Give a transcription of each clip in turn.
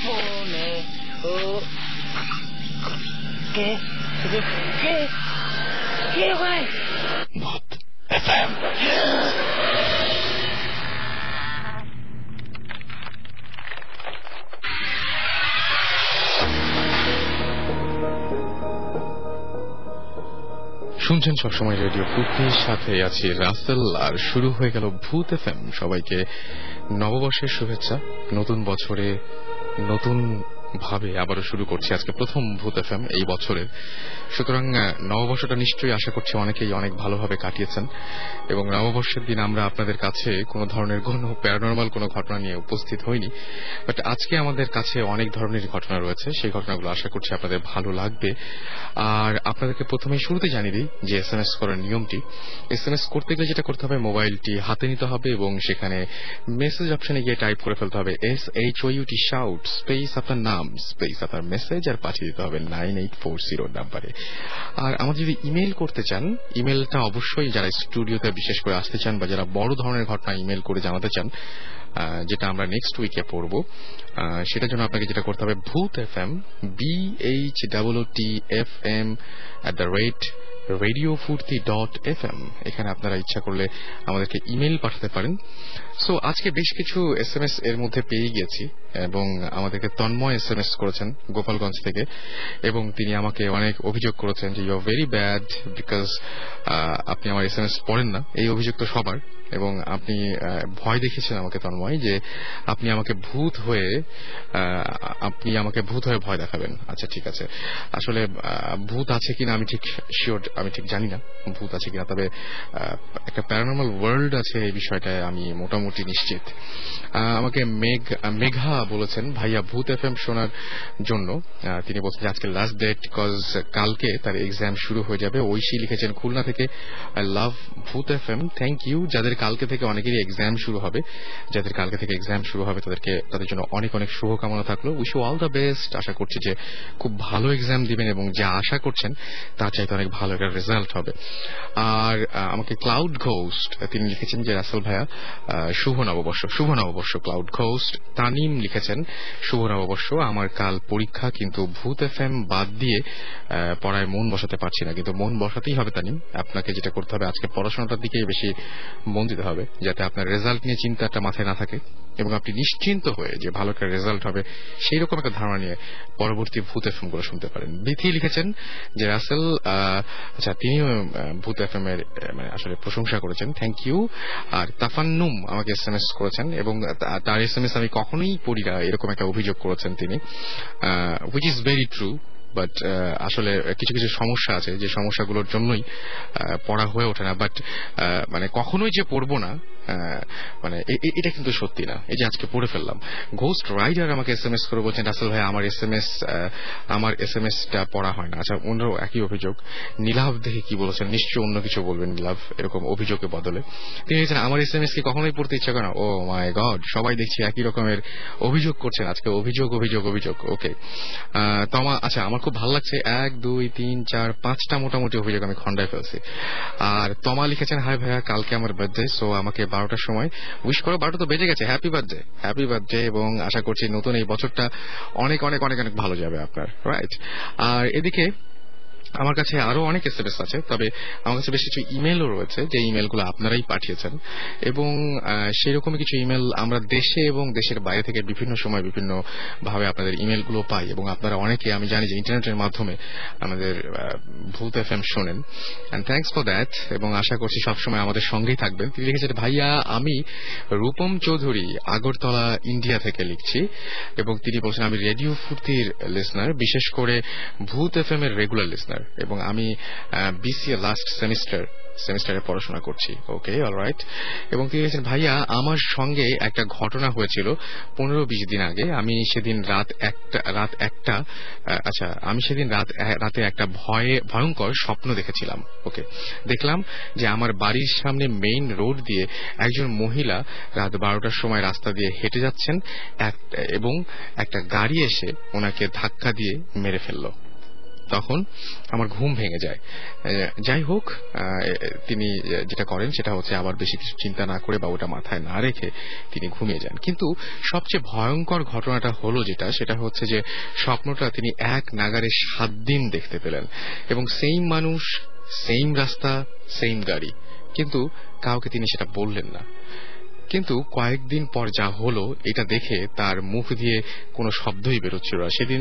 ফোনে কে কে কে ভাই ভূত এফএম। শুনছেন সবসময় রেডিও ভূতের সাথে আছি রাসেল, আর শুরু হয়ে গেল ভূত এফএম। সবাইকে নববর্ষের শুভেচ্ছা। নতুন বছরে নতুন ভাবে আবারও শুরু করছি আজকে প্রথম ভূত এফএম এই বছরের। সুতরাং নববর্ষটা নিশ্চয়ই আশা করছি অনেকেই অনেক ভালোভাবে কাটিয়েছেন, এবং নববর্ষের দিন আমরা আপনাদের কাছে কোনো ধরনের কোনো প্যারানরমাল কোনো ঘটনা নিয়ে উপস্থিত হইনি, বাট আজকে আমাদের কাছে অনেক ধরনের ঘটনা রয়েছে। সেই ঘটনাগুলো আশা করছি আপনাদের ভালো লাগবে। আর আপনাদেরকে প্রথমেই শুরুতে জানিয়ে দিই যে এসএমএস করার নিয়মটি। এসএমএস করতে গেলে যেটা করতে হবে, মোবাইলটি হাতে নিতে হবে এবং সেখানে মেসেজ অপশনে গিয়ে টাইপ করে ফেলতে হবে SHOUT শাউট স্পেস আপনার নাম স্পেস আপনার মেসেজ, আর পাঠিয়ে দিতে হবে 9840 নাম্বারে। আর আমাদের যদি ইমেল করতে চান, ইমেলটা অবশ্যই যারা স্টুডিওতে বিশেষ করে আসতে চান বা যারা বড় ধরনের ঘটনা ইমেল করে জানাতে চান, যেটা আমরা নেক্সট উইকে পড়ব, সেটার জন্য আপনাকে যেটা করতে হবে, ভূত এফএম BHOOTFM এখানে আপনারা ইচ্ছা করলে আমাদেরকে ইমেল পাঠাতে পারেন। সো আজকে বেশ কিছু এসএমএস এর মধ্যে পেয়ে গিয়েছি, এবং আমাদেরকে তন্ময় এসএমএস করেছেন গোপালগঞ্জ থেকে, এবং তিনি আমাকে অনেক অভিযোগ করেছেন যে you are very bad because আপনি আমার এসএমএস পড়েন না। এই অভিযোগ তো সবার, এবং আপনি ভয় দেখিয়েছেন আমাকে তন্ময় যে আপনি আমাকে ভূত হয়ে ভয় দেখাবেন। আচ্ছা ঠিক আছে, আসলে ভূত আছে কিনা আমি ঠিক শিওর, আমি ঠিক জানি না ভূত আছে কিনা, তবে একটা প্যারানরমাল ওয়ার্ল্ড আছে এই বিষয়টায় আমি মোটামুটি নিশ্চিত। আমাকে মেঘা বলেছেন ভাইয়া ভূত এফএম শোনার জন্য। তিনি বলছেন যে আজকে লাস্ট ডেট, বিকজ কালকে তার এক্সাম শুরু হয়ে যাবে। ঐশী লিখেছেন খুলনা থেকে, আই লাভ ভূত এফএম, থ্যাংক ইউ। যাদের কালকে থেকে অনেকেরই এক্সাম শুরু হবে, তাদের জন্য অনেক অনেক শুভকামনা থাকলো। Wish you all the best. আশা করছি যে খুব ভালো এক্সাম দিবেন এবং যা আশা করছেন তার চাইতে অনেক ভালো একটা রেজাল্ট হবে। আর আমাকে ক্লাউড ঘোস্ট তিনি লিখেছেন যে রাসেল ভাইয়া শুভ নববর্ষ। ক্লাউড ঘোস্ট তানিম লিখেছেন শুভ নববর্ষ, আমার কাল পরীক্ষা, কিন্তু ভূত এফএম বাদ দিয়ে পড়ায় মন বসাতে পারছি না। কিন্তু মন বসাতেই হবে তানিম, আপনাকে যেটা করতে হবে আজকে পড়াশোনাটার দিকে বেশি মন দিতে হবে, যাতে আপনার রেজাল্ট নিয়ে চিন্তাটা মাথায় না থাকে এবং আপনি নিশ্চিন্ত হয়ে যে ভালো একটা রেজাল্ট হবে সেই রকম একটা ধারণা নিয়ে পরবর্তী ভূত এফএম গুলো শুনতে পারেন। বিথি লিখেছেন যে রাসেল, আচ্ছা তিনিও ভূত এফএম এর মানে আসলে প্রশংসা করেছেন, থ্যাংক ইউ। আর তাফান্নুম আমাকে এসএমএস করেছেন, এবং তার এসএমএস আমি কখনোই পড়ি না এরকম একটা অভিযোগ করেছেন তিনি, which is very true. But আসলে কিছু কিছু সমস্যা আছে যে সমস্যাগুলোর জন্যই পড়া হয়ে ওঠে না। বাট মানে কখনোই যে পড়বো না মানে এটা কিন্তু সত্যি না। এই যে আজকে পড়ে ফেললাম। ঘোস্ট রাইডার আমাকে এসএমএস করে বলছেন রাসেল ভাই আমার এসএমএসটা পড়া হয় না। আচ্ছা অন্যও একই অভিযোগ। নীলাভ দেখে কি বলেছেন, নিশ্চয় অন্য কিছু বলবেন নীলাভ এরকম অভিযোগের বদলে। তিনি বলছেন আমার এসএমএস কি কখনোই পড়তে ইচ্ছা করে না। ও মাই গড, সবাই দেখছি একই রকমের অভিযোগ করছেন আজকে, অভিযোগ। ওকে আচ্ছা আমার খুব ভালো লাগছে, 1 2 3 4 5টা মোটামুটি অভিযোগ আমি খন্ডায় ফেলছি। আর তমা লিখেছেন হাই ভাইয়া কালকে আমার বার্থডে, সো আমাকে 12টার সময় উইশ করো। 12টা তো বেজে গেছে, হ্যাপি বার্থডে, এবং আশা করছি নতুন এই বছরটা অনেক অনেক অনেক অনেক ভালো যাবে আপনার, রাইট। আর এদিকে আমার কাছে আরো অনেক এসএমএস আছে, তবে আমার কাছে বেশ কিছু ইমেলও রয়েছে যে ইমেলগুলো আপনারাই পাঠিয়েছেন, এবং সেরকমই কিছু ইমেল আমরা দেশে এবং দেশের বাইরে থেকে বিভিন্ন সময় বিভিন্ন ভাবে আপনাদের ইমেলগুলো পাই, এবং আপনারা অনেকে আমি জানি যে ইন্টারনেটের মাধ্যমে আমাদের ভূত এফএম শোনেন, এন্ড থ্যাঙ্কস ফর দ্যাট, এবং আশা করছি সবসময় আমাদের সঙ্গেই থাকবেন। তিনি লিখেছেন ভাইয়া আমি রূপম চৌধুরী আগরতলা ইন্ডিয়া থেকে লিখছি, এবং তিনি বলছেন আমি রেডিও ফুর্তির লিসনার, বিশেষ করে ভূত এফএম এর রেগুলার লিসনার, এবং আমি বিসিএ লাস্ট সেমিস্টারে পড়াশোনা করছি। Okay alright. এবং তিনি বলেছেন ভাইয়া আমার সঙ্গে একটা ঘটনা হয়েছিল 15-20 দিন আগে। আমি সেদিন রাতে একটা ভয়ঙ্কর স্বপ্ন দেখেছিলাম। ওকে, দেখলাম যে আমার বাড়ির সামনে মেইন রোড দিয়ে একজন মহিলা রাত 12টার সময় রাস্তা দিয়ে হেঁটে যাচ্ছেন, এবং একটা গাড়ি এসে ওনাকে ধাক্কা দিয়ে মেরে ফেলল। তখন আমার ঘুম ভেঙে যায়। যাই হোক, তিনি যেটা করেন সেটা হচ্ছে আবার বেশি কিছু চিন্তা না করে বা ওটা মাথায় না রেখে তিনি ঘুমিয়ে যান। কিন্তু সবচেয়ে ভয়ঙ্কর ঘটনাটা হলো সেটা হচ্ছে যে স্বপ্নটা তিনি এক নাগাড়ে 7 দিন দেখতে পেলেন, এবং সেইম মানুষ, সেইম রাস্তা, সেইম গাড়ি, কিন্তু কাউকে তিনি সেটা বললেন না। কিন্তু কয়েকদিন পর যা হলো এটা দেখে তার মুখ দিয়ে কোনো শব্দই বেরোচ্ছিল না। সেদিন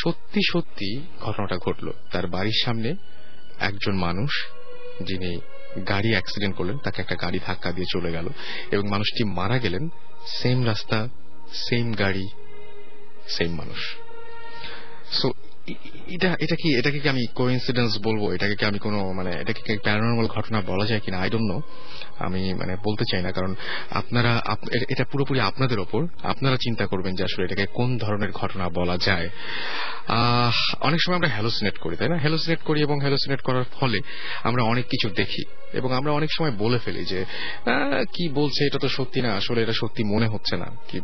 সত্যি সত্যি ঘটনাটা ঘটল। তার বাড়ির সামনে একজন মানুষ, যিনি গাড়ি অ্যাক্সিডেন্ট করলেন, তাকে একটা গাড়ি ধাক্কা দিয়ে চলে গেল এবং মানুষটি মারা গেলেন। সেম রাস্তা, সেম গাড়ি, সেম মানুষ। সো এটাকে কি আমি কোইন্সিডেন্স বলবো? এটাকে কি আমি কোনো এটাকে কি প্যারানর্মাল ঘটনা বলা যায় কিনা আই ডোন্ট নো। আমি বলতে চাই না, কারণ এটা পুরোপুরি আপনাদের ওপর। আপনারা চিন্তা করবেন যে আসলে এটাকে কোন ধরনের ঘটনা বলা যায়। অনেক সময় আমরা হ্যালোসিনেট করি, তাই না? হ্যালোসিনেট করি এবং হ্যালোসিনেট করার ফলে আমরা অনেক কিছু দেখি এবং আমরা অনেক সময় বলে ফেলি যে কি বলছে এটা তো সত্যি না, আসলে এটা সত্যি মনে হচ্ছে না, কি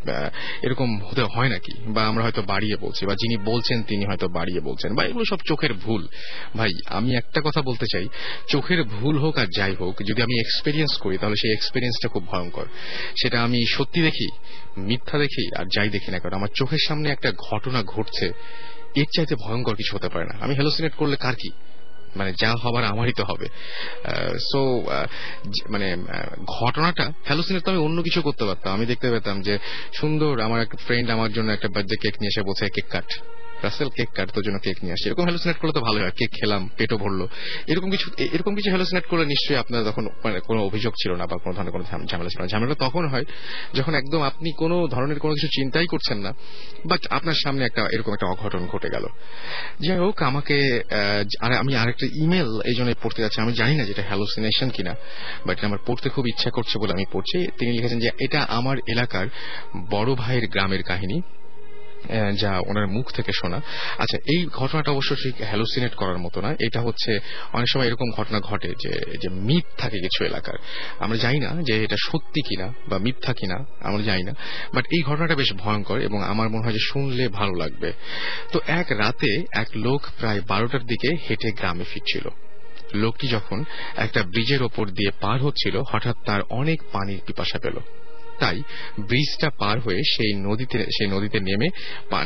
এরকম হতে হয় নাকি, বা আমরা হয়তো বাড়িয়ে বলছি, বা যিনি বলছেন তিনি হয়তো বাড়িয়ে বলছেন, বা এগুলো সব চোখের ভুল। ভাই, আমি একটা কথা বলতে চাই, চোখের ভুল হোক আর যাই হোক, যদি আমি এক্সপেরিয়েন্স করি তাহলে সেই এক্সপেরিয়েন্সটা খুব ভয়ঙ্কর। সেটা আমি সত্যি দেখি, মিথ্যা দেখি আর যাই দেখি না কারণ আমার চোখের সামনে একটা ঘটনা ঘটছে, এর চাইতে ভয়ঙ্কর কিছু হতে পারে না। আমি হ্যালোসিনেট করলে কার কি, যা হবার আমারই তো হবে। সো ঘটনাটা হ্যালোসিনেট তো আমি অন্য কিছু করতে পারতাম। আমি দেখতে পেতাম যে সুন্দর আমার একটা ফ্রেন্ড আমার জন্য একটা বার্থডে কেক নিয়ে এসে বলছে cake cut, Rasel cake cut, তোর জন্য কেক নিয়ে আসে। এরকম হ্যালোসিনেট করলে তো ভালো হয়, কেক খেলাম, পেটও ভরলো। এরকম কিছু হ্যালোসিনেট করলে নিশ্চয়ই আপনার তখন কোনো অভিযোগ ছিল না বা কোনো ধরনের কোনো ঝামেলা ছিল না। ঝামেলা তখন হয় যখন একদম আপনি কোনো ধরনের কোনো কিছু চিন্তাই করছেন না, বাট আপনার সামনে এরকম একটা অঘটন ঘটে গেল। যাই হোক, আমি আরেকটা ইমেল এই জন্য পড়তে যাচ্ছি। আমি জানি না যেটা হ্যালোসিনেশন কিনা, বাট আমার পড়তে খুব ইচ্ছা করছে বলে আমি পড়ছি। তিনি লিখেছেন যে এটা আমার এলাকার বড় ভাইয়ের গ্রামের কাহিনী, যা ওনার মুখ থেকে শোনা। আচ্ছা, এই ঘটনাটা অবশ্য ঠিক হ্যালোসিনেট করার মতো না। এটা হচ্ছে অনেক সময় এরকম ঘটনা ঘটে যে মিথ থাকে কিছু এলাকার, আমরা জানি না যে এটা সত্যি কিনা বা মিথ্যা কিনা, আমরা জানি না, বাট এই ঘটনাটা বেশ ভয়ঙ্কর এবং আমার মনে হয় যে শুনলে ভালো লাগবে। তো এক রাতে এক লোক প্রায় 12টার দিকে হেঁটে গ্রামে ফিরছিল। লোকটি যখন একটা ব্রিজের ওপর দিয়ে পার হচ্ছিল, হঠাৎ তার অনেক পানির পিপাসা পেল। তাই ব্রিজটা পার হয়ে সেই নদীতে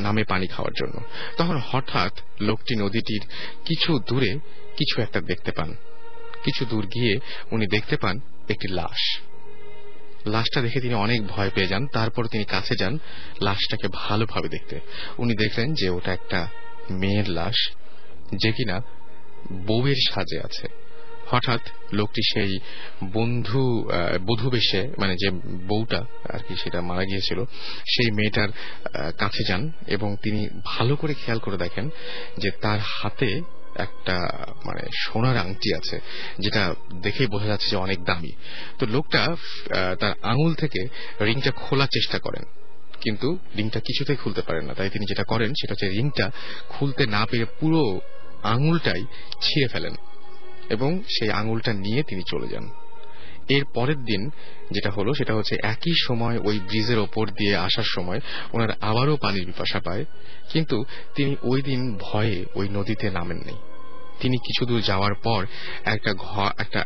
নামে পানি খাওয়ার জন্য। তখন হঠাৎ লোকটি নদীটির কিছু দূরে কিছু একটা দেখতে পান। কিছু দূর গিয়ে উনি দেখতে পান একটি লাশ। লাশটা দেখে তিনি অনেক ভয় পেয়ে যান। তারপর তিনি কাছে যান লাশটাকে ভালোভাবে দেখতে। উনি দেখলেন যে ওটা একটা মেয়ের লাশ, যে কিনা বউয়ের সাজে আছে। হঠাৎ লোকটি সেই বধূ বেশে, যে বউটা আর কি সেটা মারা গিয়েছিল, সেই মেয়েটার কাছে যান এবং তিনি ভালো করে খেয়াল করে দেখেন যে তার হাতে একটা সোনার আংটি আছে, যেটা দেখেই বোঝা যাচ্ছে যে অনেক দামি। তো লোকটা তার আঙুল থেকে রিংটা খোলার চেষ্টা করেন, কিন্তু রিংটা কিছুতেই খুলতে পারেন না। তাই তিনি যেটা করেন সেটা হচ্ছে রিংটা খুলতে না পেরে পুরো আঙুলটাই ছিঁড়ে ফেলেন এবং সেই আঙুলটা নিয়ে তিনি চলে যান। এর পরের দিন যেটা হলো সেটা হচ্ছে একই সময় ওই ব্রিজের ওপর দিয়ে আসার সময় ওনার আবারও পানির পিপাসা পায়, কিন্তু তিনি ওই দিন ভয়ে ওই নদীতে নামেননি। তিনি কিছু দূর যাওয়ার পর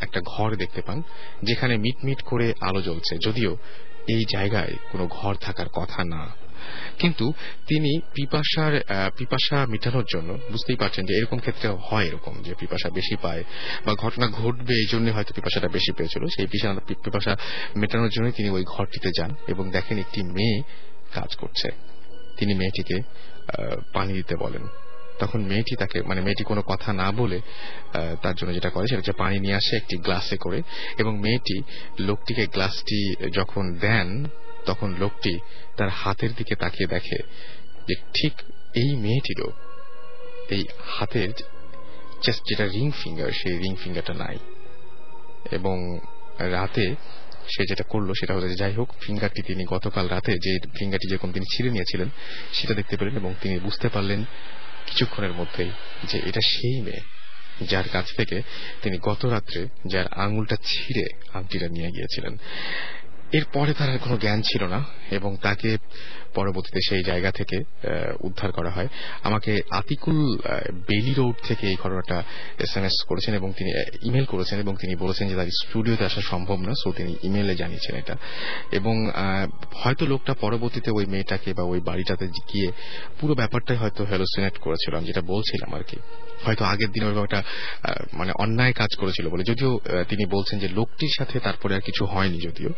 একটা ঘর দেখতে পান, যেখানে মিটমিট করে আলো জ্বলছে, যদিও এই জায়গায় কোনো ঘর থাকার কথা না। কিন্তু তিনি পিপাসা মেটানোর জন্য, বুঝতেই পারছেন যে এরকম ক্ষেত্রে হয় এরকম যে পিপাসা বেশি পায় বা ঘটনা ঘটবে, এই জন্য হয়তো পিপাসাটা বেশি পেয়েছিল। সেই পিপাসা মেটানোর জন্য তিনি ওই ঘরটিতে যান এবং দেখেন একটি মেয়ে কাজ করছে। তিনি মেয়েটিকে পানি দিতে বলেন। তখন মেয়েটি কোনো কথা না বলে তার জন্য যেটা করে সেটা হচ্ছে পানি নিয়ে আসে একটি গ্লাসে করে, এবং মেয়েটি লোকটিকে গ্লাসটি যখন দেন তখন লোকটি তার হাতের দিকে তাকিয়ে দেখে যে ঠিক এই মেয়েটিরও এই হাতের যেটা রিং ফিঙ্গার, সেই রিং ফিঙ্গারটা নাই। এবং রাতে সে যেটা করলো সেটা হচ্ছে, যাই হোক, ফিঙ্গারটি তিনি গতকাল রাতে যে ফিঙ্গারটি যেরকম তিনি ছিঁড়ে নিয়েছিলেন সেটা দেখতে পেলেন এবং তিনি বুঝতে পারলেন কিছুক্ষণের মধ্যেই যে এটা সেই মেয়ে যার কাছ থেকে তিনি গত রাত্রে যার আঙুলটা ছিঁড়ে আংটিটা নিয়ে গিয়েছিলেন। এরপরে তার আর কোনো জ্ঞান ছিল না এবং তাকে পরবর্তীতে সেই জায়গা থেকে উদ্ধার করা হয়। আমাকে আতিকুল বেলি রোড থেকে এই ঘটনাটা SMS করেছেন এবং তিনি ইমেল করেছেন এবং তিনি বলেছেন যে তার স্টুডিওতে আসা সম্ভব না, সো তিনি ইমেলে জানিয়েছেন এটা। এবং হয়তো লোকটা পরবর্তীতে ওই মেয়েটাকে বা ওই বাড়িটাতে গিয়ে পুরো ব্যাপারটাই হয়তো হ্যালোসিনেট করেছিল, আমি যেটা বলছিলাম আর কি। হয়তো আগের দিন ওরকম একটা মানে অন্যায় কাজ করেছিল বলে, যদিও তিনি বলছেন যে লোকটির সাথে তারপরে আর কিছু হয়নি, যদিও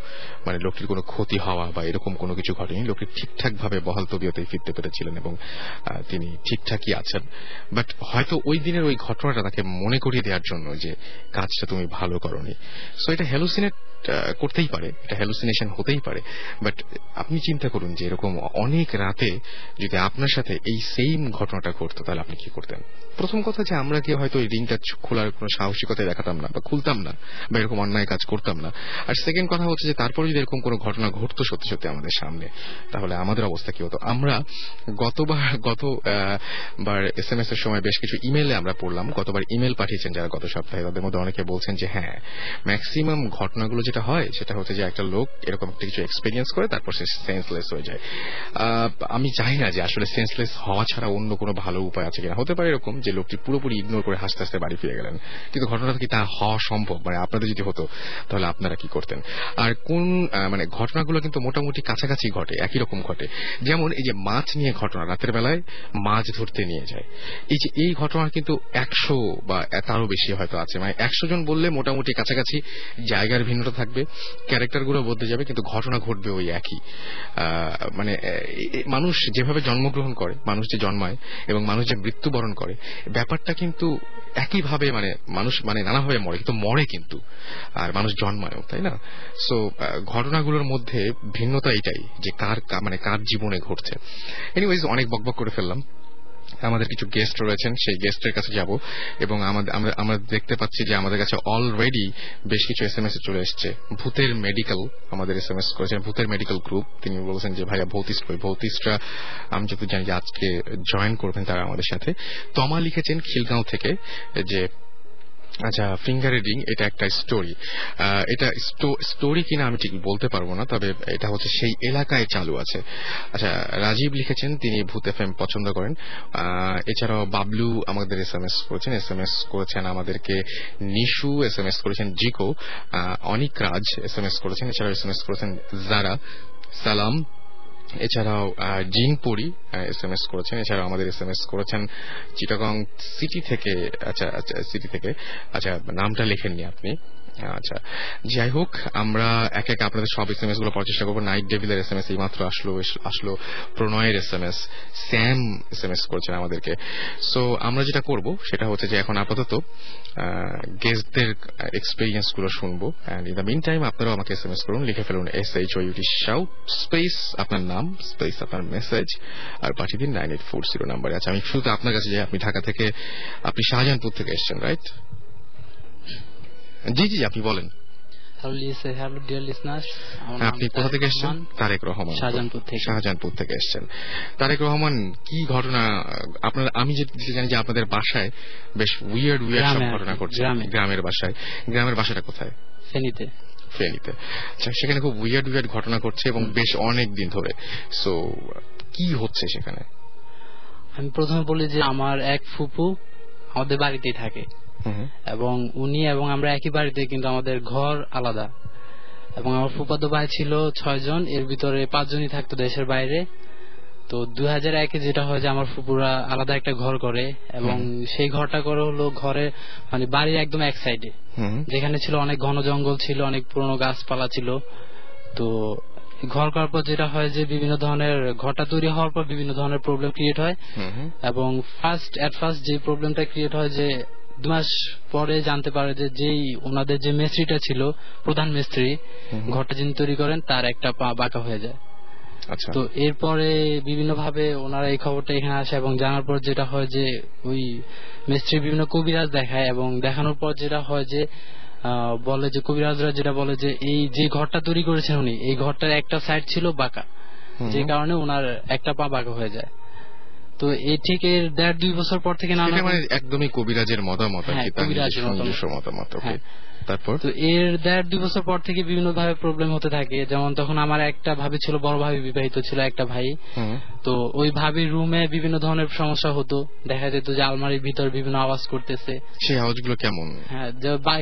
মানে লোকটির কোনো ক্ষতি হওয়া বা এরকম কোনো কিছু ঘটেনি। লোকটি ঠিকঠাক ভাবে বহাল তবিয়তেই ফিরতে পেরেছিলেন এবং তিনি ঠিকঠাকই আছেন। বাট হয়তো ওই দিনের ওই ঘটনাটা তাকে মনে করিয়ে দেওয়ার জন্য যে কাজটা তুমি ভালো করোনি। সো এটা হ্যালুসিনেট করতেই পারে, এটা হ্যালুসিনেশন হতেই পারে। বাট আপনি চিন্তা করুন যে এরকম অনেক রাতে যদি আপনার সাথে এই সেম ঘটনাটা ঘটতো, তাহলে আপনি কি করতেন? প্রথম কথা যে আমরা কি হয়তো এই রিংটা খোলার কোনো সাহসিকতা দেখাতাম না বা খুলতাম না বা এরকম অন্যায় কাজ করতাম না। আর সেকেন্ড কথা হচ্ছে যে তারপরে যদি এরকম কোনো ঘটনা ঘটতো সত্যি সত্যি আমাদের সামনে, তাহলে আমাদের অবস্থা কি হতো? আমরা গতবার SMS এর সময় বেশ কিছু ইমেলে আমরা পড়লাম, গতবার ইমেল পাঠিয়েছেন যারা গত সপ্তাহে, তাদের মধ্যে অনেকে বলছেন যে হ্যাঁ, ম্যাক্সিমাম ঘটনাগুলো যেটা হয় সেটা হচ্ছে যে একটা লোক এরকম একটা কিছু এক্সপেরিয়েন্স করে তারপর সে সেন্সলেস হয়ে যায়। আমি জানি না যে আসলে সেন্সলেস হওয়া ছাড়া অন্য কোনো ভালো উপায় আছে কিনা। হতে পারে এরকম যে লোকটি পুরোপুরি ইগনোর করে হাসতে হাসতে বাড়ি ফিরে গেলেন, কিন্তু ঘটনাটা কি তা হওয়া সম্ভব? মানে আপনাদের যদি হতো তাহলে আপনারা কি করতেন? আর কোন মানে ঘটনাগুলো কিন্তু মোটামুটি কাছাকাছি ঘটে, একই রকম ঘটে। যেমন এই যে মাছ নিয়ে ঘটনা, রাতের বেলায় মাছ ধরতে নিয়ে যায়, এই ঘটনা কিন্তু 100 বা তারও বেশি হয়তো আছে। মানে 100 জন বললে মোটামুটি কাছাকাছি, জায়গার ভিন্নতা থাকবে, ক্যারেক্টারগুলো বদলে যাবে, কিন্তু ঘটনা ঘটবে ওই একই। মানে মানুষ যেভাবে জন্মগ্রহণ করে, মানুষ যে জন্মায় এবং মানুষ যে মৃত্যুবরণ করে, ব্যাপারটা কিন্তু একইভাবে, মানে মানুষ মানে নানাভাবে মরে, কিন্তু মরে কিন্তু, আর মানুষ জন্মায়ও, তাই না? সো ঘটনাগুলোর মধ্যে ভিন্নতা এটাই যে কার জীবনে ঘটছে। এনিওয়েজ, অনেক বকবক করে ফেললাম। আমাদের কিছু গেস্ট রয়েছেন, সেই গেস্টের কাছে যাব এবং আমরা দেখতে পাচ্ছি যে আমাদের কাছে অলরেডি বেশ কিছু SMS চলে এসছে। ভূতের মেডিকেল আমাদের SMS করেছেন, ভূতের মেডিকেল গ্রুপ। তিনি বলেছেন যে ভাইয়া ভৌতিস্টরা আমি যত জানি যে আজকে জয়েন করবেন তারা আমাদের সাথে। তমা লিখেছেন খিলগাঁও থেকে যে আচ্ছা, ফিঙ্গার রিডিং এটা একটা স্টোরি। এটা স্টোরি কিনা আমি ঠিক বলতে পারবো না, তবে এটা হচ্ছে সেই এলাকায় চালু আছে। আচ্ছা, রাজীব লিখেছেন তিনি ভূত FM পছন্দ করেন। এছাড়াও বাবলু আমাদের SMS করেছেন আমাদেরকে, নিশু SMS করেছেন, জিকো, অনিক রাজ SMS করেছেন, এছাড়াও SMS করেছেন জারা, সালাম, এছাড়াও জিনপুরি SMS করেছেন, এছাড়াও আমাদের SMS করেছেন চিটাগং সিটি থেকে। আচ্ছা, নামটা লিখেননি আপনি। আচ্ছা, যাই হোক, আমরা এক এক আপনাদের সব SMS গুলো পড়ার চেষ্টা করবো। নাইট ডেভিলের SMS এই মাত্র আসলো। প্রণয়ের SMS, স্যাম SMS করেছেন আমাদেরকে। সো আমরা যেটা করব সেটা হচ্ছে যে এখন আপাতত গেস্টদের এক্সপেরিয়েন্স গুলো শুনবো, and in the mean time আপনারাও আমাকে SMS করুন, লিখে ফেলুন SHOUT শাউট স্পেস আপনার নাম স্পেস আপনার মেসেজ আর পাঠিয়ে দিন 9840 নাম্বারে। আচ্ছা, আমি শুধু আপনার কাছে যাই, আপনি ঢাকা থেকে, আপনি শাহজাহানপুর থেকে এসেছেন, রাইট? জি, আপনি বলেন। হ্যালো ডিয়ার লিসনার্স, আপনি কোথা থেকে এসেছেন? তারেক রহমান, শাহজাহানপুর থেকে এসেছেন। তারেক রহমান, কি ঘটনা আপনার? আমি যে জানি যে আপনাদের বাসায় বেশ উইয়ার্ড সব ঘটনা ঘটছে। গ্রামের বাসাটা কোথায়? ফেনীতে। আচ্ছা, সেখানে খুব উইয়ার্ড ঘটনা ঘটছে এবং বেশ অনেক দিন ধরে। সো কি হচ্ছে সেখানে? আমি প্রথমে বলি যে আমার এক ফুপু আমাদের বাড়িতেই থাকে এবং উনি এবং আমরা একই বাড়িতে, কিন্তু আমাদের ঘর আলাদা। এবং আমার ফুফাতো ভাই ছিল 6 জন, এর ভিতরে 5 জনই থাকতো দেশের বাইরে। তো 2001-এ যেটা হয় যে আমার ফুপুরা আলাদা একটা ঘর করে এবং সেই ঘরটা করে হলো ঘরে মানে বাড়ির একদম এক সাইডে, যেখানে ছিল অনেক ঘন জঙ্গল ছিল, অনেক পুরনো গাছপালা ছিল। তো ঘর করার পর যেটা হয় যে বিভিন্ন ধরনের ঘরটা তৈরি হওয়ার পর বিভিন্ন ধরনের প্রবলেম ক্রিয়েট হয় এবং ফার্স্ট যে প্রবলেমটা ক্রিয়েট হয় যে 2 মাস পরে জানতে পারে যে যেই ওনাদের যে মিস্ত্রিটা ছিল, প্রধান মিস্ত্রি, ঘরটা যিনি তৈরি করেন, তার একটা পা বাঁকা হয়ে যায়। তো এরপরে বিভিন্ন ভাবে ওনারা এই খবরটা এখানে আসে এবং জানার পর যেটা হয় যে ওই মিস্ত্রি বিভিন্ন কবিরাজ দেখায় এবং দেখানোর পর যেটা হয় যে বলে যে কবিরাজরা যেটা বলে যে এই যে ঘরটা তৈরি করেছেন উনি, এই ঘরটার একটা সাইড ছিল বাঁকা, যে কারণে ওনার একটা পা বাঁকা হয়ে যায়। তো এই ঠিক এর 1.5-2 বছর পর থেকে এটা মানে একদমই কবিরাজের মতামত আর কি, তার নিজস্ব মতামত। ওকে, তারপর তো এর 1.5-2 বছর পর থেকে বিভিন্ন ভাবে প্রবলেম হতে থাকে। যেমন তখন আমার একটা ভাবি ছিল, বড় ভাবি বিবাহিত ছিল, একটা ভাই। তো ওই ভাবির রুমে বিভিন্ন ধরনের সমস্যা হতো, দেখা যেত যে আলমারির ভিতর বিভিন্ন আওয়াজ করতেছে। সেই আওয়াজগুলো কেমন? হ্যাঁ,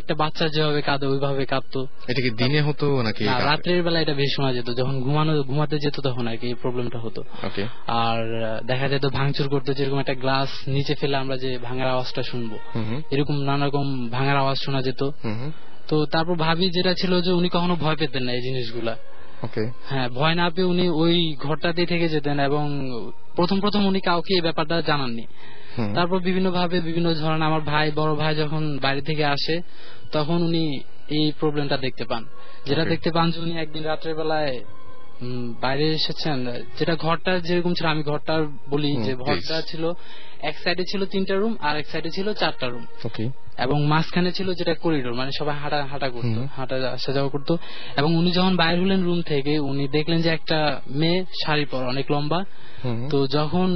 একটা বাচ্চা যেভাবে কাঁদে ওইভাবে কাঁদতো। এটা কি দিনে হতো নাকি রাত্রের বেলা? এটা বেশি শোনা যেত, যখন ঘুমাতে যেত তখন আর কি এই প্রবলেমটা হতো। আর দেখা যেত ভাঙচুর করতে, যেরকম একটা গ্লাস নিচে ফেলে আমরা যে ভাঙার আওয়াজটা শুনবো, এরকম নানা রকম ভাঙার আওয়াজ শোনা যেত। তো তারপর ভাবি যেটা ছিল যে উনি কখনো ভয় পেতেন না এই জিনিসগুলা। হ্যাঁ, ভয় না পেয়ে উনি ওই ঘরটাতেই থেকে যেতেন, এবং প্রথম উনি কাউকে এই ব্যাপারটা জানাননি। তারপর বিভিন্ন ভাবে বিভিন্ন ধরনের, আমার ভাই, বড় ভাই যখন বাইরে থেকে আসে তখন উনি এই প্রবলেমটা দেখতে পান। যেটা দেখতে পান যে উনি একদিন রাত্রের বেলায় বাইরে এসেছেন, যেটা ঘরটা যেরকম ছিল, আমি ঘরটা বলি যে ঘরটা ছিল এক সাইডে ছিল 3টা রুম আর এক সাইডে ছিল 4টা রুম, এবং মাঝখানে ছিল যেটা করিডোর, মানে সবাই হাঁটা করতো, হাঁটা আসা যাওয়া করতো। এবং উনি যখন বাইর হলেন রুম থেকে, উনি দেখলেন যে একটা মেয়ে শাড়ি পরা, অনেক লম্বা। তো যখন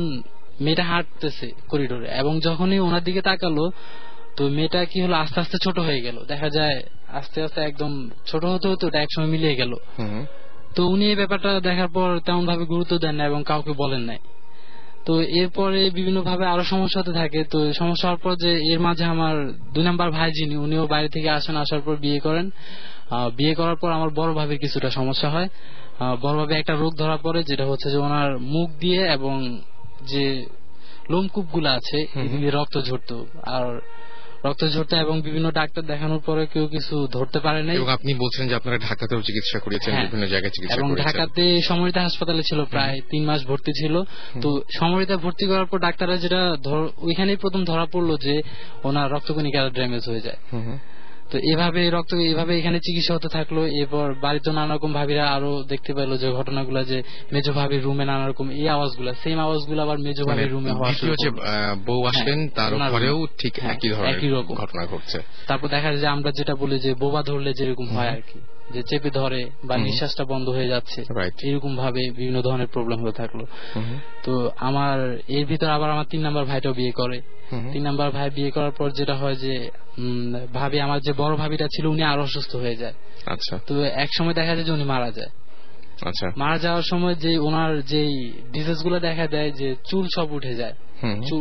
মেয়েটা হাঁটতেছে করিডোরে, এবং যখনই ওনার দিকে তাকালো, তো মেয়েটা কি হলো, আস্তে আস্তে ছোট হয়ে গেল। দেখা যায় আস্তে আস্তে একদম ছোট হতে হতে ওটা একসময় মিলিয়ে গেল। তো উনি এই ব্যাপারটা দেখার পর তেমন ভাবে গুরুত্ব দেন না এবং কাউকে বলেন নাই। তো এরপরে বিভিন্ন ভাবে আরো সমস্যা হতে থাকে। তো সমস্যা হওয়ার পর যে এর মাঝে আমার 2 নাম্বার ভাই যিনি, উনিও বাইরে থেকে আসেন, আসার পর বিয়ে করেন। বিয়ে করার পর আমার বড় ভাবির কিছুটা সমস্যা হয়। বড় ভাবে একটা রোগ ধরা পড়ে, যেটা হচ্ছে যে ওনার মুখ দিয়ে এবং যে লোমকূপ গুলা আছে এদিকে রক্ত ঝরতো, আর রক্ত ঝরতো, এবং বিভিন্ন ডাক্তার দেখানোর পরে কেউ কিছু ধরতে পারে নাই। এবং আপনি বলছেন যে আপনারা ঢাকাতেও চিকিৎসা করিয়েছেন, বিভিন্ন জায়গায় চিকিৎসা করেছেন। এবং ঢাকাতে সমরিতা হাসপাতালে ছিল, প্রায় 3 মাস ভর্তি ছিল। তো সমরিতা ভর্তি করার পর ডাক্তাররা যেটা ওইখানেই প্রথম ধরা পড়লো যে ওনার রক্তকণিকা ড্যামেজ হয়ে যায়। তো এভাবে এখানে চিকিৎসা হতে থাকলো। এরপর বাড়িতে নানা রকম ভাবিরা আরো দেখতে পেলো যে ঘটনাগুলো, যে মেজো ভাবির রুমে নানা রকম এই আওয়াজগুলা, সেম আওয়াজগুলো আবার মেজো ভাবির রুমে হওয়া শুরু করলো। বউ আসলেন, তার ঘরেও ঠিক একই রকম ঘটনা ঘটছে। তারপর দেখা যায় যে আমরা যেটা বলি যে বোবা ধরলে যেরকম হয় আর কি, যে চেপে ধরে বা নিঃশ্বাসটা বন্ধ হয়ে যাচ্ছে, এরকম ভাবে বিভিন্ন ধরনের প্রবলেম হতে থাকলো। তো আমার এর ভিতর আবার আমার 3 নাম্বার ভাইটাও বিয়ে করে। 3 নাম্বার ভাই বিয়ে করার পর যেটা হয় যে ভাবি, আমার যে বড় ভাবিটা ছিল, উনি আরো অসুস্থ হয়ে যায়। আচ্ছা। তো এক সময় দেখা যায় যে উনি মারা যায়। আচ্ছা। মারা যাওয়ার সময় যে ওনার যে ডিজিজ গুলো দেখা দেয়, যে চুল সব উঠে যায়।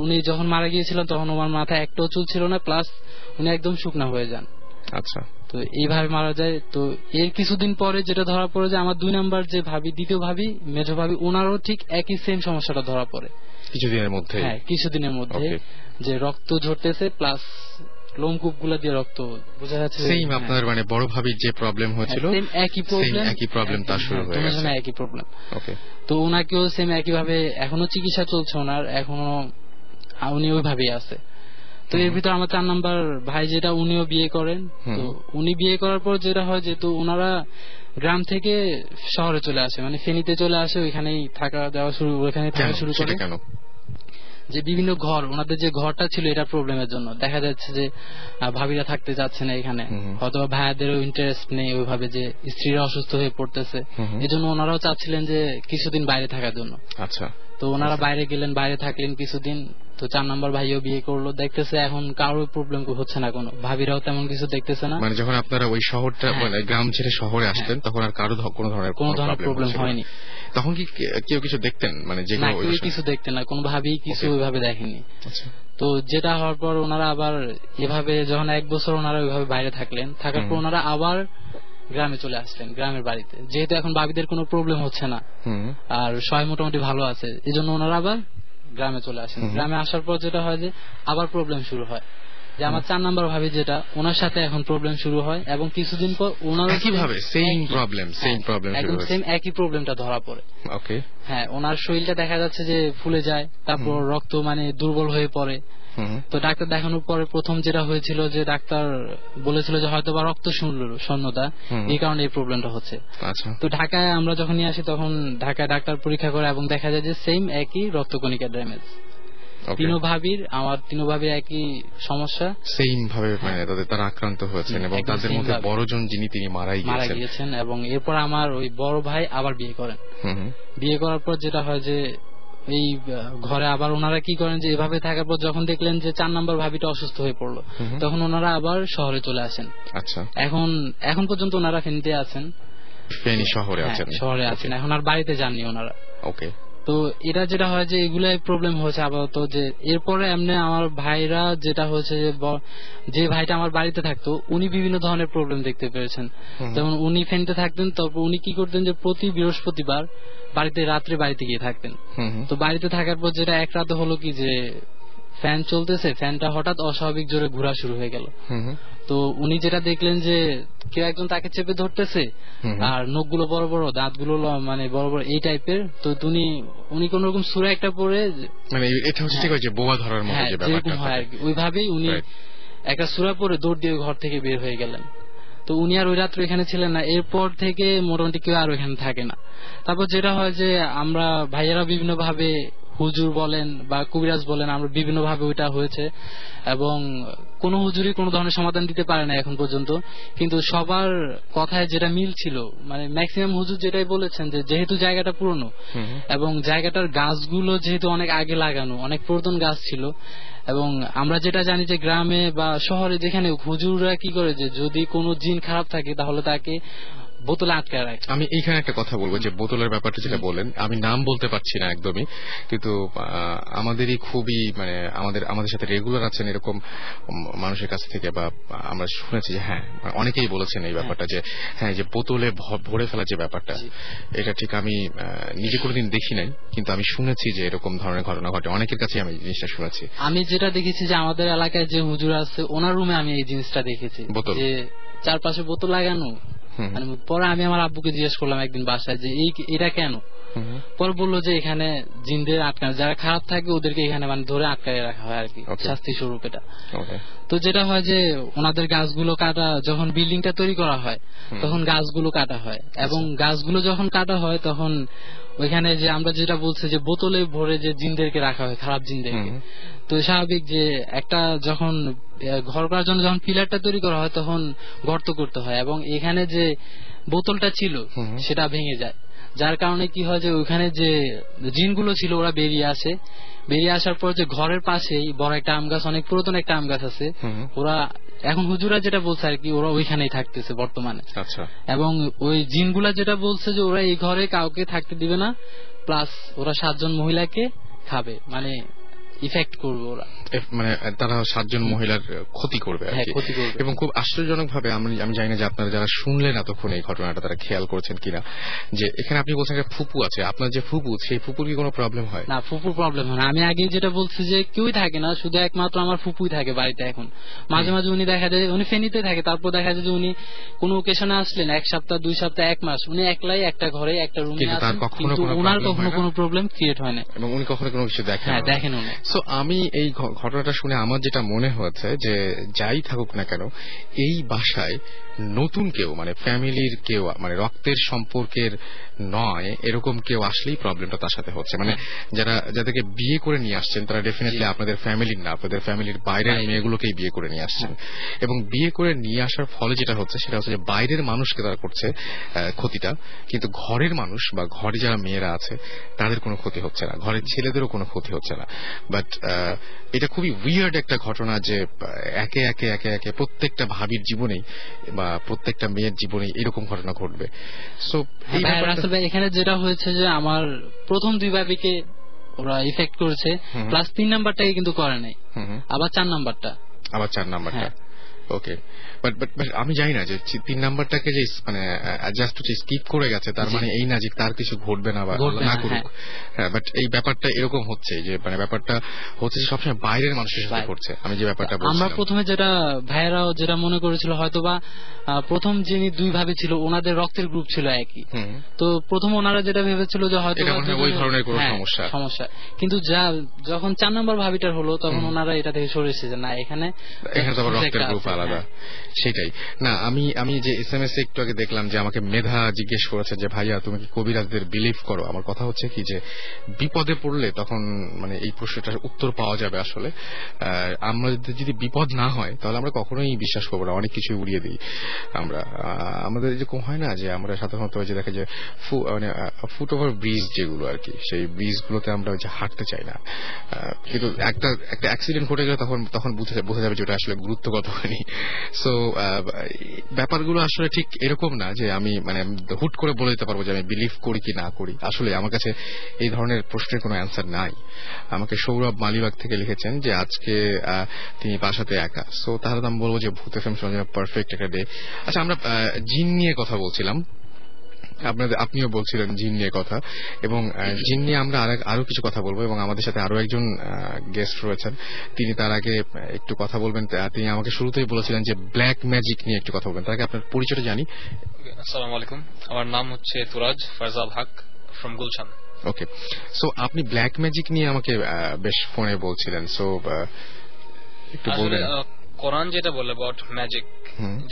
উনি যখন মারা গিয়েছিলেন তখন ওনার মাথায় একটাও চুল ছিল না, প্লাস উনি একদম শুকনা হয়ে যান। আচ্ছা। তো এইভাবে মারা যায়। তো এর কিছুদিন পরে যেটা ধরা পড়ে যে আমার 2 নাম্বার যে ভাবি, দ্বিতীয় ভাবি, মেজো ভাবি, ওনারও ঠিক একই সেম সমস্যাটা ধরা পড়ে কিছুদিনের মধ্যে। হ্যাঁ, কিছুদিনের মধ্যে, যে রক্ত ঝরতেছে প্লাস লোমকূপ গুলা দিয়ে রক্ত, বোঝা যাচ্ছে সেম আপনার মানে বড় ভাবির যে প্রবলেম হয়েছিল, সেম একই প্রবলেম তার শুরু হয়ে গেছে, একই প্রবলেম। ওকে। তো ওনাকেও সেম একই ভাবে এখনো চিকিৎসা চলছে ওনার, এখনো উনি ওইভাবেই আছে। তো এর ভিতর আমার 4 নাম্বার ভাই যেটা, উনিও বিয়ে করেন। তো উনি বিয়ে করার পর যেটা হয়, যেহেতু ওনারা গ্রাম থেকে শহরে চলে আসে, মানে ফেনীতে চলে আসে, ওইখানেই থাকা দেওয়া ওইখানে থাকা শুরু করে। যে বিভিন্ন ঘর, ওনাদের যে ঘরটা ছিল এটা প্রবলেমের জন্য দেখা যাচ্ছে যে ভাবিরা থাকতে যাচ্ছে না এখানে, হয়তো ভাইয়াদেরও ইন্টারেস্ট নেই ওইভাবে, যে স্ত্রীরা অসুস্থ হয়ে পড়তেছে, এজন্য ওনারাও চাচ্ছিলেন যে কিছুদিন বাইরে থাকার জন্য। আচ্ছা। তো ওনারা বাইরে গেলেন, বাইরে থাকলেন কিছুদিন। তো 4 নাম্বার ভাইও বিয়ে করলো, দেখতেছে এখন কারোর প্রবলেম হচ্ছে না, কোনো ভাবিরাও তেমন কিছু দেখতেছে না। মানে যখন আপনারা ওই শহরটা, মানে গ্রাম ছেড়ে শহরে আসলেন, তখন আর কারো কোনো ধরনের প্রবলেম হয়নি। তখন কি কেউ কিছু দেখতেন, মানে যে কিছু দেখতেন না, কোন ভাবি কিছু ওইভাবে দেখেনি। তো যেটা হওয়ার পর ওনারা আবার এভাবে যখন 1 বছর ওনারা ওইভাবে বাইরে থাকলেন, থাকার পর ওনারা আবার গ্রামে চলে আসলেন, গ্রামের বাড়িতে, যেহেতু এখন ভাবিদের কোনো প্রবলেম হচ্ছে না আর সবাই মোটামুটি ভালো আছে, এই জন্য ওনারা আবার গ্রামে চলে আসেন। গ্রামে আসার পর যেটা হয় যে আবার প্রবলেম শুরু হয়, যে আমার 4 নাম্বার ভাবি যেটা, ওনার সাথে এখন প্রবলেম শুরু হয়, এবং কিছুদিন পর ওনারও কিভাবে একদম সেম একই প্রবলেমটা ধরা পড়ে। ওকে। হ্যাঁ, ওনার শরীরটা দেখা যাচ্ছে যে ফুলে যায়, তারপর রক্ত মানে দুর্বল হয়ে পড়ে। তো ডাক্তার দেখানোর পরে প্রথম যেটা হয়েছিল, যে ডাক্তার বলেছিল যে হয়তো বা রক্ত শূন্যতা, এই কারণে এই প্রবলেমটা হচ্ছে। তো ঢাকায় আমরা যখন নিয়ে আসি, তখন ঢাকায় ডাক্তার পরীক্ষা করে এবং দেখা যায় যে সেম একই রক্তকণিকা ড্যামেজ। আমার 3 ভাবির একই সমস্যা, সেম ভাবে মানে তারা আক্রান্ত হয়েছেন, এবং তাদের মধ্যে বড়জন যিনি, তিনি মারা গিয়েছেন। এবং এরপর আমার ওই বড় ভাই আবার বিয়ে করেন। বিয়ে করার পর যেটা হয় যে এই ঘরে আবার ওনারা কি করেন যে এভাবে থাকার পর যখন দেখলেন যে 4 নম্বর ভাবিটা অসুস্থ হয়ে পড়লো, তখন ওনারা আবার শহরে চলে আসেন। আচ্ছা, এখন পর্যন্ত ওনারা ফেনীতে আছেন, ফেনী শহরে আছেন, শহরে আছেন, এখন আর বাড়িতে যাননি ওনারা। ওকে। তো এটা যেটা হয় যে এগুলাই প্রবলেম হয়েছে আপাতত। যে এরপরে এমনি আমার ভাইরা যেটা হয়েছে যে ভাইটা আমার বাড়িতে থাকতো উনি বিভিন্ন ধরনের প্রবলেম দেখতে পেরেছেন। যেমন উনি ফেনীতে থাকতেন, তারপর উনি কি করতেন যে প্রতি বৃহস্পতিবার রাত্রে বাড়িতে গিয়ে থাকতেন। তো বাড়িতে থাকার পর যেটা এক রাতে হলো কি যে ফ্যান চলতেছে, ফ্যানটা হঠাৎ অস্বাভাবিক জোরে ঘোরা শুরু হয়ে গেল। তো উনি যেটা দেখলেন যে কেউ একজন তাকে চেপে ধরতেছে, আর নখগুলো বড় বড়, দাঁতগুলো মানে বড় বড়, এই টাইপের। তো উনি কোন রকম সূরা একটা পরে, মানে এটা হচ্ছে ঠিক আছে বোমা ধরার মতো যে ব্যাপারটা হয় আর কি, ওইভাবেই উনি একটা সূরা পরে দৌড় দিয়ে ঘর থেকে বের হয়ে গেলেন। তো উনি আর ওই রাত্রে এখানে ছিলেন না। এরপর থেকে মোটামুটি কেউ আর ওখানে থাকে না। তারপর যেটা হয় যে আমরা ভাইয়েরা বিভিন্ন ভাবে, হুজুর বলেন বা কবিরাজ বলেন, আমরা বিভিন্ন ভাবে ওইটা হয়েছে, এবং কোন হুজুরই কোন ধরনের সমাধান দিতে পারে না এখন পর্যন্ত। কিন্তু সবার কথায় যেটা মিল ছিল, মানে ম্যাক্সিমাম হুজুর যেটাই বলেছেন যে যেহেতু জায়গাটা পুরনো এবং জায়গাটার গাছগুলো যেহেতু অনেক আগে লাগানো, অনেক পুরাতন গাছ ছিল, এবং আমরা যেটা জানি যে গ্রামে বা শহরে যেখানে হুজুররা কি করে যে যদি কোনো জিন খারাপ থাকে তাহলে তাকে বোতলে আটকায় রাখে। আমি এইখানে একটা কথা বলবো যে বোতলের ব্যাপারটা যেটা বলেন, আমি নাম বলতে পারছি না একদমই, কিন্তু আমাদেরই খুবই মানে আমাদের সাথে রেগুলার আছেন এরকম মানুষের কাছ থেকে, বা আমরা শুনেছি যে হ্যাঁ অনেকেই বলেছেন এই ব্যাপারটা যে হ্যাঁ যে বোতলে ভরে ফেলা যে ব্যাপারটা, এটা ঠিক আমি নিজে কোনোদিন দেখি নাই, কিন্তু আমি শুনেছি যে এরকম ধরনের ঘটনা ঘটে, অনেকের কাছে আমি জিনিসটা শুনেছি। আমি যেটা দেখেছি যে আমাদের এলাকায় যে হুজুর আছে ওনার রুমে আমি এই জিনিসটা দেখেছি, যে চারপাশে বোতল লাগানো। পরে আমি আমার আব্বুকে জিজ্ঞেস করলাম একদিন বাসায় যে এটা কেন, পরে বললো যে এখানে জিনদের আটকানো, যারা খারাপ থাকে ওদেরকে এখানে মানে ধরে আটকায় রাখা হয় আর কি, শাস্তি স্বরূপ এটা। তো যেটা হয় যে ওনাদের গাছগুলো কাটা, যখন বিল্ডিংটা তৈরি করা হয় তখন গাছগুলো কাটা হয়, এবং গাছগুলো যখন কাটা হয় তখন ওইখানে যে আমরা যেটা বলছি যে বোতলে ভরে যে জিনদেরকে রাখা হয়, খারাপ জিনদেরকে। তো স্বাভাবিক যে একটা যখন ঘর করার জন্য যখন পিলারটা তৈরি করা হয় তখন গর্ত করতে হয়, এবং এখানে যে বোতলটা ছিল সেটা ভেঙে যায়, যার কারণে কি হয় যে ওইখানে যে জিনগুলো ছিল ওরা বেরিয়ে আসে। বেরিয়ে আসার পর যে ঘরের পাশেই বড় একটা আম গাছ, অনেক পুরাতন একটা আম গাছ আছে, ওরা এখন হুজুরা যেটা বলছে আর কি ওরা ওইখানেই থাকতেছে বর্তমানে। আচ্ছা। এবং ওই জিনগুলা যেটা বলছে যে ওরা এই ঘরে কাউকে থাকতে দিবে না, প্লাস ওরা 7 জন মহিলাকে খাবে, মানে ইফেক্ট করবে ওরা, মানে তারা 7 জন মহিলার ক্ষতি করবে আর কি। এবং খুব আশ্চর্যজনক ভাবে আমি জানি না যে আপনারা যারা শুনলেন এতক্ষণ এই ঘটনাটা তারা খেয়াল করেছেন কিনা, যে এখানে আপনি বলছেন একটা ফুপু আছে, আপনার যে ফুপু সেই ফুপুর কি কোনো প্রবলেম হয়? না, ফুপুর প্রবলেম হয় না। আমি আগে যেটা বলছি যে কেউই থাকে না, শুধু একমাত্র আমার ফুপুই থাকে বাড়িতে। এখন মাঝে মাঝে উনি দেখা যায় উনি ফেনীতে থাকে, তারপর দেখা যায় যে উনি কোন ওকেশনে আসলেন 1 সপ্তাহ 2 সপ্তাহ 1 মাস উনি একলাই একটা ঘরে একটা রুমে আছেন, কিন্তু ওনার কখনো কোনো প্রবলেম ক্রিয়েট হয় না, এবং উনি কখনো কোনো কিছু দেখেন না। সো আমি এই ঘটনাটা শুনে আমার যেটা মনে হয়েছে যে যাই থাকুক না কেন এই বাসায় নতুন কেউ, মানে ফ্যামিলির কেউ, মানে রক্তের সম্পর্কের নয় এরকম কেউ আসলেই প্রবলেমটা তার সাথে হচ্ছে। মানে যাদেরকে বিয়ে করে নিয়ে আসছেন তারা ডেফিনেটলি আপনাদের ফ্যামিলির না, আপনাদের ফ্যামিলির বাইরের মেয়েগুলোকেই বিয়ে করে নিয়ে আসছেন, এবং বিয়ে করে নিয়ে আসার ফলে যেটা হচ্ছে সেটা হচ্ছে যে বাইরের মানুষকে তারা করছে ক্ষতিটা, কিন্তু ঘরের মানুষ বা ঘরে যারা মেয়েরা আছে তাদের কোনো ক্ষতি হচ্ছে না, ঘরের ছেলেদেরও কোনো ক্ষতি হচ্ছে না। বাট এটা খুবই উইয়ার্ড একটা ঘটনা যে একে একে একে একে প্রত্যেকটা ভাবির জীবনেই বা প্রত্যেকটা মেয়ের জীবনেই এরকম ঘটনা ঘটবে। সো এখানে যেটা হয়েছে যে আমার প্রথম 2 ভাবিকে ওরা ইফেক্ট করেছে, প্লাস 3 নাম্বারটাকে কিন্তু করে নাই, আবার 4 নাম্বারটা। ওকে, বাট আমি জানি না যে 3 নাম্বারটাকে যে মানে জাস্ট স্কিপ করে গেছে তার মানে এই না যে তার কিছু ঘটবে না বা না করুক। হ্যাঁ, বাট এই ব্যাপারটা এরকম হচ্ছে যে মানে ব্যাপারটা হচ্ছে যে সবসময় বাইরের মানুষের সাথে করছে। আমি যে ব্যাপারটা বলছিলাম, আমরা প্রথমে যেটা ভাইয়েরাও যেটা মনে করেছিল হয়তোবা প্রথম যিনি 2 ভাবি ছিল ওনাদের রক্তের গ্রুপ ছিল একই, তো প্রথম ওনারা যেটা ভেবেছিল যে হয়তো ওই ধরনের কোনো সমস্যা, কিন্তু যখন 4 নাম্বার ভাবিটার হলো তখন ওনারা এটা থেকে সরে এসেছে, না এখানে তো রক্তের গ্রুপ আলাদা। সেটাই না, আমি যে SMS একটু আগে দেখলাম যে আমাকে মেধা জিজ্ঞেস করেছে যে ভাইয়া তুমি কি কবিরাজদের বিলিভ করো। আমার কথা হচ্ছে কি যে বিপদে পড়লে তখন মানে এই প্রশ্নটার উত্তর পাওয়া যাবে আসলে। আমরা যদি বিপদ না হয় তাহলে আমরা কখনোই বিশ্বাস করবো না, অনেক কিছু উড়িয়ে দিই আমরা। আমাদের যেরকম হয় না যে আমরা সাধারণত যে দেখে যে মানে ফুট ওভার ব্রিজ যেগুলো আর কি, সেই ব্রিজ গুলোতে আমরা হাঁটতে চাই না, কিন্তু একটা অ্যাক্সিডেন্ট ঘটে গেলে তখন বোঝা যাবে যে ওটা আসলে গুরুত্ব কতখানি। সো ব্যাপারগুলো আসলে ঠিক এরকম না যে আমি মানে হুট করে বলে দিতে পারবো যে আমি বিলিভ করি কি না করি। আসলে আমার কাছে এই ধরনের প্রশ্নের কোনো অ্যান্সার নাই। আমাকে সৌরভ মালিবাগ থেকে লিখেছেন যে আজকে তিনি বাসাতে একা, সো তাহলে তো আমি বলবো যে ভূত এফএম শোনার জন্য পারফেক্ট একটা ডে। আচ্ছা, আমরা জিন নিয়ে কথা বলছিলাম, আপনিও বলছিলেন জিন নিয়ে কথা, এবং জিন নিয়ে আমরা আরো কিছু কথা বলবো, এবং আমাদের সাথে আরো একজন গেস্ট রয়েছেন, তিনি তার আগে একটু কথা বলবেন। তিনি আমাকে শুরুতেই বলেছিলেন যে ব্ল্যাক ম্যাজিক নিয়ে একটু কথা বলবেন। তার আগে আপনার পরিচয়টা জানি। আসসালামু আলাইকুম, আমার নাম হচ্ছে তুরাজ ফারজাল হক ফ্রম গুলশান। ওকে, সো আপনি ব্ল্যাক ম্যাজিক নিয়ে আমাকে বেশ ফোনে বলছিলেন, সো একটু বলবেন। কোরআন যেটা বলে অ্যাবাউট ম্যাজিক,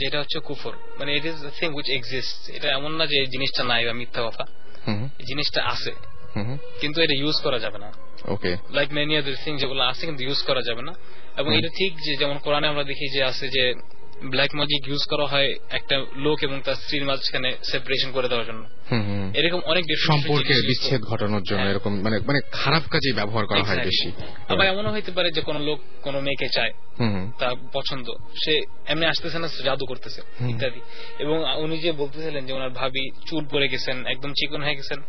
যেটা হচ্ছে কুফর, মানে it is thing which exist. এটা এমন না যে এই জিনিসটা নাই বা মিথ্যা কথা, এই জিনিসটা আছে কিন্তু এটা ইউজ করা যাবে না। ওকে, লাইক মেনি আদার থিং যেগুলো আছে কিন্তু ইউজ করা যাবে না। এবং এটা ঠিক যে যেমন কোরআনে আমরা দেখি যে আছে যে ব্ল্যাক ম্যাজিক ইউজ করা হয় একটা লোক এবং তার স্ত্রীর মাঝখানে সেপারেশন করে দেওয়ার জন্য, এরকম অনেক সম্পর্কের বিচ্ছেদ ঘটানোর জন্য, এরকম মানে খারাপ কাজে ব্যবহার করা হয় বেশি। আবার এমনও হইতে পারে যে কোন লোক কোন মেয়েকে চায়, তার পছন্দ, সে এমনি আসতেছে না, জাদু করতেছে ইত্যাদি। এবং উনি যে বলতেছিলেন যে ওনার ভাবি চুল পরে গেছেন, একদম চিকন হয়ে গেছেন,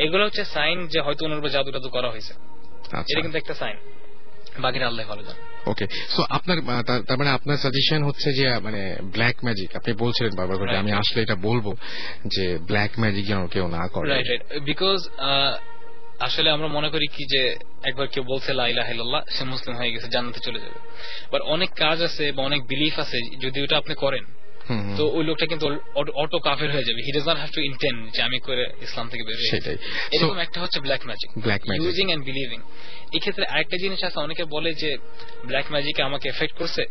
এগুলো হচ্ছে সাইন যে হয়তো ওনার উপর জাদু টাদু করা হয়েছে। এটা কিন্তু একটা সাইন, বাকিটা আল্লাহ ভালো জানে। ওকে, সো আপনার তার মানে আপনার সাজেশন হচ্ছে যে মানে ব্ল্যাক ম্যাজিক, আপনি বলছিলেন বারবার করে, আমি আসলে এটা বলবো যে ব্ল্যাক ম্যাজিক যেন কেউ না করে। রাইট রাইট, বিকজ আসলে আমরা মনে করি কি যে একবার কেউ বলছে লা ইলাহা ইল্লাল্লাহ, সে মুসলিম হয়ে গেছে, জান্নাতে চলে যাবে। বাট অনেক কাজ আছে বা অনেক বিলিফ আছে, যদি ওটা আপনি করেন তো ওই লোকটা কিন্তু অটো কাফের হয়ে যাবে। He does not have to intend যে আমি করে ইসলাম থেকে বের হয়ে। সেটাই, এরকম একটা হচ্ছে black magic, using and believing. এই ক্ষেত্রে আরেকটা জিনিস আছে, অনেকে বলে যে ব্ল্যাক ম্যাজিক আমাকে এফেক্ট করছে,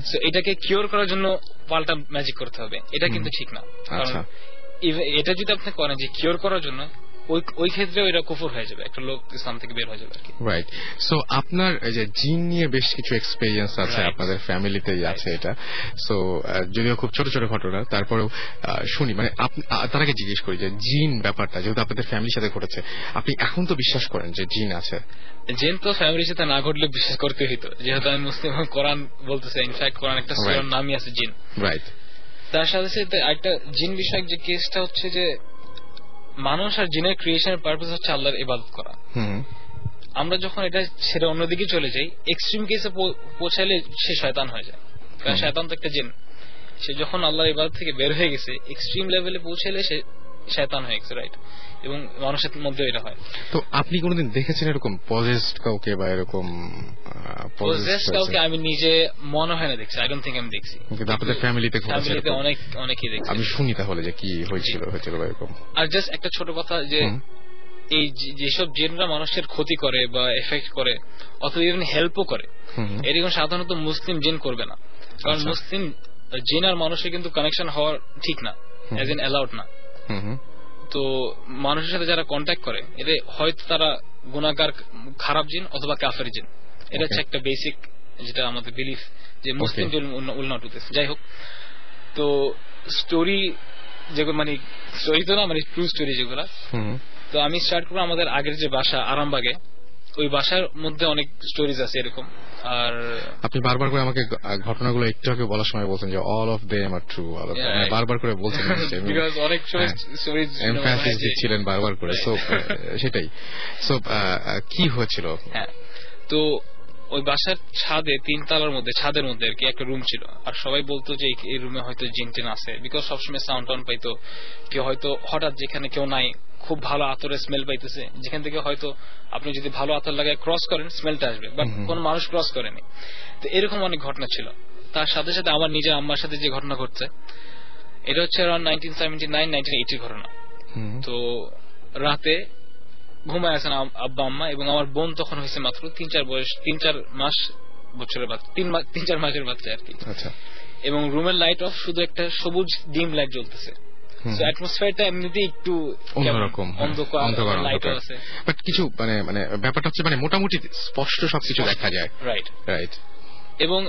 সো এটাকে কিওর করার জন্য পাল্টা ম্যাজিক করতে হবে। এটা কিন্তু ঠিক না, কারণ এটা যদি আপনি করেন যে কিওর করার জন্য, ওই ক্ষেত্রে এটা কুফর হয়ে যাবে, একটা লোক ইসলাম থেকে বের হয়ে যাবে আর কি। রাইট, সো আপনার এই যে জিন নিয়ে বেশ কিছু এক্সপেরিয়েন্স আছে, আপনাদের ফ্যামিলিতেই আছে এটা। সো যদিও খুব ছোট ছোট ঘটনা, তারপরেও শুনি, মানে তার আগে জিজ্ঞেস করি যে জিন ব্যাপারটা যেহেতু আপনাদের ফ্যামিলির সাথে ঘটেছে, আপনি এখন তো বিশ্বাস করেন যে জিন আছে? জিন তো ফ্যামিলির সাথে না ঘটলে বিশ্বাস করতে হইতো, যেহেতু আমি মুসলিম, কোরআন বলতেছে, ইনফ্যাক্ট কোরআন একটা সূরার নামই আছে জিন। রাইট, তার সাথে সাথে একটা জিন বিষয়ক যে কেসটা হচ্ছে যে মানুষ আর জিনের ক্রিয়েশনের পারপাস হচ্ছে আল্লাহর ইবাদত করা। আমরা যখন এটা ছেড়ে অন্যদিকে চলে যাই, এক্সট্রিম কেসে পৌঁছালে সে শয়তান হয়ে যায়, কারণ শয়তান তো একটা জিন। সে যখন আল্লাহর ইবাদত থেকে বের হয়ে গেছে, এক্সট্রিম লেভেলে পৌঁছালে সে শয়তান হয়ে গেছে। রাইট, এবং মানুষের মধ্যে এটা হয়। তো আপনি কোনদিন দেখেছেন এরকম পজেসড কাউকে বা এরকম পজেসড কাউকে? আমি নিজে মনে হয় না দেখছি, আই ডোন্ট থিংক আমি দেখছি, কিন্তু আপনাদের ফ্যামিলিতে অনেকেই দেখছি। আমি শুনি তাহলে যে কি হয়েছিল বা এরকম। আর জাস্ট একটা ছোট কথা, যে এই যেসব জিনরা মানুষের ক্ষতি করে বা এফেক্ট করে অথবা ইভেন হেল্পও করে, এরকম সাধারণত মুসলিম জিন করবে না, কারণ মুসলিম জিন আর মানুষের কিন্তু কানেকশন হওয়ার ঠিক না, এজ ইন অ্যালাউড না। তো মানুষের সাথে যারা কন্ট্যাক্ট করে, এদের হয়তো তারা গুনাহগার, খারাপ জিন অথবা কাফের জিন। এটা হচ্ছে একটা বেসিক যেটা আমাদের বিলিফ, যে মুসলিম জিন উইল নট ডু দিস। যাই হোক, তো স্টোরি যেগুলো, মানে স্টোরি তো না, মানে ট্রু স্টোরি যেগুলা, তো আমি স্টার্ট করবো আমাদের আগের যে বাসা আরামবাগে, ওই বাসার মধ্যে অনেক স্টোরিজ আছে এরকম। আর আপনি বারবার করে আমাকে ঘটনাগুলো একটু আগে বলার সময় বলছেন যে all of them are true, বারবার করে বলছেন, অনেক স্টোরিজ এমফাসিস দিচ্ছিলেন বারবার করে। সো সেটাই, সো কি হয়েছিল? হ্যাঁ, তো ওই বাসার ছাদে, 3 তলার মধ্যে, ছাদের মধ্যে আর কি একটা রুম ছিল, আর সবাই বলতো যে এই রুমে হয়তো জিন টিন আছে, বিকজ সবসময় সাউন্ড টাউন্ড পাইতো। কেউ হয়তো হঠাৎ যেখানে কেউ নাই, খুব ভালো আতরের স্মেল পাইতেছে, যেখান থেকে হয়তো আপনি যদি ভালো আতর লাগায় ক্রস করেন, স্মেলটা আসবে, বাট কোন মানুষ ক্রস করেনি। তো এরকম অনেক ঘটনা ছিল। তার সাথে সাথে আমার নিজের আম্মার সাথে যে ঘটনা ঘটছে, এটা হচ্ছে অ্যারাউন্ড 1979-1980 ঘটনা। তো রাতে ঘুমায় আছেন আব্বা আম্মা, এবং আমার বোন তখন হয়েছে মাত্র 3-4 বয়স, 3-4 মাস বছরের বাচ্চা, 3-4 মাসের বাচ্চা আর কি। এবং রুমের লাইট অফ, শুধু একটা সবুজ ডিম লাইট জ্বলতেছে। অ্যাটমসফিয়ারটা এমনিতেই একটু অন্যরকম, অন্ধকার লাইট আছে, বাট কিছু মানে মানে ব্যাপারটা হচ্ছে মানে মোটামুটি স্পষ্ট সবকিছু দেখা যায়। Right right. এবং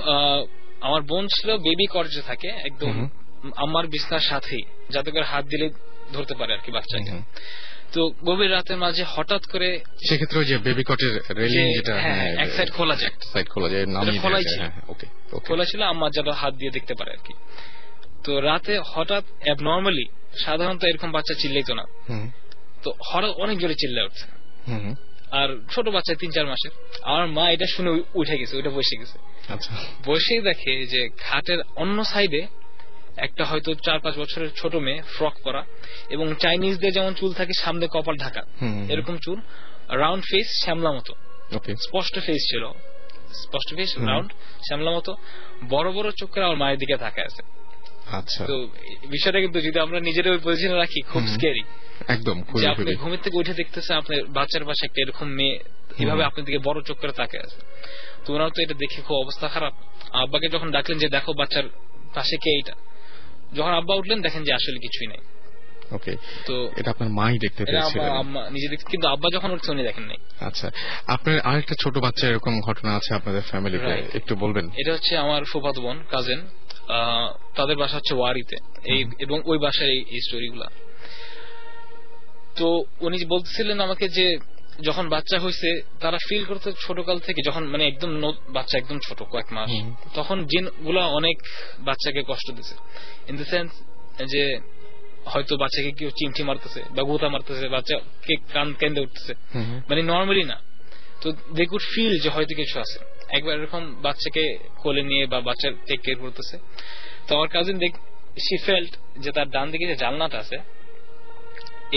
আমার বোন ছিল বেবি কর্জে থাকে, একদম আমার বিছনার সাথেই, যাতে করে হাত দিলে ধরতে পারে আর কি বাচ্চাকে। তো গভীর রাতের মাঝে হঠাৎ করে, সেক্ষেত্রে যে বেবি কটের রেলিং যেটা এক সাইড খোলা যায়, খোলা ছিল, আম্মা যারা হাত দিয়ে দেখতে পারে আর কি। তো রাতে হঠাৎ অ্যাবনর্মালি, সাধারণত এরকম বাচ্চা চিল্লাইতো না, তো হঠাৎ অনেক জোরে চিল্লায় উঠছে, আর ছোট বাচ্চা 3-4 মাসের। আমার মা এটা শুনে উঠে গেছে, ওইটা বসে গেছে। বসেই দেখে যে খাটের অন্য সাইডে একটা হয়তো 4-5 বছরের ছোট মেয়ে, ফ্রক পরা, এবং চাইনিজদের যেমন চুল থাকে সামনে কপাল ঢাকা, এরকম চুল, রাউন্ড ফেস, শ্যামলা মতো, স্পষ্ট ফেস ছিল, স্পষ্ট ফেস, রাউন্ড শ্যামলা মতো, বড় বড় চোখ করে আমার মায়ের দিকে তাকায় আছে। আচ্ছা, তো বিষয়টা কিন্তু যদি আমরা নিজের ওই পজিশনে রাখি, খুব স্ক্যারি একদম। যে আপনি ঘুমের থেকে উঠে দেখতেছেন আপনার বাচ্চার পাশে একটা এরকম মেয়ে এভাবে আপনার দিকে বড় চোখ করে তাকায় আছে। তো ওনার তো এটা দেখে খুব অবস্থা খারাপ। আব্বাকে যখন ডাকলেন যে দেখো বাচ্চার পাশে কে, এইটা, যখন আব্বা উঠলেন দেখেন যে আসলে কিছুই নাই। ওকে, তো এটা আপনার মাই দেখতে পেয়েছিলেন? আম্মা নিজে দেখতে, কিন্তু আব্বা যখন উঠছে উনি দেখেন নাই। আচ্ছা, আপনার আরেকটা ছোট বাচ্চা এরকম ঘটনা আছে আপনাদের ফ্যামিলিতে, একটু বলবেন? এটা হচ্ছে আমার ফুফাতো বোন, কাজিন, তাদের বাসা হচ্ছে ওয়ারিতে, এবং ওই বাসার এই স্টোরিগুলা। তো উনি বলতেছিলেন আমাকে যে যখন বাচ্চা হয়েছে তারা ফিল করতে ছোটকাল থেকে, যখন মানে একদম বাচ্চা একদম ছোট, কয়েক মাস, তখন জিন গুলা অনেক বাচ্চাকে কষ্ট দিচ্ছে, ইন দ্য সেন্স যে হয়তো বাচ্চাকে কেউ চিমটি মারতেছে বা গোতা মারতেছে, বাচ্চাকে কান কেঁদে উঠতেছে, মানে নর্মালি না। তো দে কুড ফিল যে হয়তো কিছু আছে। একবার এরকম বাচ্চাকে কোলে নিয়ে বা বাচ্চার টেক কেয়ার করতেছে, তো আমার কাজিন শি ফেল্ট যে তার ডান দিকে যে জানলাটা আছে,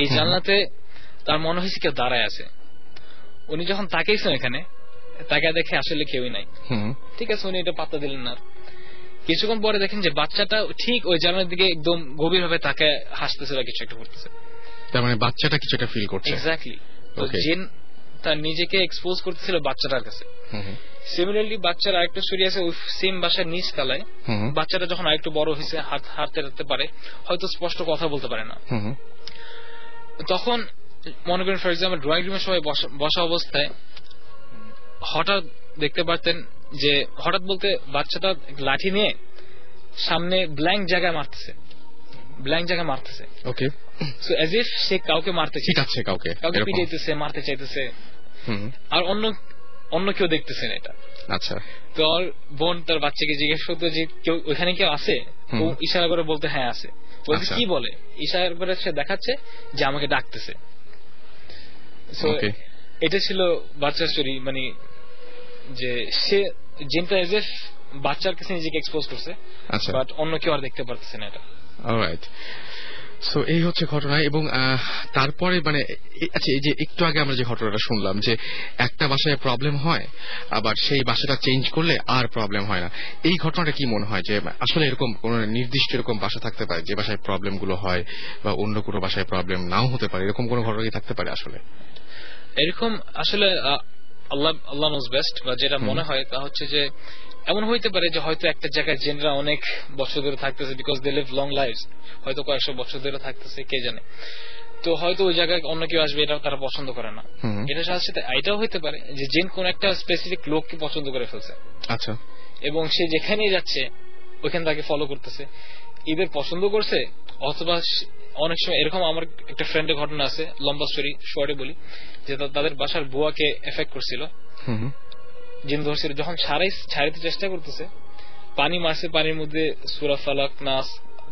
এই জানলাতে তার মনে হয়েছে কেউ দাঁড়ায় আছে। উনি যখন তাকাইছেন এখানে, তাকে দেখে আসলে কেউই নাই। ঠিক আছে, উনি এটা পাত্তা দিলেন না। কিছুক্ষণ পরে দেখেন যে বাচ্চাটা ঠিক ওই জানলার দিকে একদম গভীর ভাবে তাকে হাসতেছে বা কিছু একটা করতেছে। তার মানে বাচ্চাটা কিছু একটা ফিল করছে। এক্স্যাক্টলি। তো জিন তার নিজেকে এক্সপোজ করতেছিল বাচ্চাটার কাছে। সিমিলারলি বাচ্চার আরেকটা স্টোরি আছে, ওই সেম বাসার নিচ তলায় বাচ্চাটা যখন আরেকটু বড় হয়েছে, হাঁটতে হাঁটতে পারে, হয়তো স্পষ্ট কথা বলতে পারে না, তখন মনে করেন ফর এক্সাম্পল ড্রয়িং রুমে সবাই বসা অবস্থায় হঠাৎ দেখতে পারতেন যে, হঠাৎ বলতে বাচ্চাটা লাঠি নিয়ে সামনে ব্ল্যাঙ্ক জায়গায় মারতেছে। ওকে, সো অ্যাজ ইফ সে কাউকে মারতে চাইছে, কাউকে পিটাইতেছে, মারতে চাইতেছে, আর অন্য কেউ দেখতেছেন এটা। আচ্ছা, তো আর বোন তার বাচ্চাকে জিজ্ঞেস করতো যে কেউ ওইখানে কেউ আছে, ও ইশারা করে বলতে হ্যাঁ আছে। বলতে কি বলে, ইশারা করে সে দেখাচ্ছে যে আমাকে ডাকতেছে। এটা ছিল বাচ্চার স্টোরি, মানে যে সে জিনটা এজ এফ বাচ্চার কাছে নিজেকে এক্সপোজ করছে, বাট অন্য কেউ আর দেখতে পারতেছে না এটা। অলরাইট, সো এই হচ্ছে ঘটনা। এবং তারপরে মানে আচ্ছা, এই যে একটু আগে আমরা যে ঘটনাটা শুনলাম যে একটা বাসায় প্রবলেম হয়, আবার সেই বাসাটা চেঞ্জ করলে আর প্রবলেম হয় না, এই ঘটনাটা কি মনে হয় যে আসলে এরকম কোন নির্দিষ্ট এরকম বাসা থাকতে পারে যে বাসায় প্রবলেম গুলো হয়, বা অন্য কোনো বাসায় প্রবলেম নাও হতে পারে, এরকম কোন ঘটনা কি থাকতে পারে? আসলে এরকম আসলে আল্লাহ নোজ বেস্ট, বা যেটা মনে হয় তা হচ্ছে যে এমন হইতে পারে যে হয়তো একটা জায়গায় জেনরা অনেক বছর ধরে থাকতেছে, because they live long lifes, হয়তো কয়েকশো বছর ধরে থাকতেছে, কে জানে। তো হয়তো ওই জায়গায় অন্য কেউ আসবে, এটা তারা পছন্দ করে না। এটার সাথে এটাও হইতে পারে যে জেন কোন একটা স্পেসিফিক লোককে পছন্দ করে ফেলছে, আচ্ছা, এবং সে যেখানেই যাচ্ছে ওইখানে তাকে ফলো করতেছে, এদের পছন্দ করছে। অথবা অনেক সময় এরকম, আমার একটা ফ্রেন্ডের ঘটনা আছে, লম্বা স্টোরি শর্টে বলি, যে তাদের বাসার বুয়াকে এফেক্ট করছিল, জিন ধরছিল, যখন ছাড়াইতে চেষ্টা করতেছে, পানি মারছে, পানির মধ্যে সূরা ফালাক, নাস,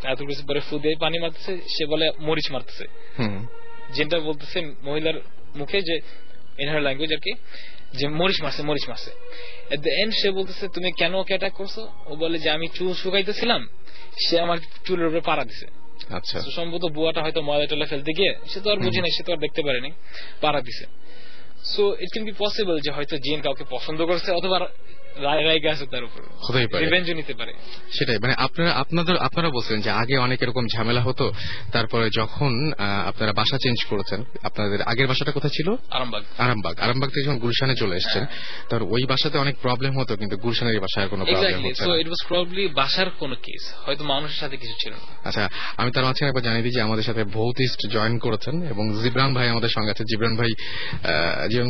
আয়াতুল কুরসি পরে ফু দিয়ে পানি মারতেছে, সে বলে মরিচ মারতেছে। জিনটা বলতেছে মহিলার মুখে, যে ইন হার ল্যাঙ্গুয়েজ আর কি, যে মরিচ মারছে। এট দ্য এন্ড সে বলতেছে তুমি কেন ওকে অ্যাটাক করছো? ও বলে যে আমি চুল শুকাইতেছিলাম, সে আমার চুলের উপরে পাড়া দিছে। আচ্ছা, সম্ভবত বুয়াটা হয়তো ময়লা টয়লা ফেলতে গিয়ে, সে তো আর বুঝে নাই, সে তো আর দেখতে পারেনি, পাড়া দিছে। So it can be possible যে হয়তো জিন কাউকে পছন্দ করছে, অথবা রায়গা আছে তার উপর, হতেই পারে, রিভেঞ্জ নিতে পারে। সেটাই, মানে আপনারা বলছেন যে আগে অনেক এরকম ঝামেলা হতো, তারপরে যখন আপনারা বাসা চেঞ্জ করেছেন, আপনাদের আগের বাসাটা কোথায় ছিল? আরামবাগ থেকে যখন গুলশানে চলে এসেছেন, তার ওই বাসাতে অনেক প্রবলেম হতো, কিন্তু গুলশানের এই বাসায় কোনো প্রবলেম হচ্ছে না। ইট ওয়াজ প্রবাবলি বাসার কোনো কেস, হয়তো মানুষের সাথে কিছু ছিল না। আচ্ছা, আমি তার মাঝখানে একবার জানিয়ে দিই যে আমাদের সাথে ভৌতিস্ট জয়েন করেছেন এবং জিবরান ভাই আমাদের সঙ্গে আছে। জিবরান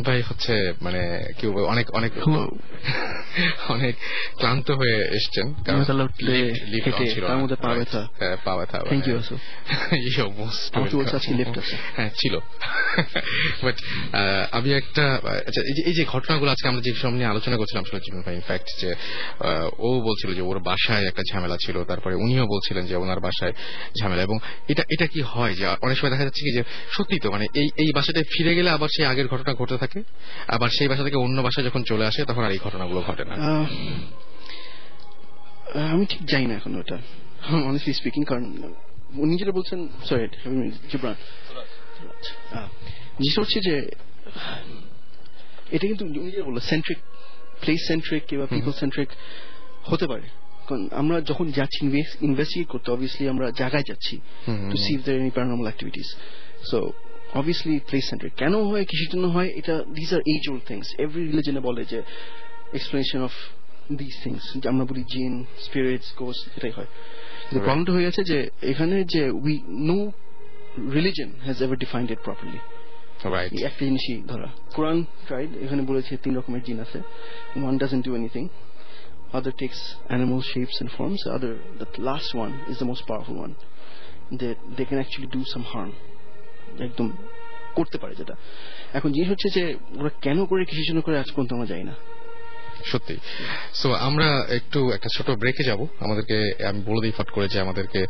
ভাই হচ্ছে মানে কি অনেক অনেক অনেক ক্লান্ত হয়ে এসছেন, কারণ পা ব্যথা ছিল। বাট আমি একটা, আচ্ছা, এই যে ঘটনাগুলো আজকে আমরা যে সামনে আলোচনা করছিলাম জিবরান ভাই, ইনফ্যাক্ট যে ও বলছিল যে ওর বাসায় একটা ঝামেলা ছিল, তারপরে উনিও বলছিলেন যে ওনার বাসায় ঝামেলা, এবং এটা কি হয় যে অনেক সময় দেখা যাচ্ছে কি যে সত্যি তো মানে এই বাসাটায় ফিরে গেলে আবার সেই আগের ঘটনা ঘটতে থাকে, আবার সেই বাসা থেকে অন্য বাসায় যখন চলে আসে তখন আর এই ঘটনাগুলো ঘটে না। আমি ঠিক জানি না এখন ওটা, অনেস্টলি স্পিকিং, কারণ উনি যেটা বলছেন, সরি জিবরান, জিনিসটা হচ্ছে যে এটা কিন্তু উনি যেটা বললো সেন্ট্রিক, প্লেস সেন্ট্রিক কিংবা পিপল সেন্ট্রিক হতে পারে, কারণ আমরা যখন যাচ্ছি ইনভেস্টিগেট করতে, অবভিয়াসলি আমরা জায়গায় যাচ্ছি to see if there any paranormal activities, so obviously place centric. কেন হয়, কিসের জন্য হয়, এটা these are age old things. Every religion বলে যে explanation of these things, আমরা বলি জিন, spirits, ghosts, এটাই হয়। The problem হয়ে গেছে যে এখানে যে no religion has ever defined it properly. Right. একটা জিনিসই ধরা, কোরআন tried, এখানে বলেছে 3 রকমের জিন আছে, one doesn't do anything, other takes animal shapes and forms, the last one is the most powerful one, that they can actually do some harm, একদম করতে পারে যেটা। এখন জিনিস হচ্ছে যে ওরা কেন করে, কিসের জন্য করে, আজ পর্যন্ত আমরা যাই না সত্যি। সো আমরা একটা ছোট ব্রেকে যাব। আমাদেরকে আমি বলে দিই ফট করে যে আমাদেরকে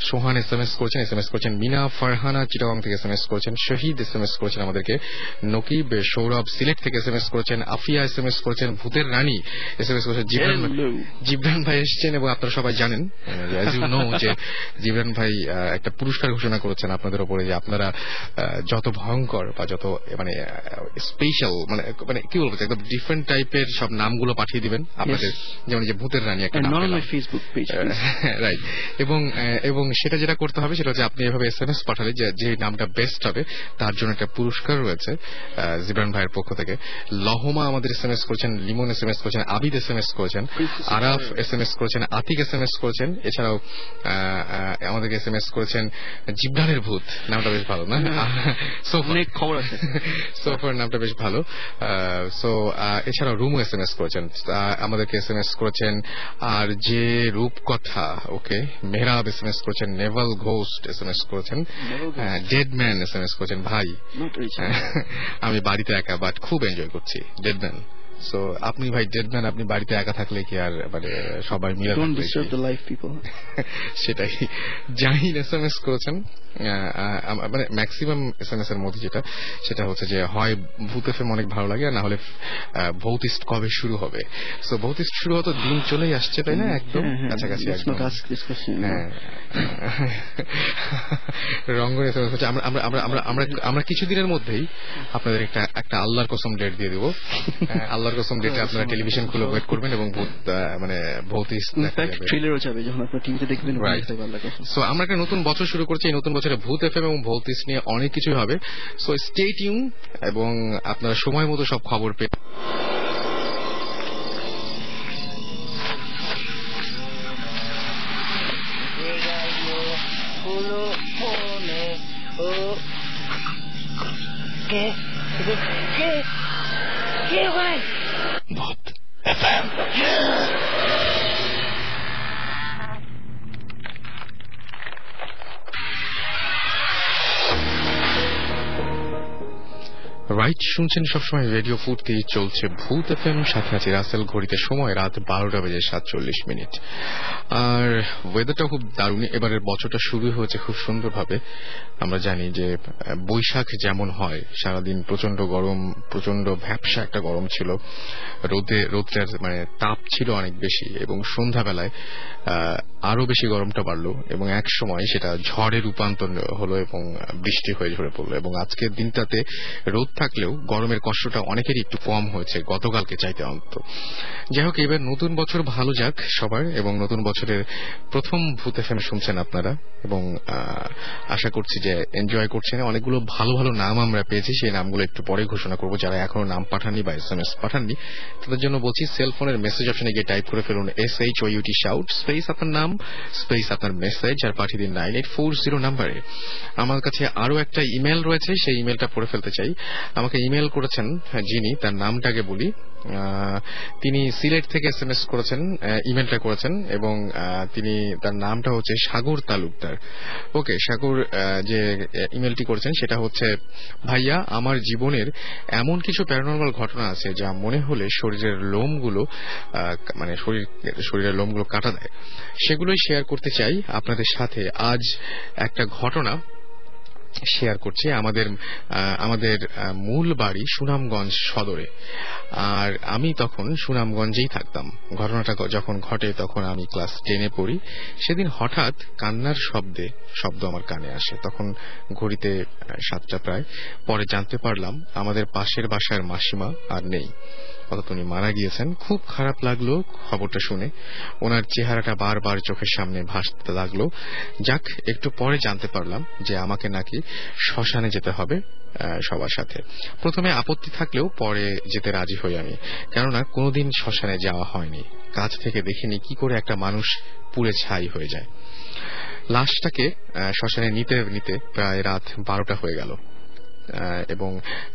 সোহান এসএমএস করেছেন, মিনা ফারহানা চিটাগাং থেকে এসএমএস করেছেন, শহীদ এসএমএস করেছেন আমাদেরকে, নকিব, সৌরভ সিলেট থেকে এসএমএস করেছেন, আফিয়া এসএমএস করেছেন, ভূতের রানী এসএমএস করেছেন, জিবরান ভাই এসেছেন, এবং আপনারা সবাই জানেন যে জিবরান ভাই একটা পুরস্কার ঘোষণা করেছেন আপনাদের উপরে, যে আপনারা যত ভয়ঙ্কর বা যত মানে স্পেশাল মানে কি বলবো, একদম ডিফারেন্ট টাইপের সব নামগুলো পাঠিয়ে দিবেন আপনাদের, যেমন যে ভূতের রানী একটা নাম, রাইট। এবং সেটা যেটা করতে হবে সেটা হচ্ছে আপনি এভাবে এসএমএস পাঠালে যে নামটা বেস্ট হবে তার জন্য একটা পুরস্কার রয়েছে জিবরান ভাইয়ের পক্ষ থেকে। লহমা আমাদের এসএমএস করেছেন, লিমন এসএমএস করেছেন, আবিদ এসএমএস করেছেন, আরাফ এসএমএস করেছেন, আতিক এসএমএস করেছেন, এছাড়াও আমাদেরকে এসএমএস করেছেন জিবরানের ভূত, নামটা বেশ ভালো না? অনেক খবর আছে, সোফার নামটা বেশ ভালো। সো এছাড়াও রুমও এসএমএস করেছেন, আমাদেরকে এসএমএস করেছেন, আর যে রূপকথা, ওকে, মেহরাব এসএমএস করেছেন, নেভাল ঘোস্ট এসএমএস করেছেন, ডেডম্যান এসএমএস করেছেন, ভাই আমি বাড়িতে একা বাট খুব এনজয় করছি, ডেডম্যান। সো আপনি ভাই ডেডম্যান, আপনি বাড়িতে একা থাকলে কি আর মানে সবাই মিলে সেটাই। জাহিন এসএমএস করেছেন, মানে ম্যাক্সিমাম এসএমএস এর মধ্যে সেটা হচ্ছে যে হয় ভূত এফএম অনেক ভালো লাগে, আর না হলে ভৌতিস্ট কবে শুরু হবে। সো ভৌতিস্ট শুরু হতো, দিন চলেই আসছে, তাই না? একদম কাছাকাছি। রঙ্গন এসএমএস হচ্ছে আমরা কিছুদিনের মধ্যেই আপনাদের একটা আল্লাহর কসম ডেট দিয়ে দিব। আল্লাহর কসম ডেটে আপনারা টেলিভিশন খুলে ওয়েট করবেন, এবং মানে ভৌতিস্ট ট্রেলারও যাবে যখন আপনারা টিভিতে দেখবেন। সো আমরা একটা নতুন বছর শুরু করছি, এই নতুন বছরে ভূত এফএম এবং ভৌতিস্ট নিয়ে অনেক কিছু হবে। সো স্টে টিউন, এবং আপনারা সময় মতো সব খবর পেয়ে ভূত এফএম। রাইট, শুনছেন সবসময় রেডিও ফুর্তি, চলছে ভূত এফএম, সাথে আছে রাসেল। ঘড়িতে সময় রাত 12:47। আর ওয়েদারটা খুব দারুণ। এবারের বছরটা শুরু হয়েছে খুব সুন্দরভাবে। আমরা জানি যে বৈশাখ যেমন হয়, সারাদিন প্রচন্ড গরম, প্রচন্ড ভ্যাপসা একটা গরম ছিল, রোদটার মানে তাপ ছিল অনেক বেশি, এবং সন্ধ্যাবেলায় আরো বেশি গরমটা বাড়লো এবং এক সময় সেটা ঝড়ে রূপান্তর হলো এবং বৃষ্টি হয়ে ঝরে পড়লো এবং আজকের দিনটাতে রোদ থাকলেও গরমের কষ্টটা অনেকেরই একটু কম হয়েছে গতকালকে চাইতে অন্তত। যাই হোক, এবার নতুন বছর ভালো যাক সবার এবং নতুন বছরের প্রথম ভূত এফএম শুনছেন আপনারা এবং আশা করছি যে এনজয় করছেন। অনেকগুলো ভালো ভালো নাম আমরা পেয়েছি, সেই নামগুলো একটু পরে ঘোষণা করবো। যারা এখনো নাম পাঠাননি বা SMS পাঠাননি তাদের জন্য বলছি, সেলফোনের মেসেজ অপশনে গিয়ে টাইপ করে ফেলুন SHOUT শাউট স্পেস আপনার নাম স্পেস আপনার মেসেজ আর পাঠিয়ে দিন 9840 নম্বরে। আমার কাছে আরো একটা ইমেল রয়েছে, সেই ইমেলটা পড়ে ফেলতে চাই। আমাকে ইমেল করেছেন যিনি, তার নামটাকে বলি, তিনি সিলেট থেকে SMS করেছেন, ইমেলটা করেছেন এবং তিনি তার নামটা হচ্ছে সাগর তালুকদার। ওকে সাগর, যে ইমেলটি করেছেন সেটা হচ্ছে, ভাইয়া আমার জীবনের এমন কিছু প্যারানরমাল ঘটনা আছে যা মনে হলে শরীরের লোমগুলো মানে শরীরের লোমগুলো কাটা দেয়, সেগুলোই শেয়ার করতে চাই আপনাদের সাথে। আজ একটা ঘটনা শেয়ার করছি। আমাদের মূল বাড়ি সুনামগঞ্জ সদরে, আর আমি তখন সুনামগঞ্জেই থাকতাম। ঘটনাটা যখন ঘটে তখন আমি ক্লাস 10-এ পড়ি। সেদিন হঠাৎ কান্নার শব্দ আমার কানে আসে। তখন ঘড়িতে 7টা প্রায়। পরে জানতে পারলাম আমাদের পাশের বাসার মাসিমা আর নেই, অর্থাৎ উনি মারা গিয়েছেন। খুব খারাপ লাগলো খবরটা শুনে, ওনার চেহারাটা বারবার চোখের সামনে ভাসতে লাগলো। যাক, একটু পরে জানতে পারলাম যে আমাকে নাকি শ্মশানে যেতে হবে সবার সাথে। প্রথমে আপত্তি থাকলেও পরে যেতে রাজি হই আমি, কেননা কোনোদিন শ্মশানে যাওয়া হয়নি, কাছ থেকে দেখিনি কি করে একটা মানুষ পুড়ে ছাই হয়ে যায়। লাশটাকে শ্মশানে নিতে নিতে প্রায় রাত 12টা হয়ে গেল এবং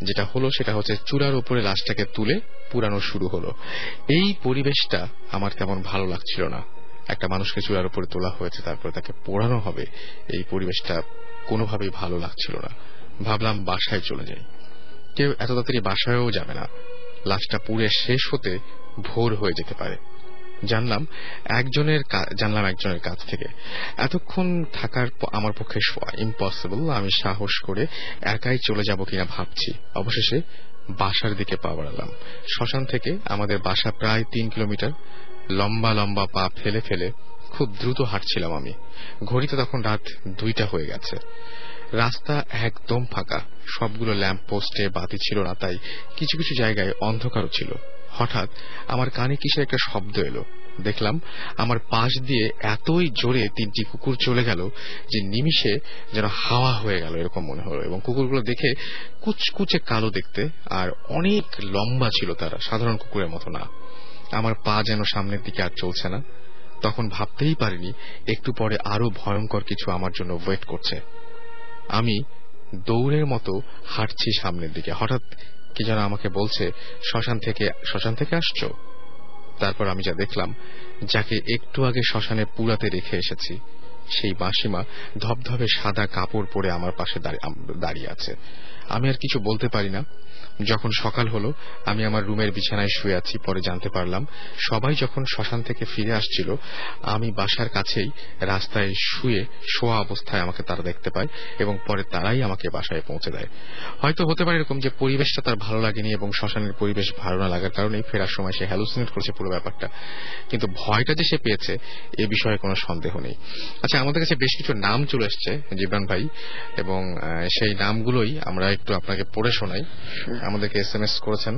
যেটা হলো সেটা হচ্ছে চূড়ার উপরে লাশটাকে তুলে পুরানো শুরু হলো। এই পরিবেশটা আমার তেমন ভালো লাগছিল না। একটা মানুষকে চূড়ার উপরে তোলা হয়েছে, তারপরে তাকে পোড়ানো হবে, এই পরিবেশটা কোনোভাবেই ভালো লাগছিল না। ভাবলাম বাসায় চলে যাই। কেউ এত তাড়াতাড়ি বাসায়ও যাবে না, লাশটা পুড়ে শেষ হতে ভোর হয়ে যেতে পারে। জানলাম একজনের কাছ থেকে। এতক্ষণ থাকার আমার পক্ষে ইম্পসিবল। আমি সাহস করে একাই চলে যাব কিনা ভাবছি। অবশেষে বাসার দিকে পা বাড়ালাম। শ্মশান থেকে আমাদের বাসা প্রায় 3 কিলোমিটার। লম্বা লম্বা পা ফেলে ফেলে খুব দ্রুত হাঁটছিলাম আমি। ঘড়িতে তখন রাত 2টা হয়ে গেছে। রাস্তা একদম ফাঁকা, সবগুলো ল্যাম্প পোস্টে বাতি ছিল না, তাই কিছু কিছু জায়গায় অন্ধকারও ছিল। হঠাৎ আমার কানে কিসের একটা শব্দ এলো। দেখলাম আমার পাশ দিয়ে এতই জোরে 3টি কুকুর চলে গেল যে নিমিষে যেন হাওয়া হয়ে গেল এরকম মনে হলো। এবং কুকুরগুলো দেখে কুচকুচে কালো দেখতে আর অনেক লম্বা ছিল, তারা সাধারণ কুকুরের মতো না। আমার পা যেন সামনের দিকে আর চলছে না। তখন ভাবতেই পারিনি একটু পরে আরো ভয়ঙ্কর কিছু আমার জন্য ওয়েট করছে। আমি দৌড়ের মতো হাঁটছি সামনের দিকে। হঠাৎ কি যেন আমাকে বলছে, শ্মশান থেকে আসছো? তারপর আমি যা দেখলাম, যাকে একটু আগে শ্মশানে পুরাতে রেখে এসেছি, সেই মাসিমা ধবধবে সাদা কাপড় পরে আমার পাশে দাঁড়িয়ে আছে। আমি আর কিছু বলতে পারি না। যখন সকাল হলো আমি আমার রুমের বিছানায় শুয়ে আছি। পরে জানতে পারলাম সবাই যখন শ্মশান থেকে ফিরে আসছিল, আমি বাসার কাছেই রাস্তায় শোয়া অবস্থায় আমাকে তারা দেখতে পায় এবং পরে তারাই আমাকে বাসায় পৌঁছে দেয়। হয়তো হতে পারে এরকম যে পরিবেশটা তার ভালো লাগেনি এবং শ্মশানের পরিবেশ ভালো না লাগার কারণেই ফেরার সময় সে হ্যালুসিনেট করেছে পুরো ব্যাপারটা, কিন্তু ভয়টা যে সে পেয়েছে এ বিষয়ে কোনো সন্দেহ নেই। আচ্ছা, আমাদের কাছে বেশ কিছু নাম চলে এসছে জিবরান ভাই, এবং সেই নামগুলোই আমরা একটু আপনাকে পড়ে শোনাই। আমাদেরকে SMS করেছেন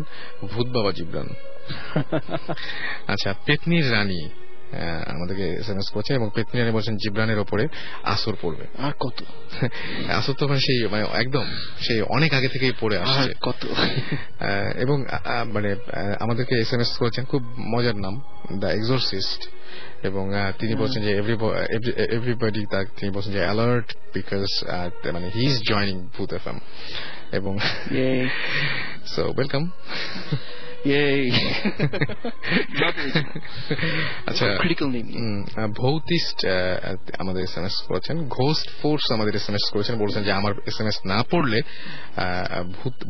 ভূত বাবা জিবরান। আচ্ছা, পেতনির রানী আমাদেরকে SMS করেছে এবং পেতনি রানী বলছেন জিবরানের ওপরে আসর পড়বে। আর কত আসর তো সেই একদম সেই অনেক আগে থেকেই পড়ে আসছে কত। এবং আমাদেরকে SMS করেছেন খুব মজার নাম, দ্য এক্সোরসিস্ট, এবং তিনি বলছেন যে এভরিবডি, তিনি বলছেন যে alert because he is joining ভূত এফএম, এবং সো ওয়েলকাম। আচ্ছা, ভৌতিস্ট আমাদের SMS করেছেন, ঘোস্ট ফোর্স আমাদের SMS করেছেন, বলছেন যে আমার SMS না পড়লে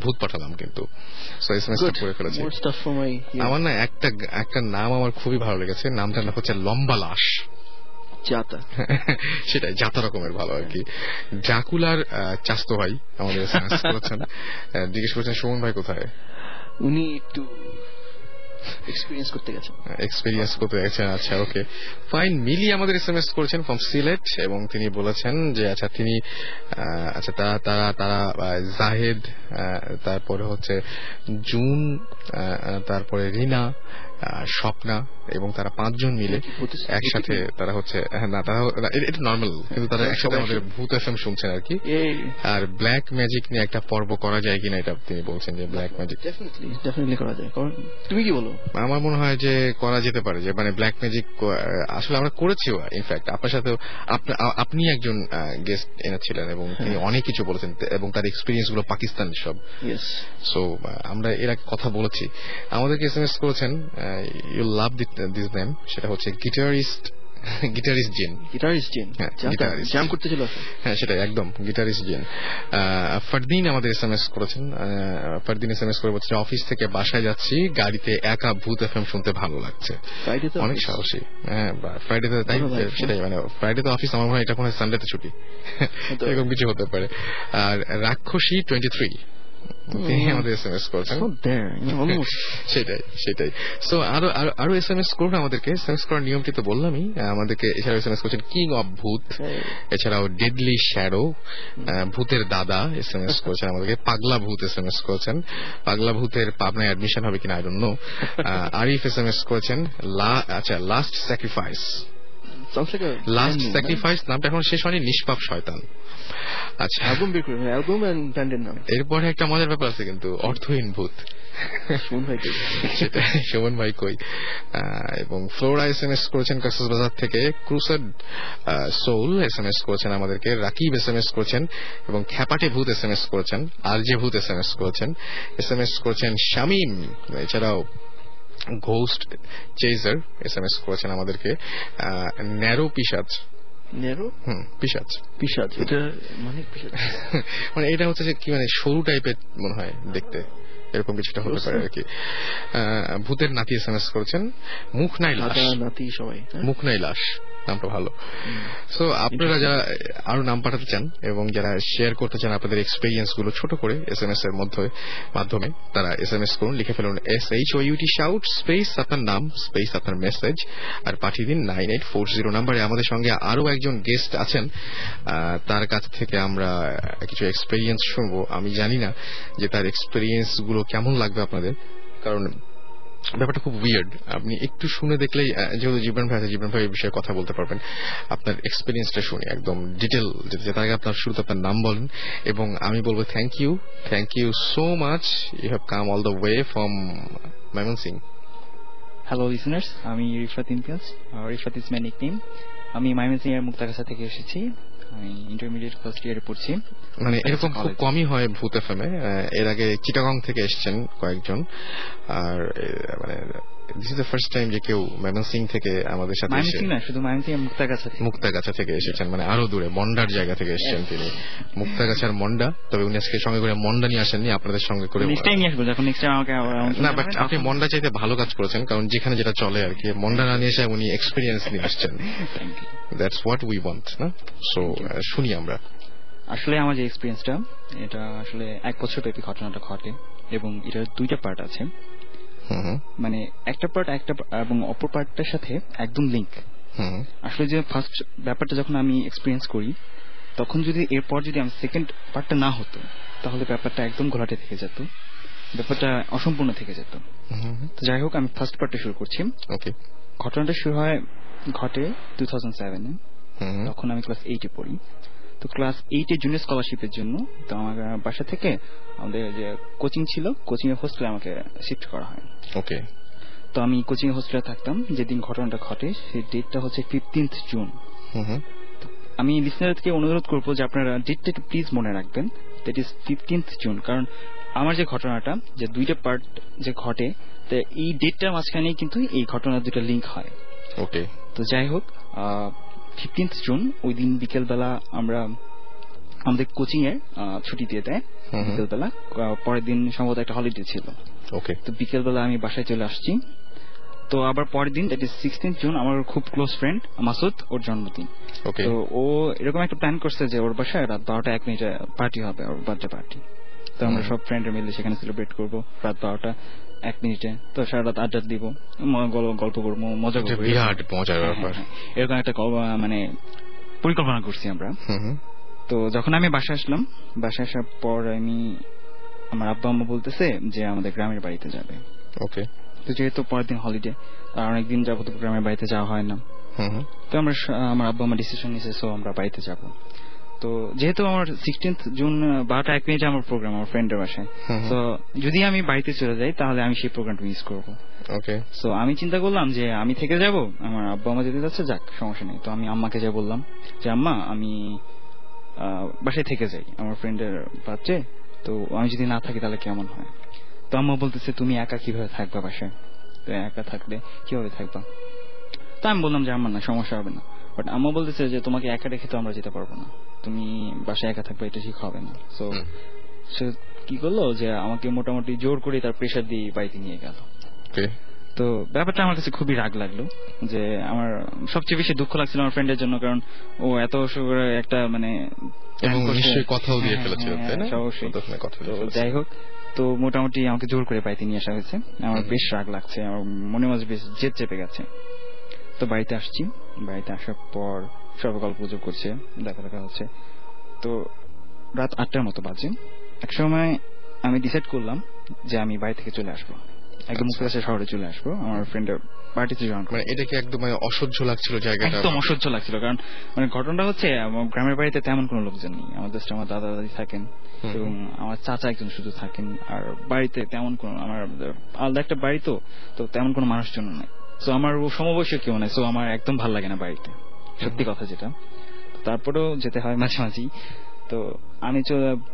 ভূত পাঠালাম, কিন্তু SMS পড়ে ফেলেছি। আমার না একটা নাম আমার খুবই ভালো লেগেছে, নামটার নাম হচ্ছে লম্বা লাশ। জাতা, সেটাই জাতা রকমের ভালো আর কি। ড্রাকুলার চাস্তো ভাই আমাদের SMS করেছেন, জিজ্ঞেস করেছেন সুমন ভাই কোথায়। উনি একটু এক্সপেরিয়েন্স করতে গেছেন। আচ্ছা, ওকে ফাইন। মিলি আমাদের এসএমএস করেছেন ফ্রম সিলেট এবং তিনি বলেছেন যে আচ্ছা তিনি তারা জাহেদ, তারপরে হচ্ছে জুন, তারপরে রিনা, স্বপ্না এবং তারা 5 জন মিলে একসাথে তারা হচ্ছে এটা নর্মাল, কিন্তু তারা একসাথে আমাদের ভূত এফএম শুনছেন আর কি। আর ব্ল্যাক ম্যাজিক নিয়ে একটা পর্ব করা যায় কিনা এটা তিনি বলছেন যে ব্ল্যাক ম্যাজিক ডেফিনেটলি করা যায়। তুমি কি বলো? আমার মনে হয় যে করা যেতে পারে, যে মানে ব্ল্যাক ম্যাজিক আসলে আমরা করেছিও ইনফ্যাক্ট আপনার সাথে। আপনি একজন গেস্ট এনেছিলেন এবং তিনি অনেক কিছু বলেছেন এবং তার এক্সপিরিয়েন্স গুলো পাকিস্তানের সব। সো আমরা এর আগে কথা বলেছি। আমাদেরকে এসএমএস করেছেন, ইউ লাভ দিস নেম, সেটা হচ্ছে গিটারিস্ট জিন। জ্যাম করতেছিল। হ্যাঁ সেটাই, একদম গিটারিস্ট জিন। ফারদিন আমাদের এসএমএস করেছেন। ফারদিন এসএমএস করে বলছে অফিস থেকে বাসায় যাচ্ছি, গাড়িতে একা ভূত এফএম শুনতে ভালো লাগছে। অনেক সাহসী। হ্যাঁ ফ্রাইডেতে, তাই সেটাই, মানে ফ্রাইডেতে অফিস, আমার মনে হয় এটা মনে হয় সানডেতে ছুটি, এরকম কিছু হতে পারে। আর রাক্ষসী 23 তিনি আমাদের এসএমএস করেছেন। সেটাই। সো আরো এসএমএস করুন আমাদেরকে। এসএমএস করার নিয়মটি তো বললামই। আমাদেরকে এছাড়াও এসএমএস করছেন কিং অফ ভূত, এছাড়াও ডেডলি শ্যাডো, ভূতের দাদা এসএমএস করেছেন আমাদেরকে, পাগলা ভূত এসএমএস করেছেন। পাগলা ভূতের পাবনায় অ্যাডমিশন হবে কিনা I don't no. Arif SMS করেছেন লাস্ট স্যাক্রিফাইস। নামটা এখন শেষ হয়নি, নিষ্পাপ শয়তান। আচ্ছা, এরপরে একটা মজার ব্যাপার আছে কিন্তু, অর্থহীন ভূত। সুমন ভাই কই। এবং ফ্লোরা এসএমএস করেছেন কক্সবাজার থেকে, ক্রুসেড সোল এসএমএস করেছেন আমাদেরকে, রাকিব এসএমএস করেছেন এবং খ্যাপাটে ভূত এসএমএস করেছেন, আরজে ভূত এসএমএস করেছেন শামীম, এছাড়াও ঘোস্ট চেজার এসএমএস করেছেন আমাদেরকে, ন্যারো পিশাচ। মানে এটা হচ্ছে যে কি, মানে সরু টাইপের মনে হয় দেখতে, এরকম কিছুটা হতে পারে আর কি। ভূতের নাতি এসএমএস করেছেন, মুখ নাই লাশ, নামটা ভালো। সো আপনারা যারা আরো নাম পাঠাতে চান এবং যারা শেয়ার করতে চান আপনাদের এক্সপেরিয়েন্স গুলো ছোট করে এসএমএস এর মাধ্যমে, তারা এসএমএস করুন, লিখে ফেলুন SHOUT শাউট স্পেস আপনার নাম স্পেস আপনার মেসেজ আর পাঠিয়ে দিন 9840 নাম্বারে। আমাদের সঙ্গে আরো একজন গেস্ট আছেন, তার কাছ থেকে আমরা কিছু এক্সপেরিয়েন্স শুনবো। আমি জানি না যে তার এক্সপেরিয়েন্স গুলো কেমন লাগবে আপনাদের, কারণ ব্যাপারটা খুব উইয়ার্ড। আপনি একটু শুনে দেখলেই, যেহেতু জীবন ভাই আছে, জীবন ভাই এই বিষয়ে কথা বলতে পারবেন। আপনার এক্সপিরিয়েন্সটা শুনি একদম ডিটেল, তার আগে আপনার শুরুতে আপনার নাম বলেন এবং আমি বলবো thank you so much, you have come all the way from Mymensingh. Hello listeners, আমি Rifat Imtiaz, Rifat is my nickname. আমি ময়মনসিংহ এর মুক্তাগাছা থেকে এসেছি। আমি ইন্টারমিডিয়েট ফার্স্ট ইয়ারে পড়ছি। মানে এরকম খুব কমই হয় ভূত এফএমে। এর আগে চিটাগং থেকে এসেছেন কয়েকজন, আর মানে this is the first time যে কেউ ময়মনসিংহ থেকে আমাদের সাথে শুধু মুক্তাগাছা থেকে এসেছেন, মানে আরো দূরে মন্ডার জায়গা থেকে এসেছেন তিনি, মুক্তাগাছার মন্ডা। তবে উনি আজকে সঙ্গে করে মন্ডা নিয়ে আসেননি, আপনাদের সঙ্গে করে না, বাট আপনি মন্ডা চাইতে ভালো কাজ করেছেন, কারণ যেখানে যেটা চলে আর কি, মন্ডা না নিয়ে এসে উনি এক্সপিরিয়েন্স নিয়ে আসছেন। দ্যাটস হোয়াট উই ওয়ান্ট না। সো শুনি আমরা। আসলে আমার যে এক্সপিরিয়েন্সটা, এটা আসলে 1 বছর ব্যাপী ঘটনাটা ঘটে এবং এটার 2টা পার্ট আছে। মানে একটা পার্ট এবং অপর পার্টটার সাথে একদম লিঙ্ক। আসলে যে ফার্স্ট ব্যাপারটা যখন আমি এক্সপিরিয়েন্স করি, তখন যদি এরপর যদি আমি সেকেন্ড পার্টটা না হতো, তাহলে ব্যাপারটা একদম ঘোলাটে থেকে যেত, ব্যাপারটা অসম্পূর্ণ থেকে যেত। তো যাই হোক, আমি ফার্স্ট পার্টটা শুরু করছি। ঘটনাটা শুরু ঘটে 2007-এ। তখন আমি ক্লাস 8-এ পড়ি। তো ক্লাস 8-এ জুনিয়র স্কলারশিপের জন্য তো আমার বাসা থেকে আমাদের যে কোচিং ছিল, কোচিং এর হোস্টেলে আমাকে শিফট করা হয়। তো আমি কোচিং এর হোস্টেলে থাকতাম। যেদিন ঘটনাটা ঘটে সেই ডেটটা হচ্ছে 15th জুন। আমি লিসনারদেরকে অনুরোধ করবো যে আপনারা ডেটটা একটু প্লিজ মনে রাখবেন, দ্যাট ইজ 15th জুন। কারণ আমার যে ঘটনাটা, যে 2টা পার্ট যে ঘটে, তো এই ডেটটার মাঝখানেই কিন্তু এই ঘটনার 2টা লিঙ্ক হয়। তো যাই হোক, 15th জুন ওই দিন বিকেলবেলা আমাদের কোচিং এর ছুটি দিয়ে দেয় বিকেলবেলা। পরের দিন সম্ভবত একটা হলিডে ছিল। তো বিকেলবেলা আমি বাসায় চলে আসছি। তো আবার পরের দিন, দ্যাট ইজ 16th জুন, আমার খুব ক্লোজ ফ্রেন্ড মাসুদ, ওর জন্মদিন। তো ও এরকম একটা প্ল্যান করছে যে ওর বাসায় রাত 12:01 পার্টি হবে, ওর বার্থডে পার্টি। তো আমরা সব ফ্রেন্ডরা মিলে সেখানে সেলিব্রেট করবো রাত 12টা। 1 মিনিটে, তো সারা রাত আড্ডা দিব, গল্প করবো, মজা করবো, বিরাট মজার ব্যাপার। এরকম একটা মানে পরিকল্পনা করছি আমরা। তো যখন আমি বাসায় আসলাম, বাসায় আসার পর আমার আব্বা আম্মা বলতেছে যে আমাদের গ্রামের বাড়িতে যাবে। ওকে। তো যেহেতু পরের দিন হলিডে, আর অনেকদিন যাবো তো গ্রামের বাড়িতে যাওয়া হয় না, তো আমার আব্বা আম্মা ডিসিশন নিয়েছে, সো আমরা বাড়িতে যাব। তো যেহেতু আমার 16th জুন 12টা 1 মিনিটে আমার প্রোগ্রাম আমার ফ্রেন্ডের বাসায়, তো যদি আমি বাড়িতে চলে যাই তাহলে আমি সেই প্রোগ্রামটা মিস করবো। ওকে। সো আমি চিন্তা করলাম যে আমি থেকে যাব, আমার আব্বা আম্মা যেতে যাচ্ছে, যাক সমস্যা নেই। তো আমি আম্মাকে যা বললাম যে আম্মা আমি বাসায় থেকে যাই আমার ফ্রেন্ডের বাচ্চে, তো আমি যদি না থাকি তাহলে কেমন হয়? তো আম্মা বলতেছে তুমি একা কিভাবে থাকবা বাসায়, তো একা থাকলে কিভাবে থাকবা? তো আমি বললাম যে আমার না সমস্যা হবে না, বাট আম্মা বলতেছে যে তোমাকে একা রেখে তো আমরা যেতে পারবো না, তুমি বাসায় একা থাকবে, এটা ঠিক হবে না। সো সে কি করলো যে আমাকে মোটামুটি জোর করে তার প্রেশার দিয়ে বাড়িতে নিয়ে গেল। তো ব্যাপারটা আমার কাছে খুবই রাগ লাগলো, যে আমার সবচেয়ে বেশি দুঃখ লাগছিল আমার ফ্রেন্ডের জন্য, কারণ ও এত একটা মানে কথাও দিয়ে ফেলেছিল। যাই হোক, তো মোটামুটি আমাকে জোর করে বাড়িতে নিয়ে আসা হয়েছে। আমার বেশ রাগ লাগছে, আমার মনে মাঝে বেশ জেদ চেপে গেছে। তো বাড়িতে আসছি, বাড়িতে আসার পর সব গল্প গুজব করছে, দেখা হচ্ছে। তো রাত 8টার মতো বাজে। এক সময় আমি ডিসাইড করলাম যে আমি বাড়ি থেকে চলে আসবো, একদম মুক্তাগাছা শহরে চলে আসবো আমার ফ্রেন্ডের পার্টিতে জয়েন করব। এটা কি একদম অসহ্য লাগছিল জায়গাটা? একদম অসহ্য লাগছিল, কারণ মানে ঘটনাটা হচ্ছে গ্রামের বাড়িতে তেমন কোনো লোকজন নেই, আমার জাস্ট আমার দাদা দাদি থাকেন এবং আমার চাচা একজন শুধু থাকেন, আর বাড়িতে তেমন কোনো আমার আলাদা একটা বাড়ি, তো তেমন কোনো মানুষজন নাই। তো আমার সমবয়সী কেউ নাই, সো আমার একদম ভালো লাগে না বাড়িতে, সত্যি কথা যেটা। তারপরেও যেতে হয় মাঝে মাঝেই। তো আমি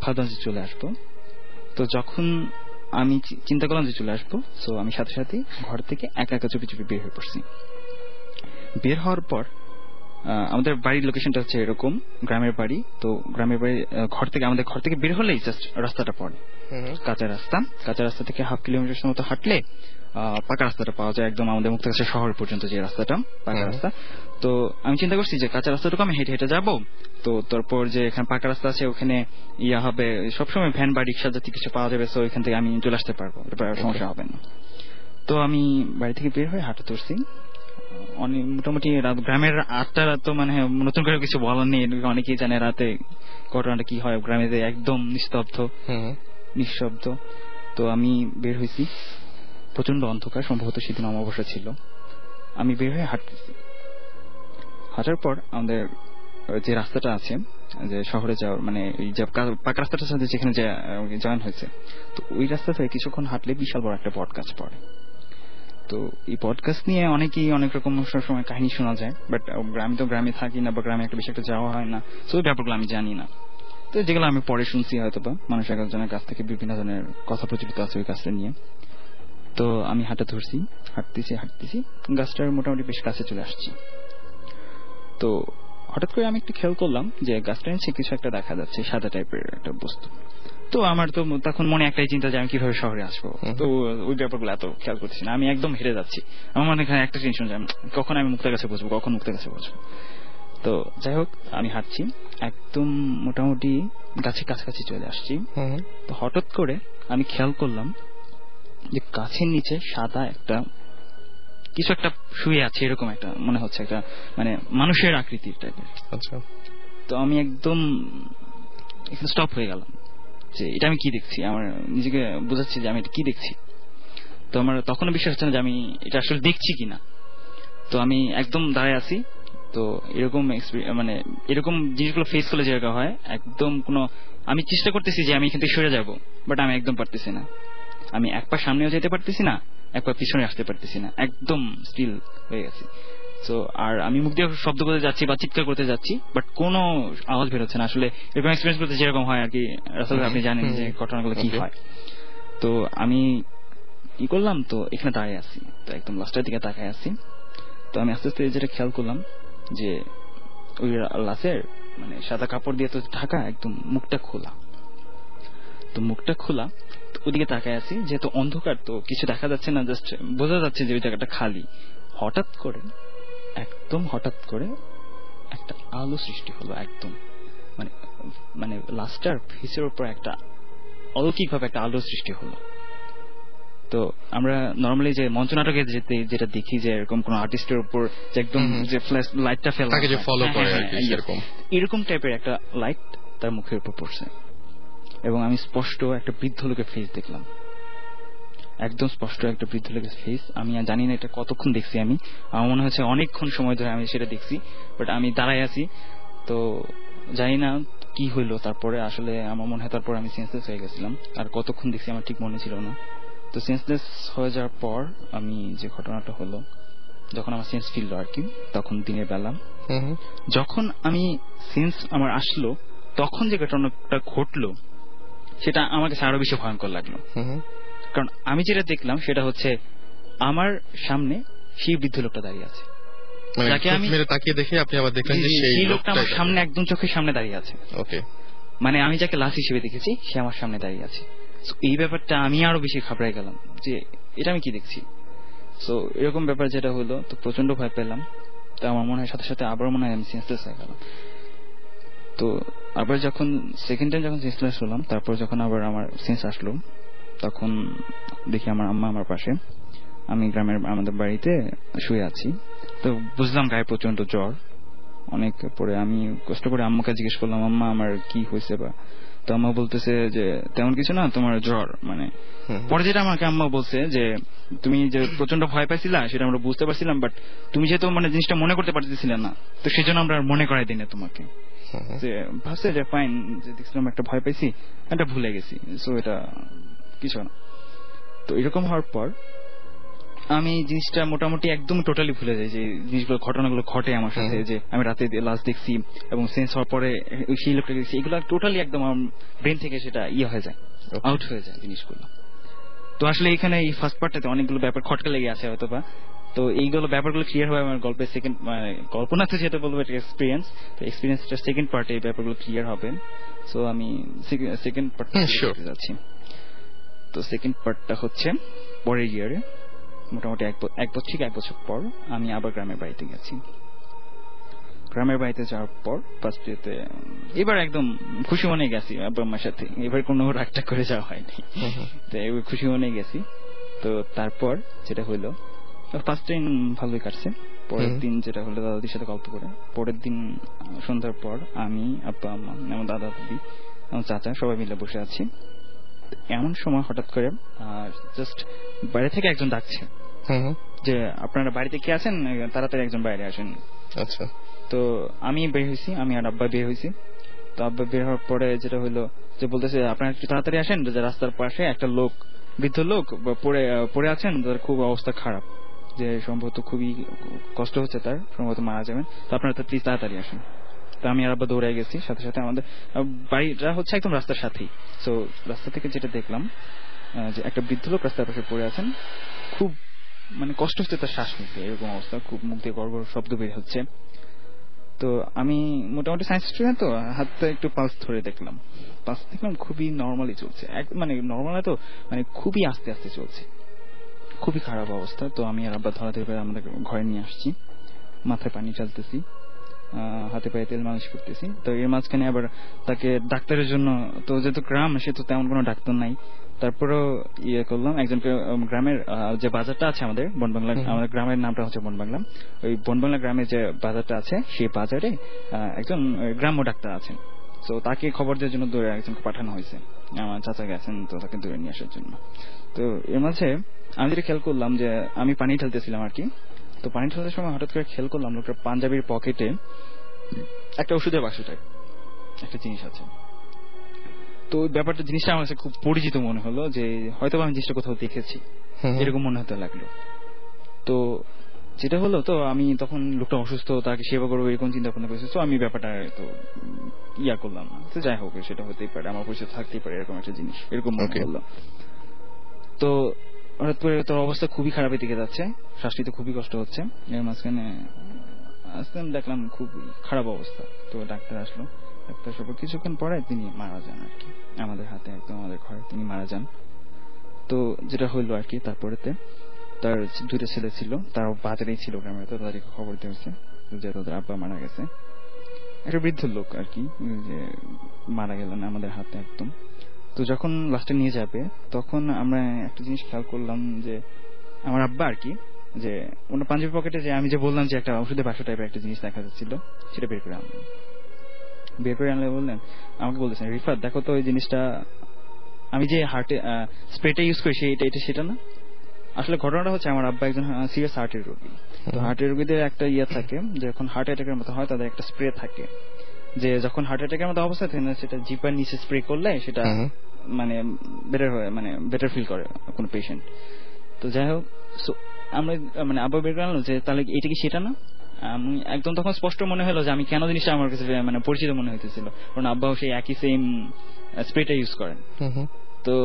ভাবলাম যে চলে আসবো। তো যখন আমি চিন্তা করলাম যে চলে আসবো, তো আমি সাথে সাথে ঘর থেকে একা একা চুপি চুপি বের হয়ে পড়ছি। বের হওয়ার পর আমাদের বাড়ির লোকেশনটা হচ্ছে এরকম, গ্রামের বাড়ি। তো গ্রামের বাড়ি আমাদের ঘর থেকে বের হলেই জাস্ট রাস্তাটা পড়ে, কাঁচা রাস্তা থেকে 1/2 কিলোমিটার মতো হাঁটলে পাকা রাস্তাটা পাওয়া যায়, একদম আমাদের মুক্তাগাছা শহর পর্যন্ত যে রাস্তাটা পাকা রাস্তা। তো আমি চিন্তা করছি যে কাঁচা রাস্তাটুকু আমি হেঁটে হেঁটে যাবো, তো তারপর যে এখানে পাকা রাস্তা আছে ওখানে হবে, সবসময় ভ্যান বা রিক্সা জাতীয় কিছু পাওয়া যাবে, তো ওইখান থেকে আমি চলে আসতে পারবো, সমস্যা হবে না। তো আমি বাড়ি থেকে বের হয়ে হাঁটা ধরছি। অনেক মোটামুটি গ্রামের 8টা রাত, তো মানে নতুন করে কিছু বলার নেই, অনেকেই জানে রাতে ঘটনাটা কি হয় গ্রামে, একদম নিঃশব্দ। তো আমি বের হয়েছি, প্রচন্ড অন্ধকার, সম্ভবত সেদিন অমাবস্যা ছিল। আমি বের হয়ে হাঁটার পর আমাদের যে রাস্তাটা আছে যে শহরে যাওয়ার, মানে পাকা রাস্তাটার সাথে যেখানে জয়েন হয়েছে, তো ওই রাস্তা থেকে কিছুক্ষণ হাঁটলে বিশাল বড় একটা বট গাছ পড়ে। তো এই পডকাস্ট নিয়ে অনেকেই অনেক রকম সময় কাহিনী শোনা যায়, বাট আমি তো গ্রামে থাকি না, বা গ্রামে একটা বেশি একটা যাওয়া হয় না, তো ওই ব্যাপারগুলো আমি জানি না। তো যেগুলো আমি পরে শুনছি হয়তো বা মানুষ একজনের কাছ থেকে বিভিন্ন ধরনের কথা প্রচলিত আছে ওই গাছটা নিয়ে। তো আমি হাঁটা ধরছি, হাঁটতেছি গাছটার মোটামুটি বেশ কাছে চলে আসছি। তো হঠাৎ করে আমি একটু খেয়াল করলাম যে গাছটার নিচে কিছু একটা দেখা যাচ্ছে, সাদা টাইপের একটা বস্তু। তো আমার তো তখন মনে একটাই চিন্তা যে আমি কিভাবে শহরে আসবো, তো ওই ব্যাপারগুলো এত খেয়াল করছি না, আমি একদম হেরে যাচ্ছি। আমার মনে এখানে একটা টেনশন যে কখন আমি মুক্তাগাছে বসবো। তো যাই হোক, আমি হাঁটছি, একদম মোটামুটি গাছের কাছাকাছি চলে আসছি। তো হঠাৎ করে আমি খেয়াল করলাম যে গাছের নিচে সাদা কিছু একটা শুয়ে আছে, এরকম একটা মনে হচ্ছে, একটা মানে মানুষের আকৃতির টাইপের। আচ্ছা। তো আমি একদম এখানে স্টপ হয়ে গেলাম যে এটা আমি কি দেখছি, আমার নিজেকে বোঝাচ্ছি যে আমি এটা কি দেখছি। তো আমার তখনও বিশ্বাস হচ্ছে না যে আমি এটা আসলে দেখছি কিনা। তো আমি একদম দাঁড়ায় আছি। তো এরকম মানে এরকম জিনিসগুলো ফেস করলে যেরকম হয়, একদম আমি চেষ্টা করতেছি যে আমি এখান থেকে সরে যাবো, বাট আমি একদম পারতেছি না। আমি এক পা সামনেও যেতে পারতেছি না, এক পা পিছনে আসতে পারতেছি না, একদম স্টিল হয়ে গেছি। তো আর আমি মুখ দিয়ে শব্দ করতে যাচ্ছি বা চিৎকার করতে যাচ্ছি, বাট কোনো আওয়াজ বের হচ্ছে না। আসলে এরকম এক্সপিরিয়েন্স করতে যেরকম হয় আর কি, আসলে আপনি জানেন যে ঘটনাগুলো কি হয়। তো আমি কি করলাম, তো এখানে দাঁড়িয়ে আছি, তো একদম লাস্টের দিকে তাকায় আছি। তো আমি আস্তে আস্তে যেটা খেয়াল করলাম যে ওই লাশের মানে সাদা কাপড় দিয়ে তো ঢাকা, একদম মুখটা খোলা। তো মুখটা খোলা, ওদিকে তাকায় আছি, যেহেতু অন্ধকার তো কিছু দেখা যাচ্ছে না, জাস্ট বোঝা যাচ্ছে যে ওই জায়গাটা খালি। হঠাৎ করে একটা আলো সৃষ্টি হলো, একদম মানে লাস্টার ফেসের উপর একটা অলৌকিক ভাবে একটা আলো সৃষ্টি হলো। তো আমরা নরমালি যে মঞ্চ নাটকে যেটা দেখি যে এরকম কোন আর্টিস্টের উপর যে একদম যে ফ্ল্যাশ লাইটটা ফেলা তাকে যে ফলো করে আর কি, এরকম টাইপের একটা লাইট তার মুখের উপর পড়ছে এবং আমি স্পষ্ট একটা বৃদ্ধ লোকের ফেস দেখলাম, একদম স্পষ্ট একটা বৃদ্ধ লোকের ফেস। আমি জানি না এটা কতক্ষণ দেখছি, আমার মনে হচ্ছে অনেকক্ষণ সময় ধরে আমি সেটা দেখছি, বাট আমি দাঁড়ায় আছি, তো জানি না কি হইলো তারপরে। আসলে আমার মনে হয় তারপর আমি সেন্সলেস হয়ে গেছিলাম, আর কতক্ষণ দেখছি আমার ঠিক মনে ছিল না। তো সেন্সলেস হয়ে যাওয়ার পর আমি যে ঘটনাটা হলো, যখন আমার সেন্স ফিরল আর কি, তখন দিনের বেলা যখন আমি সেন্স আমার আসলো, তখন যে ঘটনাটা ঘটলো সেটা আমার কাছে আরো বেশি ভয়ঙ্কর লাগলো। কারণ আমি যেটা দেখলাম সেটা হচ্ছে আমার সামনে সেই বৃদ্ধ লোকটা দাঁড়িয়ে আছে, যাকে আমি তাকিয়ে দেখে আপনি আবার দেখলেন যে সেই লোকটা আমার সামনে একদম চোখের সামনে দাঁড়িয়ে আছে। ওকে, মানে আমি যাকে লাশ হিসেবে দেখেছি সে আমার সামনে দাঁড়িয়ে আছে। এই ব্যাপারটা আমি আরো বেশি ঘাবড়াই গেলাম যে এটা আমি কি দেখছি। সো এরকম ব্যাপার যেটা হলো, তো প্রচন্ড ভয় পেলাম। তো আমার মনে হয় সাথে সাথে আবার মনে হয় আমি সেন্সলেস হয়ে গেলাম। তো আবার যখন সেকেন্ড টাইম যখন সেন্সলেস হলাম, তারপর যখন আবার আমার সেন্স আসলো, তখন দেখি আমার আম্মা আমার পাশে, আমি গ্রামের আমাদের বাড়িতে শুয়ে আছি। তো বুঝলাম গায়ে প্রচন্ড জ্বর অনেক। পরে আমি কষ্ট করে আম্মাকে জিজ্ঞেস করলাম, আম্মা আমার কি হয়েছে বা? তো আম্মা বলতেছে যে তেমন কিছু না, তোমার জ্বর। মানে পরে যেটা আমাকে আম্মা বলছে যে তুমি যে প্রচন্ড ভয় পাইছিলা সেটা আমরা বুঝতে পারছিলাম, বাট তুমি যেহেতু মানে জিনিসটা মনে করতে পারতেছিলে না, তো সেজন্য আমরা মনে করাই দিই না তোমাকে। যে ভাবছে যে ফাইন, যে দেখছিলাম একটা ভয় পাইছি, এটা ভুলে গেছি, সো এটা কিছু না। তো এরকম হওয়ার পর আমি জিনিসটা মোটামুটি একদম টোটালি ভুলে যাই যে জিনিসগুলো ঘটনাগুলো ঘটে আমার সাথে, যে আমি রাতে লাস্ট দেখছি এবং সেন্স হওয়ার পরে সেই লোকটা দেখছি, এগুলো টোটালি একদম আমার ব্রেন থেকে সেটা হয়ে যায়, আউট হয়ে যায় জিনিসগুলো। তো আসলে এখানে এই ফার্স্ট পার্টটাতে অনেকগুলো ব্যাপার খটকা লেগে আছে হয়তো বা, তো এইগুলো ব্যাপারগুলো ক্লিয়ার হবে আমার গল্পের সেকেন্ড, গল্প না তো যেটা বলবো এটা এক্সপিরিয়েন্স, তো এক্সপিরিয়েন্সটা সেকেন্ড পার্টে এই ব্যাপারগুলো ক্লিয়ার হবে। সো আমি সেকেন্ড পার্টটা যাচ্ছি। তো সেকেন্ড পার্টটা হচ্ছে পরের ইয়ারে, মোটামুটি এক বছর পর আমি আবার গ্রামের বাড়িতে গেছি। গ্রামের বাড়িতে যাওয়ার পর ফার্স্ট ডেতে এবার একদম খুশি মনে গেছি আব্বা আম্মার সাথে, এবার কোনো রাগটা করে যাওয়া হয়নি, তো এবার খুশি মনে গেছি। তো তারপর যেটা হইলো, ফার্স্ট দিন ভালোই কাটছে। পরের দিন যেটা হলো দাদাদির সাথে গল্প করে, পরের দিন সন্ধ্যার পর আমি, আব্বা আম্মা, আমার দাদা দাদি, আমার চাচা সবাই মিলে বসে আছি। এমন সময় হঠাৎ করে জাস্ট বাইরে থেকে একজন ডাকছে যে আপনারা বাড়িতে কে আছেন, তাড়াতাড়ি একজন বাইরে আসেন। আচ্ছা। তো আমি বের হয়েছি, আমি আর আব্বা বের হয়েছি। তো আব্বা বের হওয়ার পরে যেটা হলো যে বলতেছে আপনারা একটু তাড়াতাড়ি আসেন, যে রাস্তার পাশে একটা লোক, বৃদ্ধ লোক পড়ে আছেন, তার খুব অবস্থা খারাপ, যে সম্ভবত খুবই কষ্ট হচ্ছে, তার সম্ভবত মারা যাবেন, তো আপনারা তো প্লিজ তাড়াতাড়ি আসেন। তো আমি আর আব্বা দৌড়ে গেছি, সাথে সাথে আমাদের বাড়িটা হচ্ছে একদম রাস্তার সাথেই। তো রাস্তা থেকে যেটা দেখলাম যে একটা বৃদ্ধ লোক রাস্তার পাশে পড়ে আছেন, খুব মানে কষ্ট হচ্ছে তার শ্বাস নিতে, এরকম অবস্থা, খুব মুখ দিয়ে গড় গড় শব্দ বের হচ্ছে। তো আমি মোটামুটি সায়েন্স স্টুডেন্ট, তো হাতটা একটু পালস ধরে দেখলাম, খুবই নর্মালি চলছে, মানে নর্মাল তো মানে খুবই আস্তে আস্তে চলছে, খুবই খারাপ অবস্থা। তো আমি আর আব্বা ধরাধরি করে আমাদের ঘরে নিয়ে আসছি, মাথায় পানি চালতেছি, হাতে পায়ে তেল মালিশ করতেছি। তো এর মাঝখানে আবার তাকে ডাক্তারের জন্য, তো যেহেতু গ্রাম সে তো তেমন কোনো ডাক্তার নাই, তারপরেও করলাম একজনকে, গ্রামের যে বাজারটা আছে আমাদের বনবাংলা, আমাদের গ্রামের নামটা হচ্ছে বনবাংলা, ওই বনবাংলা গ্রামের যে বাজারটা আছে সেই বাজারে একজন গ্রাম্য ডাক্তার আছেন। তো তাকে খবর দেওয়ার জন্য দূরে একজনকে পাঠানো হয়েছে, আমার চাচা গেছেন তো তাকে দূরে নিয়ে আসার জন্য। তো এর মাঝে আমি যেটা খেয়াল করলাম যে আমি পানি ঢালতেছিলাম আর কি, তো পানি ঢালার সময় হঠাৎ করে খেয়াল করলাম লোকটার পাঞ্জাবির পকেটে একটা ওষুধের বাক্স টাইপ একটা জিনিস আছে। তো ওই ব্যাপারটা জিনিসটা আমার কাছে খুব পরিচিত মনে হলো, যে হয়তো আমি জিনিসটা কোথাও দেখেছি, এরকম মনে হতে লাগলো। তো যেটা হলো, তো আমি তখন লোকটা অসুস্থ, তাকে সেবা করবো এরকম চিন্তা ভাবনা করেছি। তো আমি ব্যাপারটা তো করলাম না, তো যাই হোক সেটা হতেই পারে, আমার পরিচয় থাকতেই পারে এরকম একটা জিনিস, এরকম মনে হলো। তো হঠাৎ করে তোর অবস্থা খুবই খারাপের দিকে যাচ্ছে, শ্বাস নিতে খুবই কষ্ট হচ্ছে, এর মাঝখানে আসতে দেখলাম খুব খারাপ অবস্থা। তো ডাক্তার আসলো, ডাক্তার সব কিছুক্ষণ পরে তিনি মারা যান আর কি, আমাদের হাতে একদম আমাদের ঘরে তিনি মারা যান। তো যেটা হইলো আর কি, তারপরেতে তার দুইটা ছেলে ছিল, তারাও বাজারেই ছিল গ্রামে, তো তাদেরকে খবর দিয়েছে যে তাদের আব্বা মারা গেছে। একটা বৃদ্ধ লোক আর কি, যে মারা গেলেন আমাদের হাতে একদম। তো যখন লাস্টে নিয়ে যাবে তখন আমরা একটা জিনিস খেয়াল করলাম যে আমার আব্বা আর কি, যে ওনার পাঞ্জাবি পকেটে যে আমি যে বললাম যে একটা ওষুধের বাক্স টাইপের একটা জিনিস দেখা যাচ্ছিল, সেটা বের করে আনলেন। বের করে আনলে বললেন, আমাকে বলতেছেন, রিফাত দেখো তো ওই জিনিসটা আমি যে হার্টে স্প্রেটা ইউজ করি এটা সেটা না। আসলে ঘটনাটা হচ্ছে আমার আব্বা একজন সিরিয়াস হার্টের রোগী। তো হার্টের রোগীদের একটা থাকে, যখন হার্ট অ্যাটাকের মতো হয় তাদের একটা স্প্রে থাকে, যে যখন হার্ট অ্যাটাকের মতো অবস্থা থাকে সেটা জিপার নিচে স্প্রে করলে সেটা মানে বেটার হয়, মানে বেটার ফিল করে কোন পেশেন্ট। তো যাই হোক, আমরা মানে আব্বা বের করে আনলো যে তাহলে এটা কি সেটা না। আমি একদম তখন স্পষ্ট মনে হলো যে আমি কেন জিনিসটা আমার কাছে মানে পরিচিত মনে হইতেছিল, কারণ আব্বাও সেই একই সেম স্প্রেটা ইউজ করেন। তো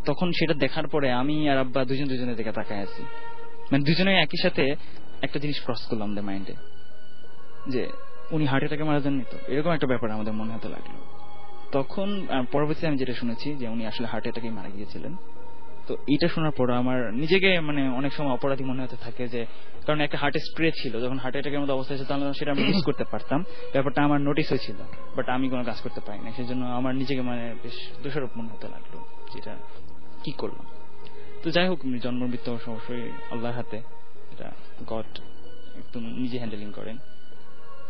তখন সেটা দেখার পরে আমি আর আব্বা দুজনের দিকে তাকায় আছি, মানে দুজনে একই সাথে একটা জিনিস ক্রস করলাম আমাদের মাইন্ডে, যে উনি হার্ট অ্যাটাকে মারা যাননি তো, এরকম একটা ব্যাপার আমাদের মনে হতে লাগলো। তখন পরবর্তীতে আমি যেটা শুনেছি যে উনি আসলে হার্ট অ্যাটাকে মারা গিয়েছিলেন। তো এটা শোনার পর আমার নিজেকে মানে অনেক সময় অপরাধী মনে হতে থাকে, যে কারণ একটা হার্টের স্প্রে ছিল, যখন হার্ট অ্যাটাকের মতো অবস্থা ছিল তাহলে সেটা আমি ইউজ করতে পারতাম, ব্যাপারটা আমার নোটিস হয়েছিল, বাট আমি কোনো কাজ করতে পারি না। সেজন্য আমার নিজেকে মানে বেশ দোষারোপ মনে হতে লাগলো, যেটা কি করলাম। তো যাই হোক, জন্ম মৃত্যু অবশ্যই আল্লাহর হাতে, এটা গড একদম নিজে হ্যান্ডেলিং করেন।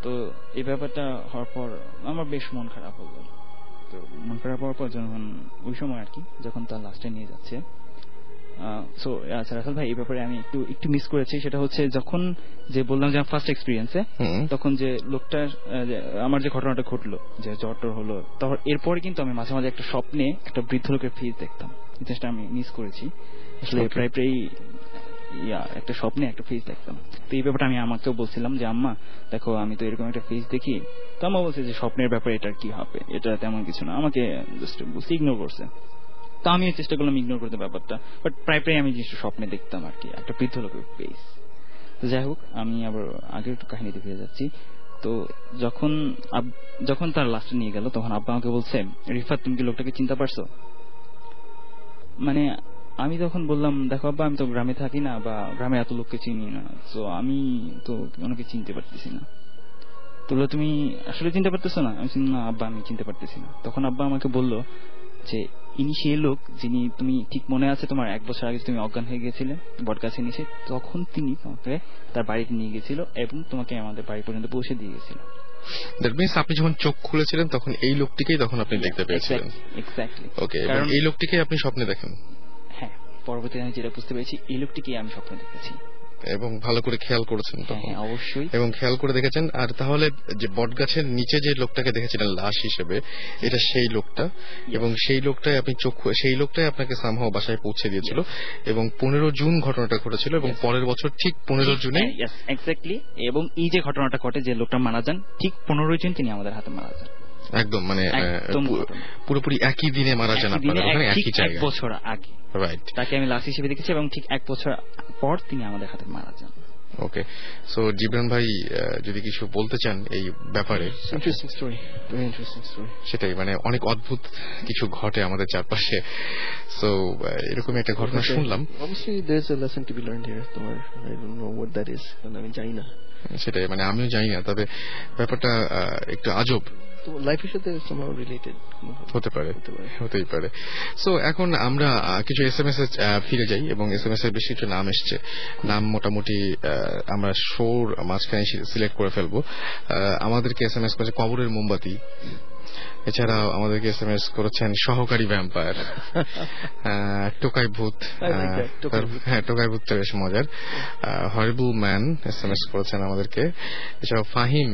তো এই ব্যাপারটা হওয়ার পর আমার বেশ মন খারাপ হলো। তো মন খারাপ হওয়ার পর যখন ওই সময় আর কি, যখন তার লাস্টে নিয়ে যাচ্ছে, সো আচ্ছা রাসেল ভাই, এই ব্যাপারে আমি একটু মিস করেছি। সেটা হচ্ছে যখন যে বললাম যে ফার্স্ট এক্সপিরিয়েন্সে, তখন যে লোকটা আমার যে ঘটনাটা ঘটলো, যে জ্বর হলো, তখন এরপরে কিন্তু আমি মাঝে মাঝে একটা স্বপ্নে একটা বৃদ্ধ লোকের ফেস দেখতাম। জিনিসটা আমি মিস করেছি আসলে, প্রায় একটা স্বপ্নে একটা ফেস দেখতাম। তো এই ব্যাপারটা আমি আমাকেও বলছিলাম যে আম্মা দেখো আমি তো এরকম একটা ফেস দেখি। তো আম্মা বলছে যে স্বপ্নের ব্যাপারে এটার কি হবে, এটা তেমন কিছু না, আমাকে জাস্ট ইগনোর করছে। তো আমি চেষ্টা করলাম ইগনোর করতে ব্যাপারটা, বাট প্রায় আমি জিনিসটা স্বপ্নে দেখতাম আর কি, একটা বৃদ্ধ লোকের ফেস। তো যাই হোক, আমি আবার আগের একটু কাহিনীতে ফিরে যাচ্ছি। তো যখন তার লাস্টে নিয়ে গেল, তখন আব্বা আমাকে বলছে, রিফাত তুমি কি লোকটাকে চিনতে পারছো? মানে আমি তখন বললাম, দেখো আব্বা আমি তো গ্রামে থাকি না, বা গ্রামে এত লোককে চিনি না, তো আমি তো ওনাকে চিনতে পারতেছি না। তো তুমি আসলে চিনতে পারতেছো না? আমি না আব্বা আমি চিনতে পারতেছি না। তখন আব্বা আমাকে বলল যে ইনি সেই লোক যিনি, তুমি ঠিক মনে আছে তোমার 1 বছর আগে তুমি অজ্ঞান হয়ে গেছিলে বটগাছে নিচে, তখন তিনি তোমাকে তার বাড়িতে নিয়ে গেছিল এবং তোমাকে আমাদের বাড়ি পর্যন্ত পৌঁছে দিয়ে গেছিল। দ্যাট মিন্স আপনি যখন চোখ খুলেছিলেন তখন এই লোকটিকেই তখন আপনি দেখতে পেয়েছিলেন। এক্স্যাক্টলি। ওকে, এবং এই লোকটিকে আপনি স্বপ্নে দেখেন? হ্যাঁ, পরবর্তীতে আমি যেটা বুঝতে পেরেছি এই লোকটিকেই আমি স্বপ্নে দেখেছি। এবং ভালো করে খেয়াল করেছেন তখন? হ্যাঁ অবশ্যই, এবং খেয়াল করে দেখেছেন। আর তাহলে যে বটগাছের নিচে যে লোকটাকে দেখেছিলেন লাশ হিসেবে, এটা সেই লোকটা, এবং সেই লোকটাই আপনি সেই লোকটাই আপনাকে সামহাও বাসায় পৌঁছে দিয়েছিল, এবং 15 জুন ঘটনাটা ঘটেছিল, এবং পরের বছর ঠিক 15 জুনে এক্স্যাক্টলি। এবং এই যে ঘটনাটা ঘটে, যে লোকটা মারা যান, ঠিক 15 জুন তিনি আমাদের হাতে মারা যান। একদম মানে পুরোপুরি একই দিনে মারা যান আপনারা ওখানে, একই জায়গায়, 1 বছর আগে। রাইট, তাকে আমি লাশ হিসেবে দেখেছি, এবং ঠিক 1 বছর পর তিনি আমাদের হাতে মারা যান। ওকে, সো জিবরান ভাই যদি কিছু বলতে চান এই ব্যাপারে? Interesting story, very interesting story. সেটাই, মানে অনেক অদ্ভুত কিছু ঘটে আমাদের চারপাশে। সো এরকম একটা ঘটনা শুনলাম। অবশ্যই there is a lesson to be learned here. তোমার I don't know what that is, আমি জানি না। সেটাই, মানে আমিও জানি না, তবে ব্যাপারটা একটু আজব। তো লাইফের সাথে somehow রিলেটেড হতেই পারে। সো এখন আমরা কিছু এসএমএস এ ফিরে যাই, এবং এসএমএস এর বেশ কিছু নাম এসছে। নাম মোটামুটি আমরা শোর মাঝখানে সিলেক্ট করে ফেলবো। আমাদেরকে এসএমএস করেছে কবরের মোমবাতি, এছাড়াও আমাদেরকে এসএমএস করেছেন সহকারী ভ্যাম্পায়ার, টোকাই ভূত। হ্যাঁ, টোকাই ভূতটা বেশ মজার। হরিবল ম্যান এসএমএস করেছেন আমাদেরকে। এছাড়াও ফাহিম,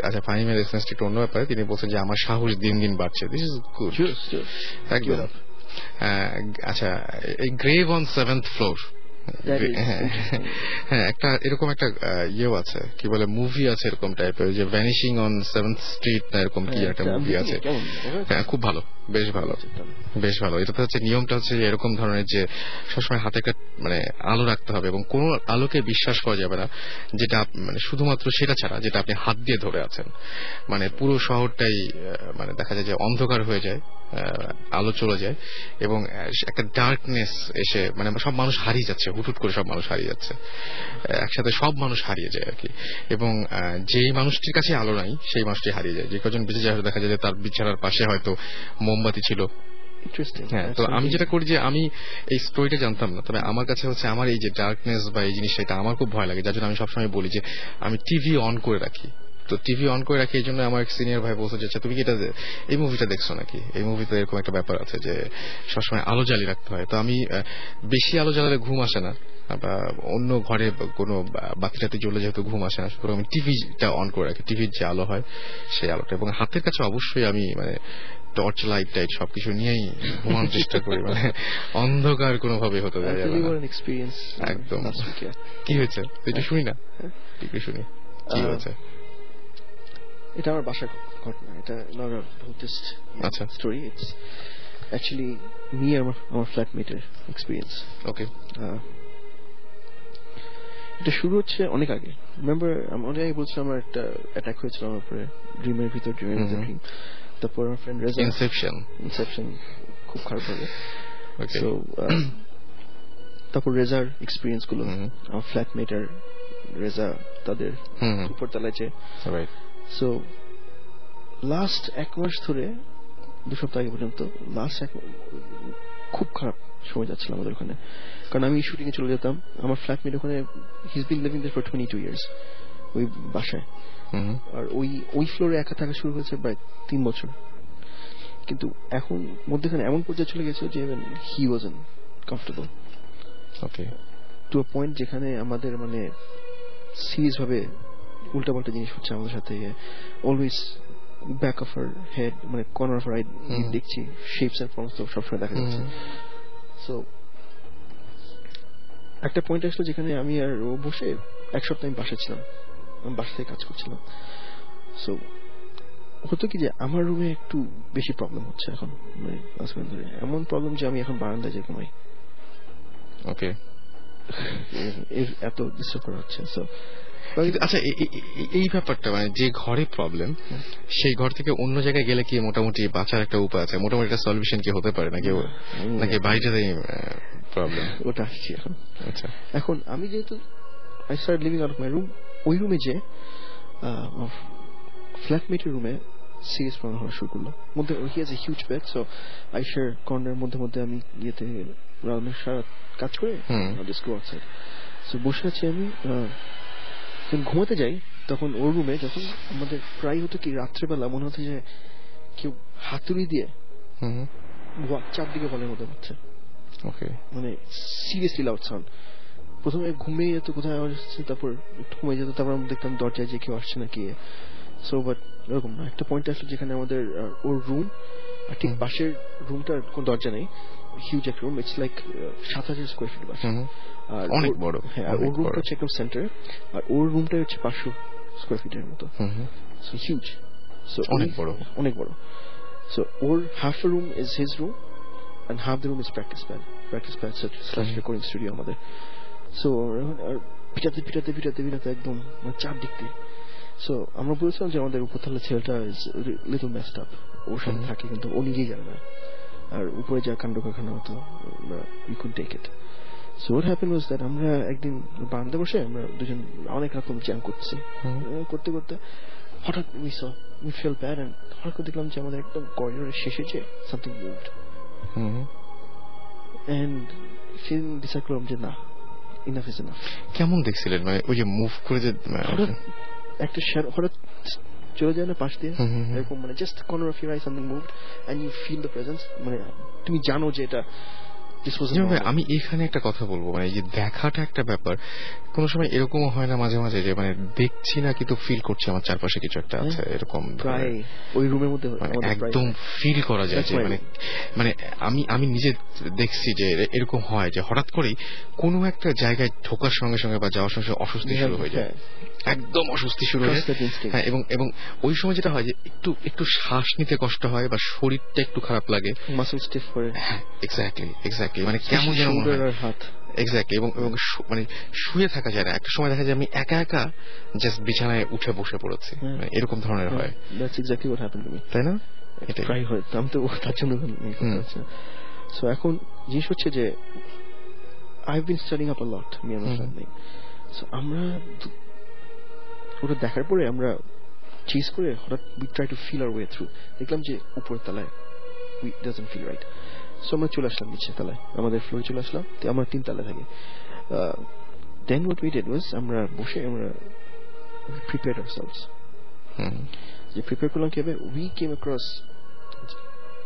আচ্ছা ফাহিমের এসএমএস একটু অন্য ব্যাপারে, তিনি বলছেন যে আমার সাহস দিন দিন বাড়ছে। দিস ইজ গুড, একদম। আচ্ছা, এই গ্রেভ অন 7th ফ্লোর, হ্যাঁ একটা এরকম একটা ইয়েও আছে, কি বলে মুভি আছে এরকম টাইপের, যে ভ্যানিশিং অন 7th স্ট্রিট না এরকম কি একটা মুভি আছে। হ্যাঁ, খুব ভালো, বেশ ভালো, বেশ ভালো। এটাতে হচ্ছে নিয়মটা হচ্ছে এরকম ধরনের যে সবসময় হাতে একটা মানে আলো রাখতে হবে, এবং কোন আলোকে বিশ্বাস করা যাবে না যেটা মানে শুধুমাত্র সেটা ছাড়া যেটা আপনি হাত দিয়ে ধরে আছেন। মানে পুরো শহরটাই মানে দেখা যায় যে অন্ধকার হয়ে যায়, আলো চলে যায়, এবং একটা ডার্কনেস এসে মানে সব মানুষ হারিয়ে যাচ্ছে, হুটহুট করে সব মানুষ হারিয়ে যাচ্ছে, একসাথে সব মানুষ হারিয়ে যায় আর কি। এবং যেই মানুষটির কাছে আলো নাই সেই মানুষটি হারিয়ে যায়। যে কজন বেঁচে যায় দেখা যায় যে তার বিছানার পাশে হয়তো মোমবাতি ছিল, ইন্টারেস্টিং। হ্যাঁ, তো আমি যেটা করি যে আমি এই স্টোরিটা জানতাম না, তবে আমার কাছে হচ্ছে আমার এই যে ডার্কনেস বা এই জিনিসটা এটা আমার খুব ভয় লাগে, যার জন্য আমি সবসময় বলি যে আমি টিভি অন করে রাখি। তো টিভি অন করে রাখি এই জন্য আমার এক সিনিয়র ভাই বলছে যে তুমি কি এটা এই মুভিটা দেখছো নাকি, এই মুভিতে এরকম একটা ব্যাপার আছে যে সবসময় আলো জ্বালিয়ে রাখতে হয়। তো আমি বেশি আলো জ্বালালে ঘুম আসে না, বা অন্য ঘরে কোনো বাতিটাতে জ্বলে যেহেতু ঘুম আসে না, সুতরাং আমি টিভিটা অন করে রাখি, টিভির যে আলো হয় সেই আলোটা, এবং হাতের কাছে অবশ্যই আমি মানে টর্চ লাইট টাইট সবকিছু নিয়েই ঘুমানোর চেষ্টা করি, মানে অন্ধকার কোনোভাবে হতে দেয় যাবে না। একদম। কি হয়েছে এটা শুনি না, একটু শুনি কি হয়েছে। এটা আমার বাসার ঘটনা, এটা not a Buddhist story, it's actually me আমার ফ্ল্যাটমেটের এক্সপিরিয়েন্স। ওকে। এটা শুরু হচ্ছে অনেক আগে। রিমেম্বার অনেক আগে বলছিলাম আমার একটা অ্যাটাক হয়েছিল আমার উপরে, ড্রিমের ভিতর ড্রিম। তারপর আমার ফ্রেন্ড রেজা, ইনসেপশন খুব খারাপ হবে। সো তারপর রেজার এক্সপিরিয়েন্স গুলো, আমার ফ্ল্যাটমেটার রেজা তাদের উপরতলায় যে। সো লাস্ট 1 মাস ধরে 2 সপ্তাহ আগে পর্যন্ত খুব খারাপ সময় যাচ্ছিল আমাদের ওখানে, কারণ আমি শুটিং এ চলে যেতাম, আমার ফ্ল্যাটমেট ওখানে he's been living there for 22 years ওই বাসায়, আর ওই ফ্লোরে একা থাকা শুরু হয়েছে প্রায় 3 বছর। কিন্তু এখন মধ্যখানে এমন পর্যায়ে চলে গেছে যে he wasn't comfortable, okay, to a point যেখানে আমাদের মানে সিরিয়াস ভাবে উল্টাপাল্টা জিনিস হচ্ছে আমাদের সাথে। Always back of her head, মানে কর্নার অফ হার আই দেখছি শেপস এন্ড ফর্মস তো সবসময় দেখা যাচ্ছে। সো একটা পয়েন্ট আসলো যেখানে আমি আর ও বসে 1 সপ্তাহ আমি বাসা ছিলাম, আমি বাসা থেকে কাজ করছিলাম। সো হতো কি যে আমার রুমে একটু বেশি প্রবলেম হচ্ছে এখন, মানে ধরে এমন প্রবলেম যে আমি এখন বারান্দায় যাই ঘুমাই। ওকে, এত ডিস্টার্ব করা হচ্ছে। সো আচ্ছা, এই ব্যাপারটা মানে যে ঘরে প্রবলেম সেই ঘর থেকে অন্য জায়গায় গেলে কি মোটামুটি বাঁচার একটা উপায় আছে, মোটামুটি একটা সলিউশন কি হতে পারে নাকি, নাকি বাড়িটাতেই প্রবলেম? ওটা আসছি এখন। আচ্ছা, এখন আমি যেহেতু I start living out of my room, ওই রুমে যে ফ্ল্যাটমেটের রুমে সিরিয়াস প্রবলেম হওয়া শুরু করলো। মধ্যে he has a huge bed, so I share corner, মধ্যে মধ্যে আমি ইয়েতে সারা কাজ করে জাস্ট গো আউটসাইড। সো বসে আছি আমি, যখন ঘুমাতে যাই তখন ওর রুমে, যখন আমাদের প্রায় হতো কি রাত্রেবেলা মনে হতো যে কেউ হাতুড়ি দিয়ে চারদিকে বলের মধ্যে হচ্ছে, মানে সিরিয়াসলি লাউড সাউন্ড। প্রথমে ঘুমিয়ে যেত, কোথায় আওয়াজ আসছে, তারপর ঘুমিয়ে যেত, তারপর আমরা দেখতাম দরজায় যে কেউ আসছে নাকি। সো বাট এরকম না, একটা পয়েন্ট আসলো যেখানে আমাদের ওর রুম আর ঠিক পাশের রুমটার কোন দরজা নেই, হিউজ একটা room, it's like 7000 square feet বাসা, আর অনেক বড়। হ্যাঁ, আর ওর রুমটা হচ্ছে একদম সেন্টার, আর ওর রুমটা হচ্ছে 500 স্কোয়ার ফিটের মতো। সো হিউজ, সো অনেক বড়, অনেক বড়। So or half room is his room and half the room is practice pad / recording studio আমাদের। সো পিটাতে একদম চারদিক দিয়ে। সো আমরা বলছিলাম যে আমাদের উপরতলা ছেলেটা ইজ লিটল মেসড আপ, ওর সাথে থাকে কিন্তু ও নিজেই জানে না, আর উপরে যা কাণ্ড কারখানা হতো we couldn't take it. So what happened was that আমরা একদিন বারান্দায় বসে আমরা দুজন অনেক রকম জ্যাম করছি, করতে করতে হঠাৎ we felt bad, and হঠাৎ করে দেখলাম যে আমাদের একদম করিডোরের শেষে যে something moved, and feel decide করলাম যে না, enough is enough. কেমন দেখছিলেন, মানে ওই যে মুভ করে যে একটা হঠাৎ চলে যায় না পাশ দিয়ে, এরকম মানে just corner of your eye something moved and you feel the presence, মানে তুমি জানো যে এটা। আমি এখানে একটা কথা বলবো, মানে এই যে দেখাটা একটা ব্যাপার, কোন সময় এরকমও হয় না মাঝে মাঝে যে মানে দেখছি না কিন্তু ফিল করছি আমার চারপাশে কিছু একটা আছে, এরকম ওই রুমের মধ্যে একদম ফিল করা যায় যে মানে আমি নিজে দেখছি যে এরকম হয় যে হঠাৎ করেই কোনো একটা জায়গায় ঢোকার সঙ্গে সঙ্গে বা যাওয়ার সঙ্গে অস্বস্তি শুরু হয়ে যায়, একদম অস্বস্তি শুরু হয়ে যায়। হ্যাঁ, এবং ওই সময় যেটা হয় যে একটু শ্বাস নিতে কষ্ট হয় বা শরীরটা একটু খারাপ লাগে, মাসল স্টিফ করে। হ্যাঁ, এক্স্যাক্টলি মানে কেমন যেন হাত, এক্স্যাক্টলি, এবং মানে শুয়ে থাকা যায় না। একটা সময় দেখা যায় আমি একা একা জাস্ট বিছানায় উঠে বসে পড়েছি, এরকম ধরনের হয়। That's exactly what happened to me, তাই না? এটাই প্রায় হয়। আমি তো তার জন্য সো এখন জিনিস হচ্ছে যে I have been studying up a lot, me and my friend. So আমরা ওটা দেখার পরে আমরা চেজ করে হঠাৎ we try to feel our way through, দেখলাম যে উপর তলায় we doesn't feel right. So আমরা চলে আসলাম নিচে তলায়, আমাদের ফ্লোরে চলে আসলাম, আমরা 3 তলায় থাকি। Then what we did was আমরা বসে আমরা prepared ourselves. যে প্রিপেয়ার করলাম কিভাবে, we came across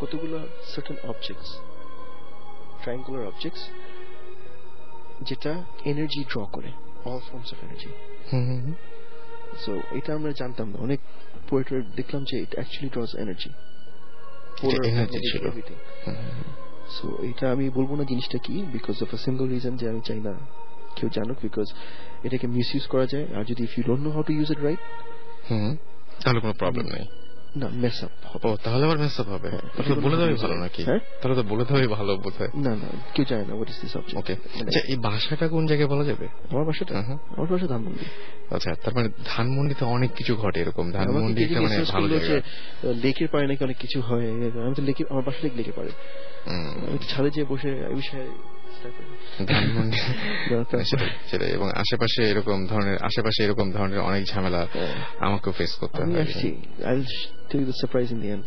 কতগুলো certain objects, triangular objects যেটা এনার্জি ড্র করে, all forms of energy. So এটা আমরা জানতাম না, অনেক পোয়েট্রি দেখলাম যে it actually draws energy. So এটা আমি বলবো না জিনিসটা কি, because of a single reason, যে আমি চাই না কেউ জানুক, because এটাকে মিসইউজ করা যায়, আর যদি if you don't know how to use it right, তাহলে কোনো প্রবলেম নেই, না মেস আপ হবে। তাহলে আবার মেস আপ হবে, তাহলে বলে দেওয়াই ভালো নাকি? তাহলে তো বলে দেওয়াই ভালো বোধহয়। না কেউ জানে না what is this object. ওকে, আচ্ছা এই ভাষাটা কোন জায়গায় বলা যাবে? আমার ভাষা ধানমন্ডি। আচ্ছা, তার মানে ধানমন্ডিতে অনেক কিছু ঘটে এরকম, ধানমন্ডিটা মানে ভালো জায়গা। লেকের পাড়ে নাকি অনেক কিছু হয়, আমি তো লেকে, আমার বাসা লেকের পাড়ে, আমি তো ছাদে যেয়ে বসে এই বিষয়ে ধানমন্ডি সেটাই, এবং আশেপাশে এরকম ধরনের অনেক ঝামেলা আমাকেও ফেস করতে হয়। I'll tell you the surprise in the end.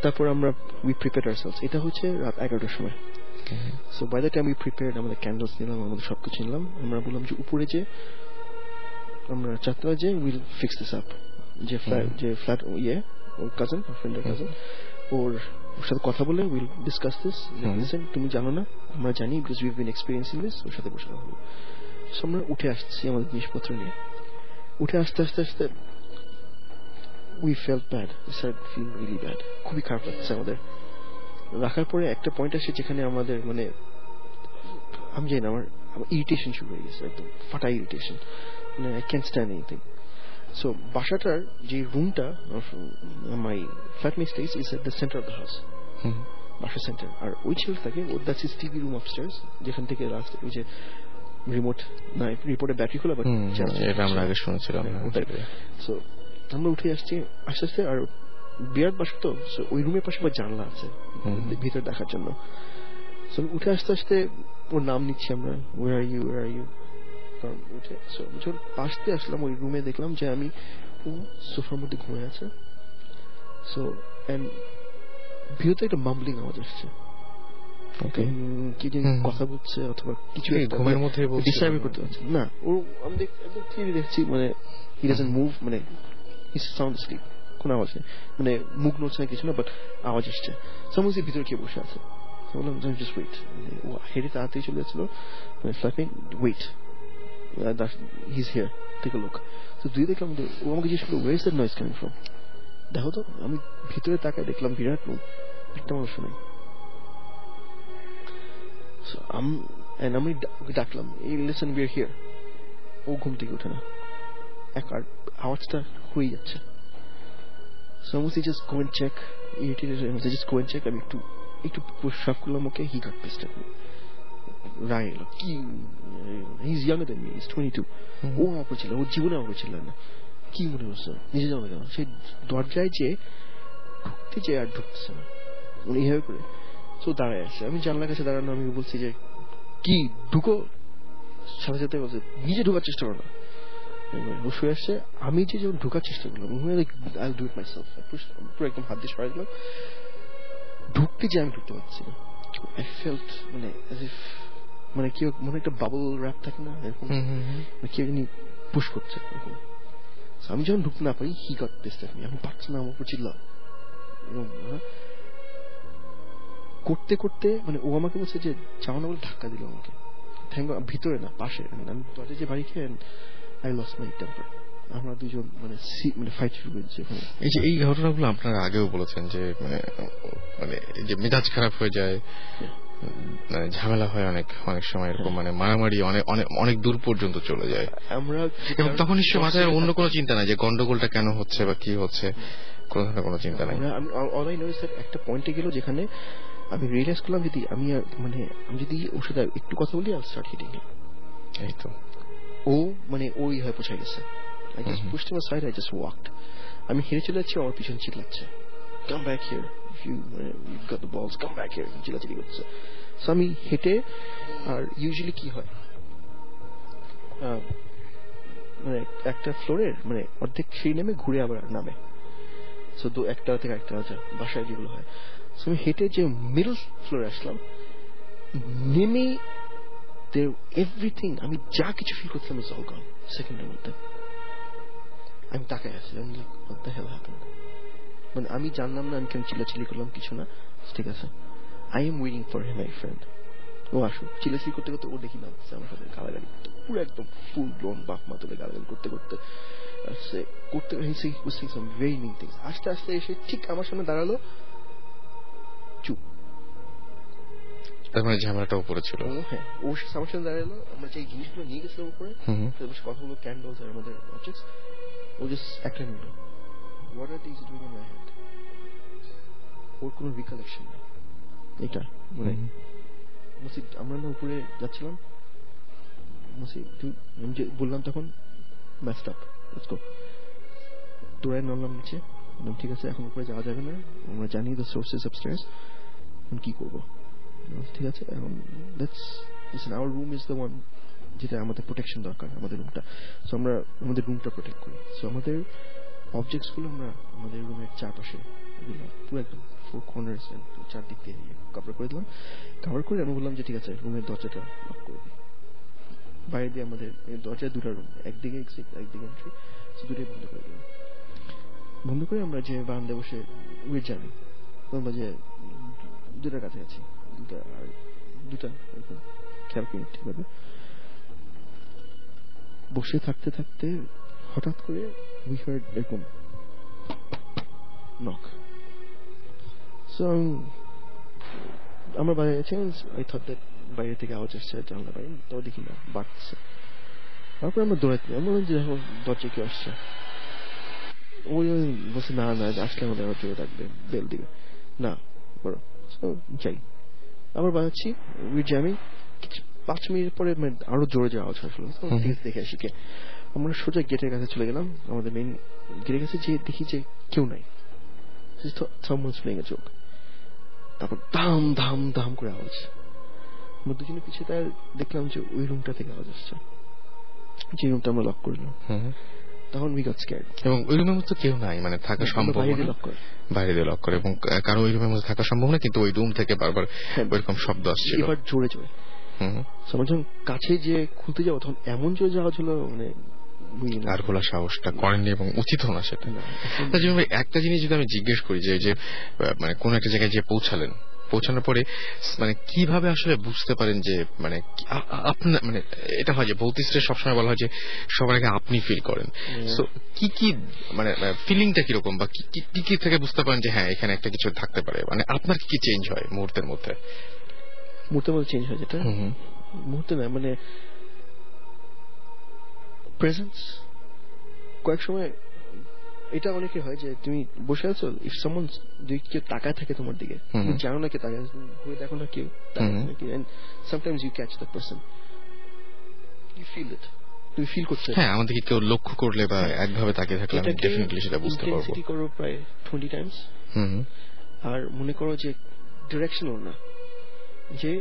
তারপর আমরা we prepared ourselves. এটা হচ্ছে রাত 11টার সময়। So by the time we prepared, আমাদের ক্যান্ডেলস নিলাম, আমাদের সবকিছু নিলাম, আমরা বললাম যে উপরে যে আমরা চারতলা যে we'll fix this up. যে ফ্ল্যাট ওর কাজিন, ফ্রেন্ডের কাজিন, ওর সাথে কথা বলে we'll discuss this. Listen, তুমি জানো না, আমরা জানি, because we've been experiencing this. ওর সাথে বসে হলো। So আমরা উঠে আসছি আমাদের জিনিসপত্র নিয়ে, উঠে আসতে we felt bad, we started feeling really bad, খুবই খারাপ লাগছে আমাদের। রাখার পরে একটা পয়েন্ট আসে যেখানে আমাদের মানে আমি জানি না, আমার ইরিটেশন শুরু হয়ে গেছে, একদম ফাটা ইরিটেশন, মানে I can't stand anything. So বাসাটার যে রুমটা my flatmate stays is at the center of the house, বাসা সেন্টার, আর ওই ছেলে থাকে that's his TV room upstairs, যেখান থেকে রাস্তা ওই যে রিমোট না রিপোর্টে ব্যাটারি খোলা, বাট এটা আমরা আগে শুনেছিলাম। সো আমরা উঠে আসছি আস্তে আস্তে, আর বিরাট বাসা তো, ওই রুমের পাশে জানলা আছে ভিতরে দেখার জন্য। সো উঠে আসতে আসতে ওর নাম নিচ্ছি আমরা, where are you, কারণ উঠে যখন পাশ দিয়ে আসলাম ওই রুমে দেখলাম যে আমি ও সোফার মধ্যে ঘুমিয়ে আছে। সো এন্ড ভিতরে একটা মাম্বলিং আওয়াজ আসছে, কি যে কথা বলছে অথবা কিছু ঘুমের মধ্যে ডিস্টার্ব করতে পারছে না। ও আমি একদম ক্লিয়ারলি দেখছি, মানে হি ডাজন্ট মুভ, মানে হি সাউন্ড স্লিপ, কোনো আওয়াজ নেই, মানে মুখ নড়ছে না কিছু না, বাট আওয়াজ আসছে। সমস্ত ভিতরে কে বসে আছে, বললাম জাস্ট ওয়েট, ও হেঁটে তাড়াতাড়ি চলে যাচ্ছিল, flapping wait, he's here, take a look. So দুই দেখলাম, ও আমাকে জিজ্ঞেস করলো where is that noise coming from, দেখো তো। আমি ভিতরে তাকায় দেখলাম বিরাট রুম, একটা মানুষ নাই। So আমি ওকে ডাকলাম, এই listen we are here. ও ঘুম থেকে ওঠে না, আর আওয়াজটা হয়ে যাচ্ছে। So I must just go and check, just go and check. আমি একটু পুশ আপ করলাম ওকে, he got pissed at me. Ryan, he's younger than me, he's 22. ও আমার ছিল, ও জীবনে আমার ছিল না, কি মনে হচ্ছে নিজে জানো কেন, সেই দরজায় যে ঢুকতে যে আর ঢুকছে না, উনি এইভাবে করে। তো দাঁড়ায় আসছে, আমি জানলার কাছে দাঁড়ানো, আমি বলছি যে কি ঢুকো, সাথে সাথে বলছে নিজে ঢুকার চেষ্টা করো না। ও শুয়ে আসছে, আমি যে যখন ঢুকার চেষ্টা করলাম, I'll do it myself, পুরো একদম হাত দিয়ে সরাই দিলাম, ঢুকতে যে আমি ঢুকতে পারছি না। I felt মানে as if মানে কেউ মনে একটা বাবল র্যাপ থাকে না এরকম, কেউ জানি পুশ করছে এরকম। আমি যখন ঢুকতে না পারি, he got pissed at me, আমি পারছি না, আমার উপর চিল্লাম করতে করতে, মানে ও আমাকে বলছে যে যাও না বলে ধাক্কা দিল আমাকে, ভিতরে না পাশে, আমি দরজা যে বাড়ি খেয়ে আই লস্ট মাই টেম্পার। আমরা দুজন মানে ফাইট শুরু করেছি। এই ঘটনাগুলো আপনারা আগেও বলেছেন যে মানে যে মেজাজ খারাপ হয়ে যায়, ঝামেলা হয় অনেক সময় এরকম, মানে মারামারি অনেক দূর পর্যন্ত চলে যায়। আমরা তখন নিশ্চয়ই মাথায় অন্য কোনো চিন্তা নাই যে গন্ডগোলটা কেন হচ্ছে বা কি হচ্ছে, কোনো চিন্তা নাই। একটা পয়েন্টে গেল যেখানে আমি রিয়েলাইজ করলাম যদি আমি যদি ওর সাথে একটু কথা বলি, আর স্টার্ট হিটিং। এই তো ও মানে ওই হয়ে পৌঁছায় গেছে। I just pushed him aside, I just walked. আমি হেরে চলে যাচ্ছি, আমার পিছনে চিল্লাচ্ছে come back here, if you've got the balls, come back here, চিল্লাচিল্লি করছে। সো আমি হেঁটে, আর ইউজুয়ালি কি হয় মানে একটা ফ্লোরের মানে অর্ধেক সিঁড়ি নেমে ঘুরে আবার নামে, সো একটা থেকে একটা বাসায় যেগুলো হয়। আমি হেঁটে যে মিডল ফ্লোরে আসলাম, নেমে এভরিথিং, আমি যা কিছু ফিল করছিলাম ইটস অল গন সেকেন্ডের মধ্যে। আমি তাকায় আসলাম, what the hell happened? মানে আমি জানলাম না আমি কেন চিল্লাচিল্লি করলাম, কিছু না, ঠিক আছে। I am waiting for him, my friend. ও আসুক, চিল্লাচিল্লি করতে করতে ও দেখি নামছে আমার সাথে গালাগালি করতে, পুরো একদম ফুল ব্লোন বাপ মা তুলে গালাগালি করতে করতে ভেরি মিন থিংস। আস্তে আস্তে এসে ঠিক আমার সামনে দাঁড়ালো, চুপ। তার মানে ঝামেলাটা উপরে ছিল। হ্যাঁ, ও আমার সামনে দাঁড়ালো, আমরা যে জিনিসগুলো নিয়ে গেছিলাম উপরে, কথা হলো ক্যান্ডেলস আর আমাদের অবজেক্টস, ও জাস্ট একটা নিল, what are this doing in my hand. ওর কোনো রিকলেকশন নেই এটা, মানে মসজিদ আমরা না উপরে যাচ্ছিলাম, মসজিদ আমি যে বললাম তখন ম্যাস্ট আপ, লেটস গো, দৌড়ায় নামলাম নিচে, ঠিক আছে এখন উপরে যাওয়া যাবে না, আমরা জানি দ্য সোর্সেস আপস্টেয়ার্স, এখন কি করবো, ঠিক আছে এখন let's listen, our room is the one যেটা আমাদের প্রোটেকশন দরকার, আমাদের রুমটা। সো আমরা আমাদের রুমটা প্রোটেক্ট করি। সো আমাদের অবজেক্টস গুলো আমরা আমাদের রুমের চারপাশে দিলাম, পুরো একদম ফোর কর্নার্স চারদিক দিয়ে কভার করে দিলাম। কভার করে আমি বললাম যে ঠিক আছে রুমের দরজাটা লক করে দিই। বাইরে দিয়ে আমাদের দরজায় দুটো রুম, একদিকে এক্সিট একদিকে এন্ট্রি, দুটোই বন্ধ করে দিলাম। বন্ধ করে আমরা যে বারান্দায় বসে ওয়েট জানি, আমরা যে দুটার কাছাকাছি দুটা খেয়াল করি ঠিকভাবে, বসে থাকতে থাকতে হঠাৎ করে উই হার্ড এরকম নক। সো আমার বাইরে আছে, আই থট দ্যাট বাইরে থেকে আওয়াজ আসছে জানলা বাইরে, তো দেখি না বাড়ছে। তারপর আমরা দৌড়াচ্ছি, আমি বললাম যে দেখো দরজা কেউ আসছে। ওই বলছে না না আসলে আমাদের আবার জোরে ডাকবে, বেল দিবে না, বড় যাই। আবার বাজাচ্ছি, উই জ্যামিং, 5 মিনিট পরে আরো জোরে যাওয়া আওয়াজ আসলো, দেখে আসি কে। আমরা সোজা গেটের কাছে চলে গেলাম, আমাদের মেইন গেটের কাছে যে দেখি যে কেউ নাই, someone's playing a joke। তারপর ধাম ধাম ধাম করে আওয়াজ, আমরা দুজনে পিছিয়ে তার দেখলাম যে ওই রুমটা থেকে আওয়াজ আসছে, যে রুমটা আমরা লক করলাম। তখন উই গট স্ক্যার্ড। এবং ওই রুমের মধ্যে কেউ নাই, মানে থাকা সম্ভব না, বাইরে দিয়ে লক করে, এবং কারো ওই রুমের মধ্যে থাকা সম্ভব না, কিন্তু ওই রুম থেকে বারবার ওইরকম শব্দ আসছিল, এবার জোরে জোরে। আমরা যখন কাছে যে খুলতে যাবো তখন এমন জোরে যাওয়া ছিল, মানে আর খোলা সাহসটা করেননি এবং উচিত না সেটা। একটা জিনিস যদি আমি জিজ্ঞেস করি যে মানে কোন একটা জায়গায় যে পৌঁছানোর পরে মানে কিভাবে আসলে বুঝতে পারেন যে মানে আপনার, মানে এটা হয় যে ভৌতিকদের সবসময় বলা হয় যে সবার আগে আপনি ফিল করেন, সো কি কি মানে ফিলিংটা কিরকম, বা কি কি থেকে বুঝতে পারেন যে হ্যাঁ এখানে একটা কিছু থাকতে পারে, মানে আপনার কি চেঞ্জ হয় মুহূর্তের মধ্যে? চেঞ্জ হয় যেটা মুহূর্তে না, মানে প্রেজেন্স। কয়েক সময় এটা অনেকে হয় যে তুমি বসে আছো, ইফ সামওয়ান যদি কেউ তাকায় থাকে তোমার দিকে, তুমি জানো না কে তাকায়, ঘুরে দেখো না কেউ তাকায় নাকি, and sometimes you catch the person, you feel it, তুমি ফিল করছো। হ্যাঁ, আমাদেরকে কেউ লক্ষ্য করলে বা একভাবে তাকিয়ে থাকলে আমি ডেফিনেটলি সেটা বুঝতে পারবো। ইন্টেন্সিটি করো প্রায় 20 টাইমস। আর মনে করো যে ডিরেকশনও না, যে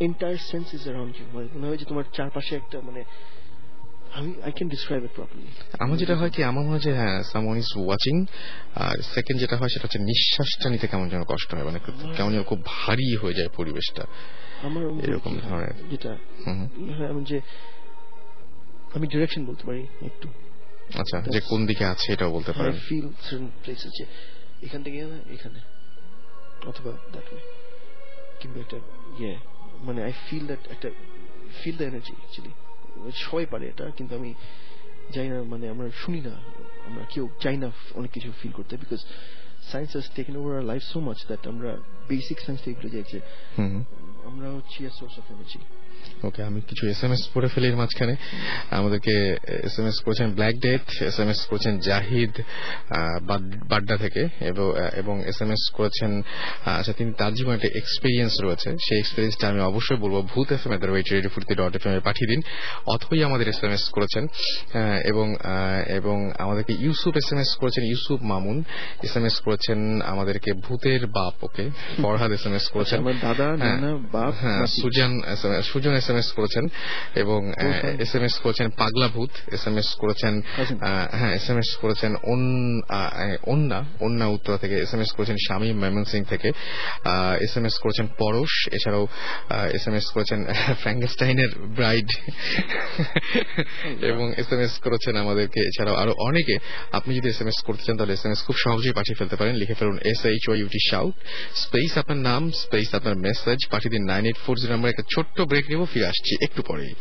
entire sense is around you, মানে মনে হয় যে তোমার চারপাশে একটা, মানে I can describe it properly. আমার যেটা হয় কি, আমার মনে হয় যে হ্যাঁ someone is watching, আর সেকেন্ড যেটা হয় সেটা হচ্ছে নিঃশ্বাসটা নিতে কেমন যেন কষ্ট হয়, মানে কেমন যেন খুব ভারী হয়ে যায় পরিবেশটা, আমার এরকম ধরনের যেটা এমন যে আমি ডিরেকশন বলতে পারি একটু, আচ্ছা যে কোন দিকে আছে এটাও বলতে পারেন, ফিল সার্টেন প্লেসেস, যে এখান থেকে এখানে অথবা দ্যাট ওয়ে, কিংবা একটা মানে আই ফিল দ্যাট, একটা ফিল দ্য এনার্জি অ্যাকচুয়ালি। সবাই পারে এটা, কিন্তু আমি যাই না, মানে আমরা শুনি না, আমরা কেউ চাই না অনেক কিছু ফিল করতে, because science has taken over our life so much that আমরা বেসিক সায়েন্স থেকে ভুলে যাই যে আমরা হচ্ছি a source of energy। ওকে, আমি কিছু এসএমএস পড়ে ফেলি এর মাঝখানে। আমাদেরকে এসএমএস করেছেন ব্ল্যাক ডেথ, এসএমএস করেছেন জাহিদ বাড্ডা থেকে, এবং এসএমএস করেছেন আচ্ছা তিনি তার জীবনে একটা এক্সপিরিয়েন্স রয়েছে, সেই এক্সপিরিয়েন্সটা আমি অবশ্যই বলবো ভূত এফএম @radiofurti.fm এ পাঠিয়ে দিন, অথবা আমাদের এসএমএস করেছেন, এবং আমাদেরকে ইউসুফ এসএমএস করেছেন, ইউসুফ মামুন এসএমএস করেছেন আমাদেরকে ভূতের বাপ, ওকে ফরহাদ এসএমএস করেছেন, আমার দাদা নানা বাপ, সুজন একজন SMS করেছেন এবং SMS করেছেন পাগলা ভূত, SMS করেছেন SMS করেছেন অন্না উত্তরা থেকে, SMS করেছেন স্বামী ময়মনসিং থেকে, SMS করেছেন পরশ, এছাড়াও SMS করেছেন ফ্র্যাঙ্কেনস্টাইনের ব্রাইড এবং SMS করেছেন আমাদেরকে এছাড়াও আরো অনেকে। আপনি যদি SMS করতে চান তাহলে SMS খুব সহজেই পাঠিয়ে ফেলতে পারেন। লিখে ফেলুন SHOUT শাউট স্পেস আপনার নাম স্পেস আপনার মেসেজ, পাঠিয়ে দিন 9840 নম্বরে। একটা ছোট্ট ব্রেক নেব, ফিরে আসছি একটু পরেই,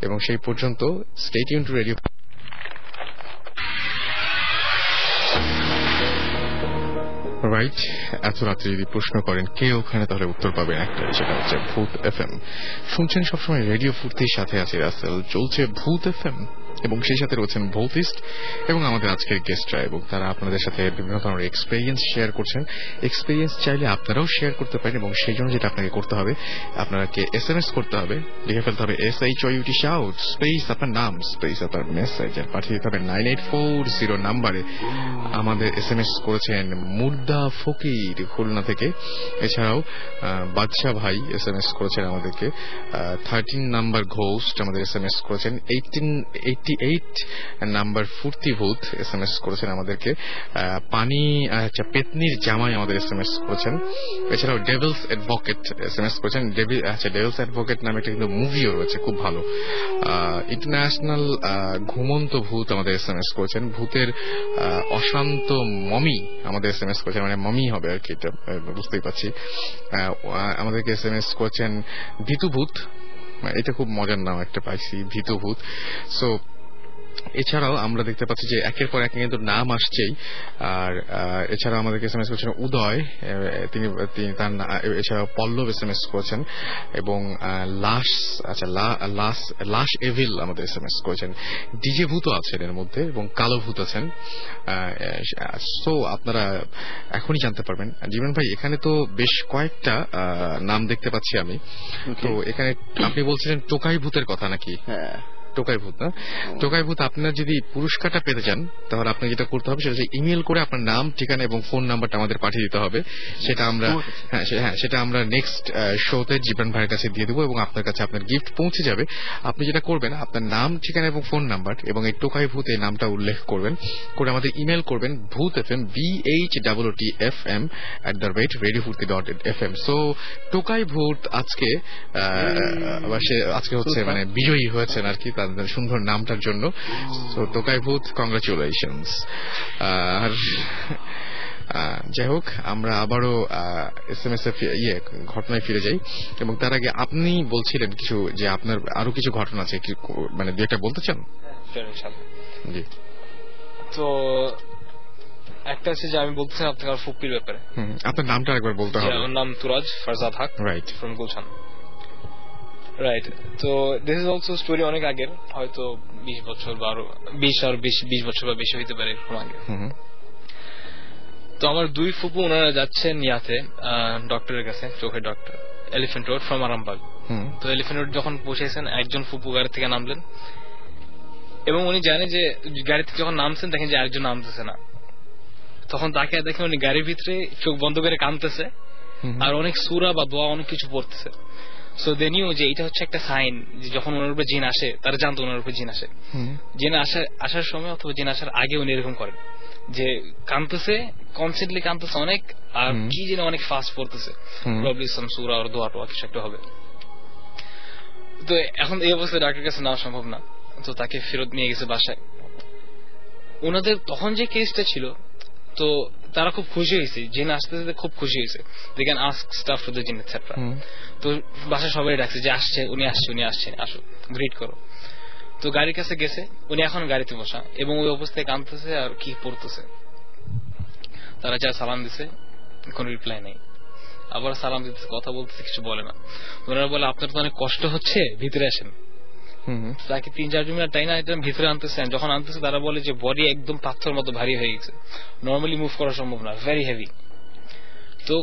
এবং সেই পর্যন্ত stay tune two radio. Right, এত রাত্রে যদি প্রশ্ন করেন কে ওখানে, তাহলে উত্তর পাবেন একটাই, সেটা হচ্ছে ভূত FM। শুনছেন সবসময় রেডিও ফুর্তির সাথে আছে রাসেল, চলছে ভূত FM এবং সেই সাথে রয়েছেন ভৌতিস্ট এবং আমাদের আজকের গেস্টরা, এবং তারা আপনাদের সাথে বিভিন্ন ধরনের এক্সপেরিয়েন্স শেয়ার করছেন। এক্সপেরিয়েন্স চাইলে আপনারাও শেয়ার করতে পারেন, এবং সেই জন্য যেটা আপনাকে করতে হবে, আপনাকে SMS করতে হবে, লিখে ফেলতে হবে SHOUT শাউট স্পেস আপনার নাম স্পেস আপনার মেসেজ, আর পাঠিয়ে দিতে হবে 9840 নাম্বারে। আমাদের SMS করেছেন মুর্দা ফকির খুলনা থেকে, এছাড়াও বাদশা ভাই SMS করেছেন আমাদেরকে, 13 নাম্বার ঘোস্ট আমাদের SMS করেছেন, 88 নাম্বার ফুর্তিভূত SMS করেছেন আমাদেরকে, পানি পেতনির জামাই আমাদের SMS করেছেন, এছাড়াও ডেভিলস অ্যাডভোকেট SMS করেছেন। ডেভিলস অ্যাডভোকেট নামে একটা কিন্তু মুভিও রয়েছে, খুব ভালো। ইন্টারন্যাশনাল ঘুমন্ত ভূত আমাদের SMS করেছেন, ভূতের অশান্ত মমি আমাদের SMS করেছেন, মানে মমি হবে আর কি, এটা বুঝতেই পারছি। আমাদেরকে SMS করেছেন ভীতুভূত, এটা খুব মজার নাম একটা পাইছি, ভীতুভূত। সো এছাড়াও আমরা দেখতে পাচ্ছি যে একের পর এক কিন্তু নাম আসছেই। আর এছাড়াও আমাদেরকে SMS করেছেন উদয়, তিনি তার এছাড়াও পল্লব SMS করেছেন, এবং লাশ এভিল আমাদের SMS করেছেন। ডিজে ভূত আছেন এর মধ্যে, এবং কালো ভূত আছেন। সো আপনারা এখনই জানতে পারবেন। জীবন ভাই, এখানে তো বেশ কয়েকটা নাম দেখতে পাচ্ছি আমি, তো এখানে আপনি বলছিলেন টোকাই ভূতের কথা নাকি? হ্যাঁ, টোকাই ভূত না? টোকাই ভূত, আপনার যদি পুরস্কারটা পেতে চান তাহলে আপনাকে যেটা করতে হবে সেটা হচ্ছে ইমেল করে আপনার নাম, ঠিকানা এবং ফোন নাম্বারটা আমাদের পাঠিয়ে দিতে হবে। সেটা আমরা নেক্সট শোতে জীবন ভাইয়ের কাছে দিয়ে দেবো, এবং আপনার কাছে আপনার গিফট পৌঁছে যাবে। আপনি যেটা করবেন, আপনার নাম, ঠিকানা এবং ফোন নাম্বার এবং এই টোকাই ভূত এই নামটা উল্লেখ করবেন, করে আমাদের ইমেল করবেন ভূত FM BHOOTFM@radiofurti.fm। সো টোকাই ভূত আজকে হচ্ছে মানে বিজয়ী হয়েছেন আর কি, তাদের সুন্দর নামটার জন্য। তো টোকাই ভূত, কংগ্রাচুলেশনস। আর যাই হোক, আমরা আবারও SMS এর ঘটনায় ফিরে যাই, এবং তার আগে আপনি বলছিলেন কিছু, যে আপনার আরো কিছু ঘটনা আছে, মানে যেটা বলতে চান? জি। তো একটা আছে যে আমি বলতেছিলাম আপনার ফুপির ব্যাপারে। আপনার নামটা একবার বলতে হবে। আমার নাম তুরাজ ফারজাদ হক, রাইট, ফ্রম গুলশান। রাইট, তো দিস ইজ অলসো স্টোরি অনেক আগের, হয়তো 20 বছর বা 20 বছর বা বেশি হইতে পারে এরকম আগে। তো আমার দুই ফুপু, ওনারা যাচ্ছেন ইয়াতে ডক্টরের কাছে, চোখের doctor, elephant road from Arambagh. তো এলিফ্যান্ট রোড যখন পৌঁছেছেন, একজন ফুপু গাড়ি থেকে নামলেন, এবং উনি জানে যে গাড়ি থেকে যখন নামছেন দেখেন যে আরেকজন নামতেছে না। তখন তাকে দেখেন উনি গাড়ির ভিতরে চোখ বন্ধ করে কাঁদতেছে, আর অনেক সূরা বা দোয়া অনেক কিছু পড়তেছে। সো দে নিউ যে এটা হচ্ছে একটা সাইন, যে যখন ওনার উপরে জিন আসে, তারা জানতো ওনার উপরে জিন আসে। জিন আসার সময় অথবা জিন আসার আগে উনি এরকম করেন যে কাঁদতেছে, কনস্ট্যান্টলি কাঁদতেছে অনেক, আর কি যেন অনেক ফাস্ট পড়তেছে, প্রবলি সাম সূরা আর দোয়া টোয়া কিছু একটা হবে। তো এখন এই অবস্থায় ডাক্তারের কাছে নেওয়া সম্ভব না, তো তাকে ফেরত নিয়ে গেছে বাসায়। ওনাদের তখন যে কেসটা ছিল, তো তারা খুব খুশি হয়েছে, জিন আসতে খুব খুশি হয়েছে, they can ask stuff to the jinn etcetera. তো বাসায় সবাই ডাকছে যে আসছে, উনি আসছে, আসো গ্রিট করো। তো গাড়ির কাছে গেছে, উনি এখন গাড়িতে বসা, এবং ওই অবস্থায় কাঁদতেছে আর কি পড়তেছে। তারা যা সালাম দিছে, কোন রিপ্লাই নেই। আবার সালাম দিতেছে, কথা বলতেছে, কিছু বলে না। ওনারা বলে আপনার তো অনেক কষ্ট হচ্ছে, ভিতরে আসেন। তাকে 3-4 মিনিট টাইম ভিতরে আনতেছেন। যখন আনতেছে তারা বলে যে বডি একদম পাথর মতো ভারী হয়ে গেছে, নর্মালি মুভ করা সম্ভব না, ভেরি হেভি। তো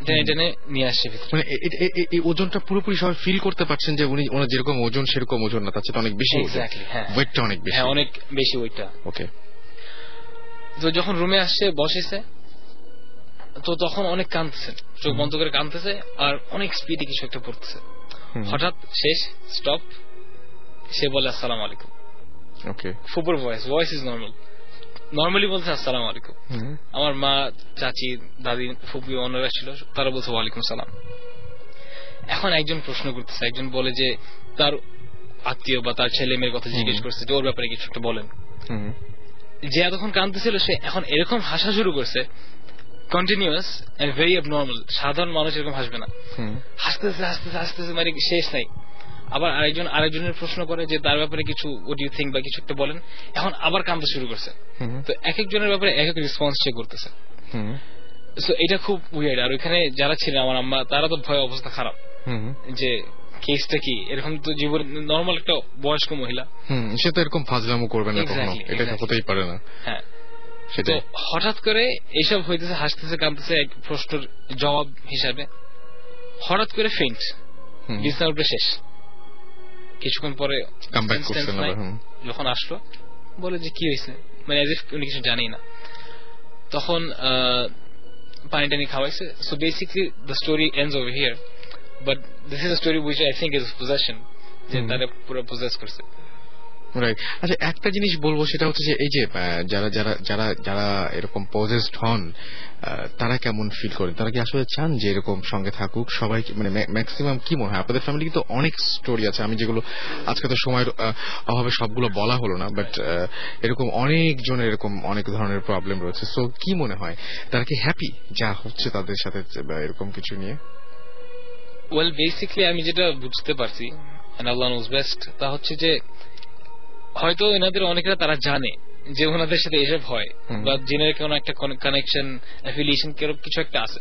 টেনে নিয়ে আসছে ভিতরে। মানে এই ওজনটা পুরোপুরি সবাই ফিল করতে পারছেন যে উনি ওনার যেরকম ওজন সেরকম ওজন না, তার চেয়ে অনেক বেশি। এক্স্যাক্টলি, হ্যাঁ, ওয়েটটা অনেক বেশি। হ্যাঁ, অনেক বেশি ওয়েটটা। ওকে। তো যখন রুমে আসছে, বসেছে, তো তখন অনেক কাঁদতেছে, চোখ বন্ধ করে কাঁদতেছে, আর অনেক স্পিডে কিছু একটা পড়তেছে। হঠাৎ শেষ স্টপ, সে বলে আসসালামু আলাইকুম। ওকে, ফুপুর ভয়েস ইজ নর্মালি বলছে আসসালামু আলাইকুম। আমার মা, চাচি, দাদি, ফুপু অন্যরা ছিল, তারা বলছে ওয়ালাইকুম সালাম। এখন একজন প্রশ্ন করতেছে, একজন বলে যে তার আত্মীয় বা তার ছেলে মেয়ের কথা জিজ্ঞেস করছে যে ওর ব্যাপারে কিছু একটা বলেন। যে এতক্ষণ কাঁদতেছিল সে এখন এরকম হাসা শুরু করছে, কন্টিনিউয়াস এন্ড ভেরি অ্যাবনর্মাল। সাধারণ মানুষ এরকম হাসবে না, হাসতেছে হাসতেছে হাসতেছে, মানে শেষ নাই। আবার আরেকজনের প্রশ্ন করে যে তার ব্যাপারে কিছু হোয়াট ইউ থিংক বা কিছু একটা বলেন, এখন আবার কাঁদতে শুরু করছে। তো এক একজনের ব্যাপারে এক এক রেসপন্স সে করতেছে। সো এটা খুব উইয়ার্ড। আর ওইখানে যারা ছিলেন আমার আম্মা, তারা তো ভয় অবস্থা খারাপ যে কেসটা কি, এরকম তো জীবন নর্মাল একটা বয়স্ক মহিলা, সে তো এরকম ফাজলামো করবে না কখনো, এটা হতেই পারে না। হ্যাঁ, তো হঠাৎ করে এইসব হইতেছে, হাসতেছে কাঁদতেছে, এক প্রশ্নের জবাব হিসাবে হঠাৎ করে ফেইন্ট, বিছানার উপরে শেষ। কিছুক্ষণ পরে যখন আসলো বলে যে কি হয়েছে, মানে উনি কিছু জানি না। তখন পানি টানি খাওয়াইছে। So basically the story ends over here, but this is a story which I think is possession, যে তারা পুরো পজেস করছে। রাইট। আচ্ছা, একটা জিনিস বলবো, সেটা হচ্ছে যে এই যে যারা যারা যারা যারা এরকম পজেসড হন, তারা কেমন ফিল করেন? তারা কি আসলে চান যে এরকম সঙ্গে থাকুক সবাই? মানে ম্যাক্সিমাম কি মনে হয় আপনাদের ফ্যামিলি? কিন্তু অনেক স্টোরি আছে, আমি যেগুলো আজকে তো সময়ের অভাবে সবগুলো বলা হলো না, বাট এরকম অনেক জনের এরকম অনেক ধরনের প্রবলেম রয়েছে। সো কি মনে হয়, তারা কি হ্যাপি যা হচ্ছে তাদের সাথে এরকম কিছু নিয়ে? ওয়েল, বেসিকলি আমি যেটা বুঝতে পারছি, আল্লাহ নোজ বেস্ট, তা হচ্ছে যে হয়তো এনাদের অনেকেরা তারা জানে যে ওনাদের সাথে এসব হয়, বা জেনের কোন একটা কানেকশন, অ্যাফিলিয়েশন কিছু একটা আছে,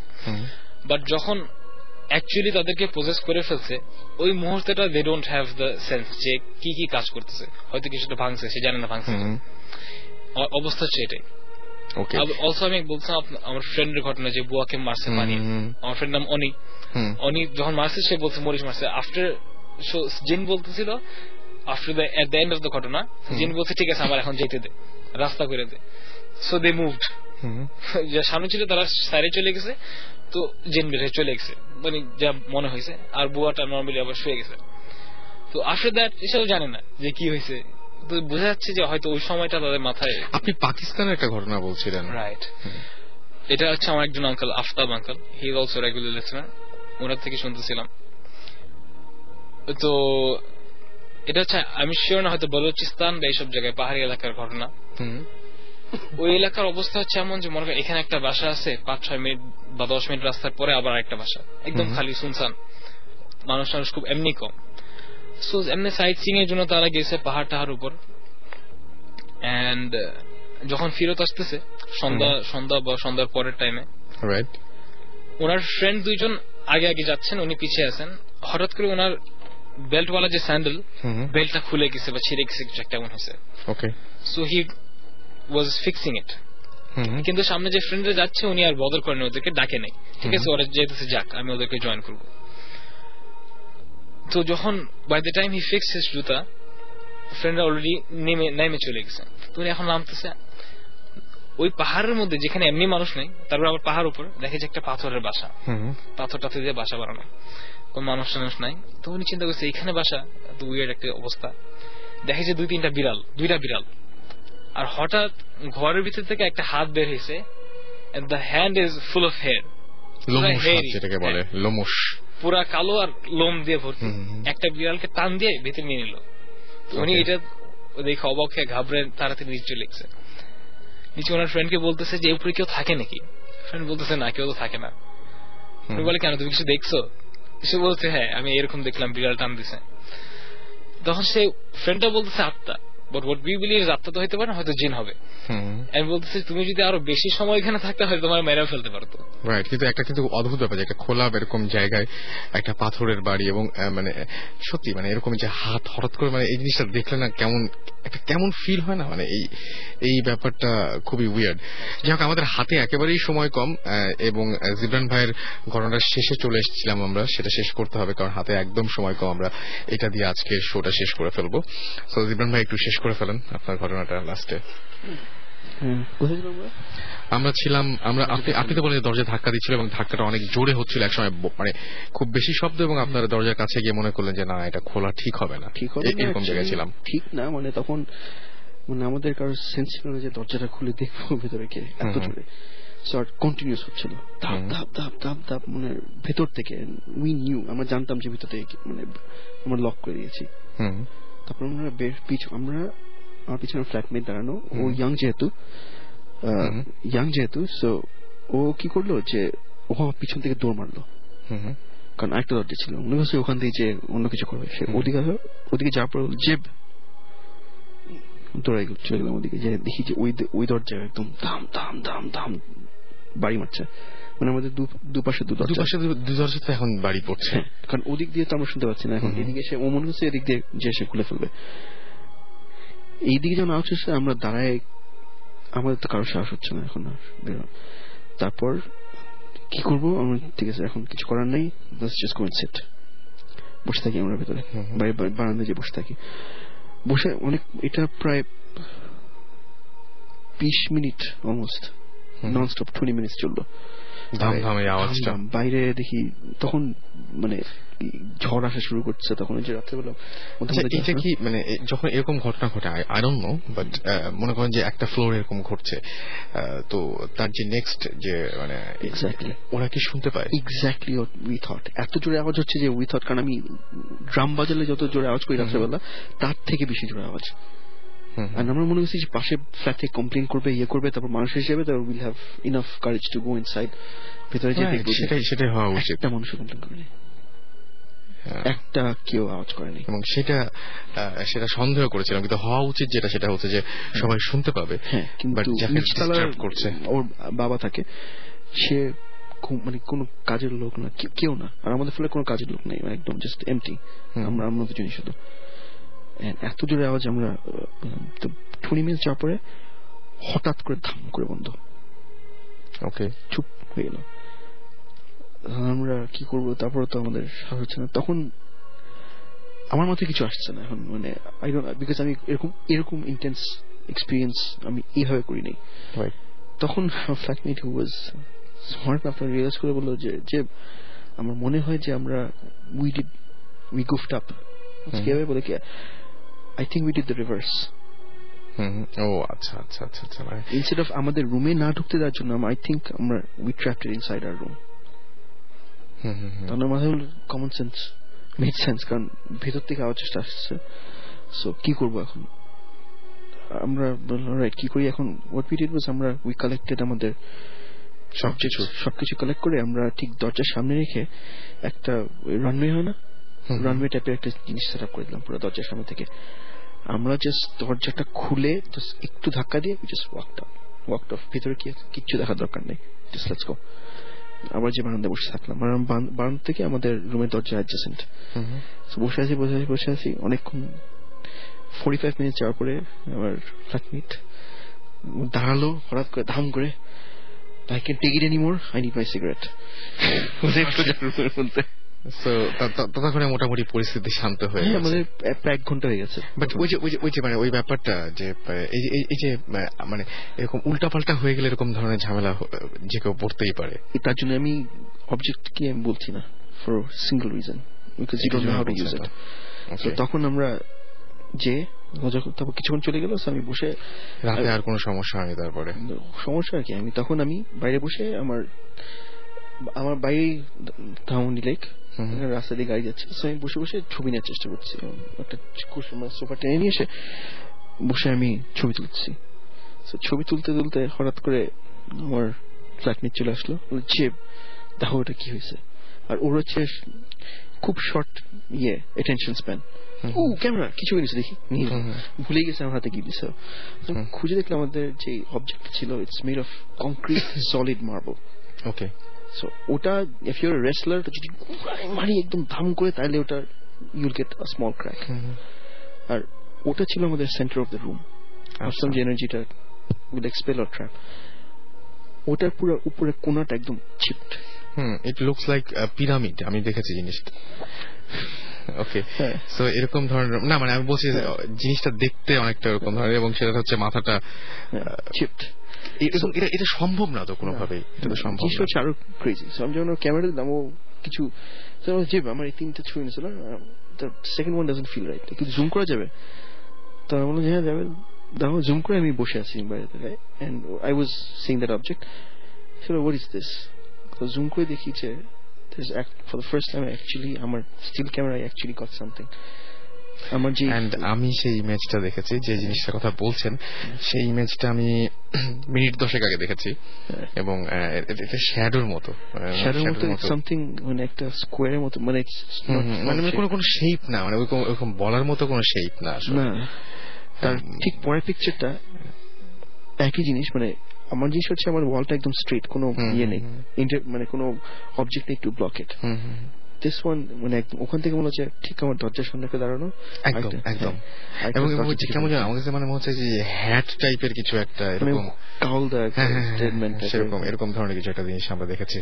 বাট যখন অ্যাকচুয়ালি তাদেরকে প্রসেস করে ফেলছে, ওই মুহূর্তটা they don't have the sense যে কি কি কাজ করতেছে। হয়তো কিছুটা ভাঙছে, সে জানে না ভাঙছে, অবস্থা হচ্ছে এটাই। অলসো আমি বলছিলাম আমার ফ্রেন্ডের ঘটনা, যে বুয়াকে মারছে মানিয়ে। আমার ফ্রেন্ড নাম অনি যখন মারছে সে বলছে মরিস মারছে। আফটার জিন বলতেছিল after at the end of the ঘটনা, জিন বলছে ঠিক আছে আমার এখন যেতে দে, রাস্তা করে দে। সো দে মুভড, যা সামনে ছিল তারা সাইডে চলে গেছে, তো জিন বের হয়ে চলে গেছে, মানে যা মনে হয়েছে। আর বুয়াটা নর্মালি আবার শুয়ে গেছে। তো আফটার দ্যাট এসব জানে না যে কি হয়েছে, তো বোঝা যাচ্ছে যে হয়তো ওই সময়টা তাদের মাথায়। আপনি পাকিস্তানের একটা ঘটনা বলছিলেন, রাইট? এটা হচ্ছে আমার একজন uncle, Aftab uncle, he is also regular listener, ওনার থেকে শুনতেছিলাম। তো এটা হচ্ছে, আমি শিওর না, হয়তো বলুচিস্তান বা এইসব জায়গায় পাহাড়ি এলাকার ঘটনা। ওই এলাকার অবস্থা হচ্ছে এমন যে মনে করেন এখানে একটা বাসা আছে, 5-6 মিনিট বা 10 মিনিট রাস্তার পরে আবার একটা বাসা, একদম খালি শুনছান, মানুষ খুব এমনি কম। সো এমনি সাইট সিইং এর জন্য তারা গেছে পাহাড় টাহার উপর। এন্ড যখন ফিরত আসতেছে সন্ধ্যা বা সন্ধ্যার পরের টাইমে, ওনার ফ্রেন্ড দুইজন আগে আগে যাচ্ছেন, উনি পিছিয়ে আছেন। হঠাৎ করে ওনার বেল্টওয়ালা যে স্যান্ডেল, বেল্টটা খুলে গেছে বা ছিঁড়ে গেছে, কিছু একটা এমন হয়েছে। সো হি ওয়াজ ফিক্সিং ইট। কিন্তু সামনে যে ফ্রেন্ডরা যাচ্ছে উনি আর বদল করেন, ওদেরকে ডাকে নেই, ঠিক আছে ওরা যেতেছে যাক, আমি ওদেরকে জয়েন করবো। তো যখন by the time he fix his জুতা, ফ্রেন্ডরা অলরেডি নেমে চলে গেছে। তো উনি এখন নামতেছে ওই পাহাড়ের মধ্যে, যেখানে এমনি মানুষ নেই, তারপর আবার পাহাড় উপর দেখে যে একটা পাথরের বাসা, পাথরটাতে দিয়ে বাসা বানানো, কোন মানুষ নাই। তো উনি চিন্তা করছে এইখানে বাসা, এত উইয়ার্ড একটা অবস্থা। দেখে যে দুইটা বিড়াল, আর হঠাৎ ঘরের ভিতর থেকে একটা হাত বের হয়েছে, and the hand is full of hair, যেটাকে বলে লোমশ, পুরা কালো আর লোম দিয়ে ভর্তি। একটা বিড়ালকে টান দিয়ে ভেতরে নিয়ে নিল। উনি এটা দেখে অবাক হয়ে ঘাবড়ে তাড়াতাড়ি নিচে চলে গেছে। নিচে ওনার ফ্রেন্ডকে বলতেছে যে উপরে কেউ থাকে নাকি? ফ্রেন্ড বলতেছে না, কেউ তো থাকে না। উনি বলে কেন, তুমি কিছু দেখছো? সে বলছে হ্যাঁ আমি এরকম দেখলাম, বিড়াল টান দিছে। তখন সে ফ্রেন্ডটা বলতেছে আত্মা, বাট হোয়াট উই বিলিভ আত্মা তো হইতে পারে না, হয়তো জিন হবে। আমি বলতেছি তুমি যদি আরো বেশি সময় এখানে থাকতে হয় তোমার মেরে ফেলতে পারতো। রাইট, কিন্তু একটা কিন্তু অদ্ভুত ব্যাপার যে একটা খোলা এরকম জায়গায় একটা পাথরের বাড়ি, এবং মানে সত্যি মানে এরকম যে হাত হঠাৎ করে, মানে এই জিনিসটা দেখলে না কেমন ফিল হয় না, মানে এই ব্যাপারটা খুবই উইয়ার্ড। যাই হোক, আমাদের হাতে একেবারেই সময় কম, এবং জিবরান ভাইয়ের ঘটনাটা শেষে চলে এসেছিলাম আমরা, সেটা শেষ করতে হবে কারণ হাতে একদম সময় কম। আমরা এটা দিয়ে আজকে শোটা শেষ করে ফেলবো। তো জিবরান ভাই একটু শেষ করে ফেলেন আপনার ঘটনাটা লাস্টে। কোথায় ছিলাম আমরা ছিলাম আপনি তো বলেন দরজা ধাক্কা দিচ্ছিল এবং ধাক্কাটা অনেক জোরে হচ্ছিল একসময়, মানে খুব বেশি শব্দ, এবং আপনারা দরজার কাছে গিয়ে মনে করলেন যে না এটা খোলা ঠিক হবে না, এরকম জায়গায় ছিলাম। ঠিক না, মানে তখন মানে আমাদের কারোর সেন্স ছিল না যে দরজাটা খুলে দেখবো ভেতরে কে, এত জোরে কন্টিনিউস হচ্ছিল ধাপ ধাপ ধাপ ধাপ ধাপ, মানে ভেতর থেকে উই নিউ, আমরা জানতাম যে ভেতর থেকে মানে আমরা লক করে দিয়েছি। তারপর আমরা আমার পিছনে ফ্ল্যাটমেট দাঁড়ানো, ও ইয়াং যেহেতু সো ও কি করলো যে ও আমার পিছন থেকে দৌড় মারলো, কারণ আরেকটা দরজা ছিল, মনে করছে ওখান থেকে যে অন্য কিছু করবে। সে ওদিকে যাওয়ার পর যে দৌড়াই চলে গেলাম ওদিকে, যে দেখি যে ওই দরজা একদম ধাম ধাম ধাম ধাম বাড়ি মারছে, মানে আমাদের দুপাশে দু দরজাতে এখন বাড়ি পড়ছে, কারণ ওদিক দিয়ে তো আমরা শুনতে পাচ্ছি না এখন, এদিকে এসে ও মনে হচ্ছে এদিক দিয়ে যে এসে খুলে ফেলবে। এইদিকে যখন আওয়াজ হচ্ছে আমরা দাঁড়ায়, আমাদের তো কারো সাহস হচ্ছে না এখন আর বেরো। তারপর কি করবো আমরা, ঠিক আছে এখন কিছু করার নাই, বসে থাকি আমরা ভেতরে, বারান্দায় যে বসে থাকি, বসে অনেক, এটা প্রায় 20 minute almost non stop 20 minute চললো আওয়াজটা। বাইরে দেখি তখন মানে ঝড় আসা শুরু করছে, তখন যে রাত্রেবেলা। এটা কি মানে যখন এরকম ঘটনা ঘটে, আই ডোন্ট নো, বাট মনে করেন যে একটা ফ্লোর এরকম ঘটছে, তো তার যে নেক্সট যে মানে ওরা কি শুনতে পায়? এক্স্যাক্টলি উই থট এত জোরে আওয়াজ হচ্ছে যে উই থট, কারণ আমি ড্রাম বাজালে যত জোরে আওয়াজ করি রাত্রেবেলা তার থেকে বেশি জোরে আওয়াজ। আর আমরা মনে করছি যে পাশে ফ্ল্যাট থেকে কমপ্লেন করবে, ইয়ে করবে, তারপর মানুষ হিসেবে তারপর will have enough courage to go inside, ভেতরে যেতে। সেটাই হওয়া উচিত। একটা মানুষ কমপ্লেন করেনি, একটা কেউ আওয়াজ করেনি, এবং সেটা সন্দেহ করেছিলাম, কিন্তু হওয়া উচিত যেটা সেটা হচ্ছে যে সবাই শুনতে পাবে। হ্যাঁ, কিন্তু করছে ওর বাবা থাকে, সে মানে কোনো কাজের লোক না, কেউ না, আর আমাদের ফলে কোনো কাজের লোক নেই, একদম জাস্ট এমটি, আমরা দুজনই শুধু। এত জোরে আওয়াজ, আমরা 20 মিনিট যাওয়ার পরে হঠাৎ করে ধাম করে বন্ধ, ওকে চুপ হয়ে গেল। আমরা কি করবো, তারপরে তো আমাদের সাহস হচ্ছে না, তখন আমার মাথায় কিছু আসছে না এখন, মানে আই ডোন্ট, বিকজ আমি এরকম ইন্টেন্স এক্সপিরিয়েন্স আমি এইভাবে করি নাই। তখন ফ্ল্যাটমেট হু ওয়াজ স্মার্ট আপনার রিয়েলাইজ করে বললো যে আমার মনে হয় যে আমরা উই গুফড আপ, কিভাবে বলে কি, I think we did the reverse. আচ্ছা আচ্ছা আচ্ছা আচ্ছা, instead of আমাদের রুমে না ঢুকতে দেওয়ার জন্য, I think we trapped it inside our room. তাহলে মাথায় কমন সেন্স মেড সেন্স, কারণ ভেতর থেকে আওয়াজটা আসছে। সো কি করবো এখন, আমরা বললাম রাইট কি করি এখন। what we did was we collected আমাদের সবকিছু কালেক্ট করে আমরা ঠিক দরজার সামনে রেখে একটা রানওয়ে হয় না, রানওয়ে টাইপের একটা জিনিস সেট আপ করে দিলাম পুরো দরজার সামনে থেকে। আমরা জাস্ট দরজাটা খুলে একটু ধাক্কা দিয়ে জাস্ট ওয়াকড অফ, ভিতরে কিচ্ছু দেখার দরকার নেই, জাস্ট লেটস গো। আবার যে বারান্দায় বসে থাকলাম, বারান্দা থেকে আমাদের রুমের দরজা অ্যাডজাসেন্ট, বসে আছি অনেকক্ষণ। 45 মিনিট যাওয়ার পরে আমার ফ্ল্যাটমেট দাঁড়ালো হঠাৎ করে ধাম করে, I can't take it anymore, I need my cigarette. ততক্ষণে মোটামুটি পরিস্থিতি শান্ত হয়ে গেছে, আমাদের প্রায় 1 ঘন্টা হয়ে গেছে। বাট ওই যে মানে ওই ব্যাপারটা যে এই যে মানে এরকম উল্টাপাল্টা হয়ে গেলে এরকম ধরনের ঝামেলা যে কেউ পড়তেই পারে। তার জন্য আমি অবজেক্ট কি আমি বলছি না, for single reason, because you don't know how to use it. তো তখন আমরা যে তারপর কিছুক্ষণ চলে গেল, আমি বসে রাতে আর কোনো সমস্যা হয়নি। তারপরে সমস্যা কি, আমি তখন বাইরে বসে আমার বাইরে ধামনি লেক, রাস্তা দিয়ে গাড়ি যাচ্ছে, আমি বসে বসে ছবি নেওয়ার চেষ্টা করছি। একটা সোফা টেনে নিয়ে এসে বসে আমি ছবি তুলছি। ছবি তুলতে তুলতে হঠাৎ করে আমার ফ্ল্যাটমেট চলে আসলো, যে দেখো ওটা কি হয়েছে। আর ওর হচ্ছে খুব শর্ট অ্যাটেনশন স্প্যান, ক্যামেরা কিছু হয়েছে দেখি, ভুলে গেছে আমার হাতে কি দিছে। খুঁজে দেখলাম আমাদের যে অবজেক্ট ছিল, it's made of concrete solid marble. Okay, so ওটা if you are a wrestler যদি মারি একদম ধাম করে, তাহলে ওটা you'll get a small crack. আর ওটা ছিল আমাদের সেন্টার অফ দ্য রুম, ভাবলাম যে এনার্জিটা উইল এক্সপেল অর ট্র্যাপ। ওটার পুরো উপরে কোনাটা একদম চিপড। ইট লুকস লাইক পিরামিড, আমি দেখেছি জিনিসটা। ওকে, সো এরকম ধরনের না, মানে আমি বলছি জিনিসটা দেখতে অনেকটা এরকম ধরনের, এবং সেটা হচ্ছে মাথাটা চিপড। এটা সম্ভব না তো কোনোভাবেই, এটা তো সম্ভব না। হচ্ছে আরো ক্রেজি। সো আমি যখন ক্যামেরা দিলাম, ও কিছু যে আমার এই 3টা ছবি নিয়েছিল, the second one doesn't feel right, কিন্তু জুম করা যাবে? তো আমি বললাম হ্যাঁ যাবে, দেখো জুম করে আমি বসে আছি বাড়িতে, and I was seeing that object. So what is this? তো জুম করে দেখি যে for the first time actually আমার still camera I actually got something. আমি সেই ইমেজটা দেখেছি, যে জিনিসটার কথা বলছেন সেই ইমেজটা আমি মিনিট 10 আগে দেখেছি, এবং এটা শ্যাডোর মতো সামথিং, মানে একটা স্কোয়ারের মতো, মানে কোনো শেপ না, মানে ওরকম বলার মতো কোনো শেপ না আসলে। তার ঠিক পরের পিকচারটা একই জিনিস, মানে আমার জিনিস হচ্ছে আমার ওয়ালটা একদম স্ট্রেট, কোনো ইয়ে নেই, মানে কোনো অবজেক্ট নেই to block it. This one মানে একদম ওখান থেকে মনে হচ্ছে ঠিক আমার দরজার সামনে দাঁড়ানো, একদম একদম, এবং কেমন যেন আমার কাছে মানে মনে হচ্ছে যে হ্যাট টাইপের কিছু একটা, এরকম সেরকম এরকম ধরনের কিছু একটা জিনিস আমরা দেখেছি।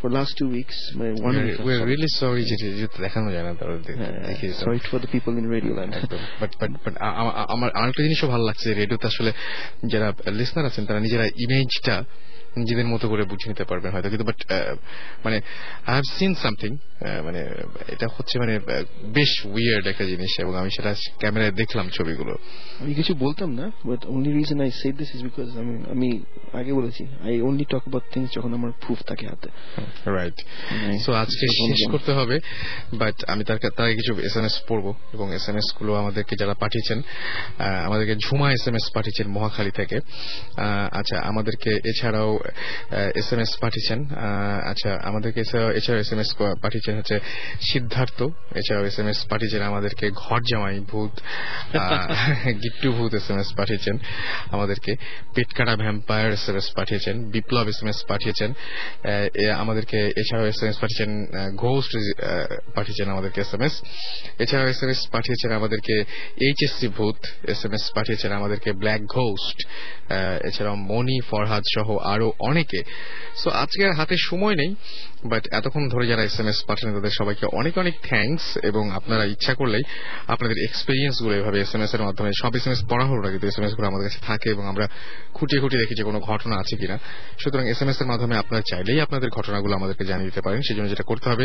For last 2 weeks, we're really sorry যে দেখানো যায় না, sorry for the people in Radio Land. but আমার আরেকটা জিনিসও ভালো লাগছে, রেডিওতে আসলে যারা লিসনার আছেন তারা নিজেরা ইমেজটা নিজেদের মতো করে বুঝে নিতে পারবেন হয়তো, কিন্তু বাট মানে আই হ্যাভ সিন সামথিং, মানে এটা হচ্ছে মানে বেশ উইয়ার্ড একটা জিনিস, এবং আমি সেটা ক্যামেরায় দেখলাম ছবিগুলো। আমি কিছু বলতাম না, but only reason I say this is because আমি আগে বলেছি I only talk about things যখন আমার প্রুফ থাকে হাতে। রাইট, সো আজকে শেষ করতে হবে, বাট আমি তার কিছু SMS পড়বো, এবং SMS গুলো আমাদেরকে যারা পাঠিয়েছেন, আমাদেরকে ঝুমা SMS পাঠিয়েছেন মহাখালী থেকে। আচ্ছা, আমাদেরকে এছাড়াও SMS পাঠিয়েছেন, আচ্ছা আমাদেরকে এছাড়াও SMS পাঠিয়েছেন হচ্ছে সিদ্ধার্থ, এছাড়াও SMS পাঠিয়েছেন আমাদেরকে ঘর জামাই ভূত, গিট্টু ভূত SMS পাঠিয়েছেন আমাদেরকে, পেটকাটা ভ্যাম্পায়ার SMS পাঠিয়েছেন, বিপ্লব SMS পাঠিয়েছেন আমাদেরকে, এছাড়াও SMS পাঠিয়েছেন ঘোস্ট পাঠিয়েছেন আমাদেরকে SMS, এছাড়াও SMS পাঠিয়েছেন আমাদেরকে HSC ভূত SMS পাঠিয়েছেন আমাদেরকে, ব্ল্যাক ঘোস্ট, এছাড়াও মনি, ফরহাদ সহ আরো অনেকে। সো আজকে হাতে সময় নেই, বাট এতক্ষণ ধরে যারা SMS পাঠান তাদের সবাইকে অনেক অনেক থ্যাঙ্কস, এবং আপনারা ইচ্ছা করলেই আপনাদের এক্সপিরিয়েন্স গুলো এভাবে SMS এর মাধ্যমে, সব SMS পড়া হলো না কিন্তু SMS গুলো আমাদের কাছে থাকে, এবং আমরা খুঁটিয়ে খুঁটিয়ে দেখি যে কোনো ঘটনা আছে কিনা। সুতরাং SMS এর মাধ্যমে আপনারা চাইলেই আপনাদের ঘটনাগুলো আমাদেরকে জানিয়ে দিতে পারেন। সেই জন্য যেটা করতে হবে,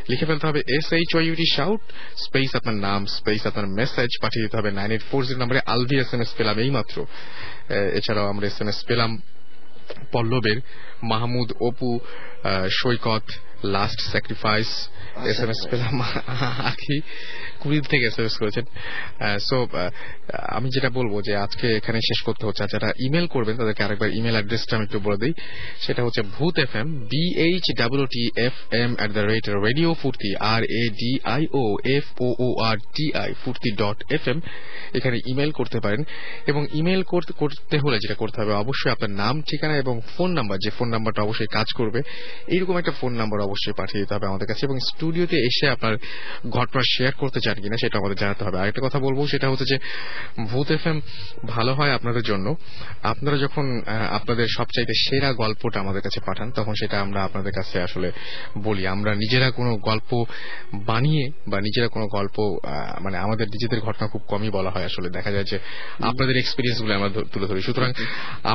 লিখে ফেলতে হবে SHOUT শাউট স্পেস আপনার নাম স্পেস আপনার মেসেজ, পাঠিয়ে দিতে হবে 9840 নম্বরে। আলভি SMS পেলাম এইমাত্র, এছাড়াও আমরা SMS পেলাম পল্লবের, মাহমুদ, অপু, সৈকত, লাস্ট স্যাক্রিফাইস SMS পেলাম, আখি কুড়ি থেকে SMS করেছেন। সো আমি যেটা বলবো যে আজকে এখানে শেষ করতে হচ্ছে। যারা ইমেল করবেন তাদেরকে আরেকবার ইমেল অ্যাড্রেসটা আমি একটু বলে দিই, সেটা হচ্ছে ভূতfm BHOOTFM@radiofurti RADIOFOORTI furti.fm, এখানে ইমেল করতে পারেন। এবং ইমেল করতে হলে যেটা করতে হবে, অবশ্যই আপনার নাম, ঠিকানা এবং ফোন নাম্বার, যে ফোন নাম্বারটা অবশ্যই কাজ করবে এইরকম একটা ফোন নাম্বার অবশ্যই পাঠিয়ে দিতে হবে আমাদের কাছে, এবং স্টুডিওতে এসে আপনার ঘটনা শেয়ার করতে চান কিনা সেটা আমাদের জানাতে হবে। আরেকটা কথা বলবো, সেটা হচ্ছে যে ভূত FM ভালো হয় আপনাদের জন্য আপনারা যখন আপনাদের সবচাইতে সেরা গল্পটা আমাদের কাছে পাঠান, তখন সেটা আমরা আপনাদের কাছে আসলে বলি। আমরা নিজেরা কোনো গল্প বানিয়ে বা নিজেরা কোনো গল্প মানে আমাদের নিজেদের ঘটনা খুব কমই বলা হয়, আসলে দেখা যায় যে আপনাদের এক্সপিরিয়েন্স গুলো আমরা তুলে ধরি। সুতরাং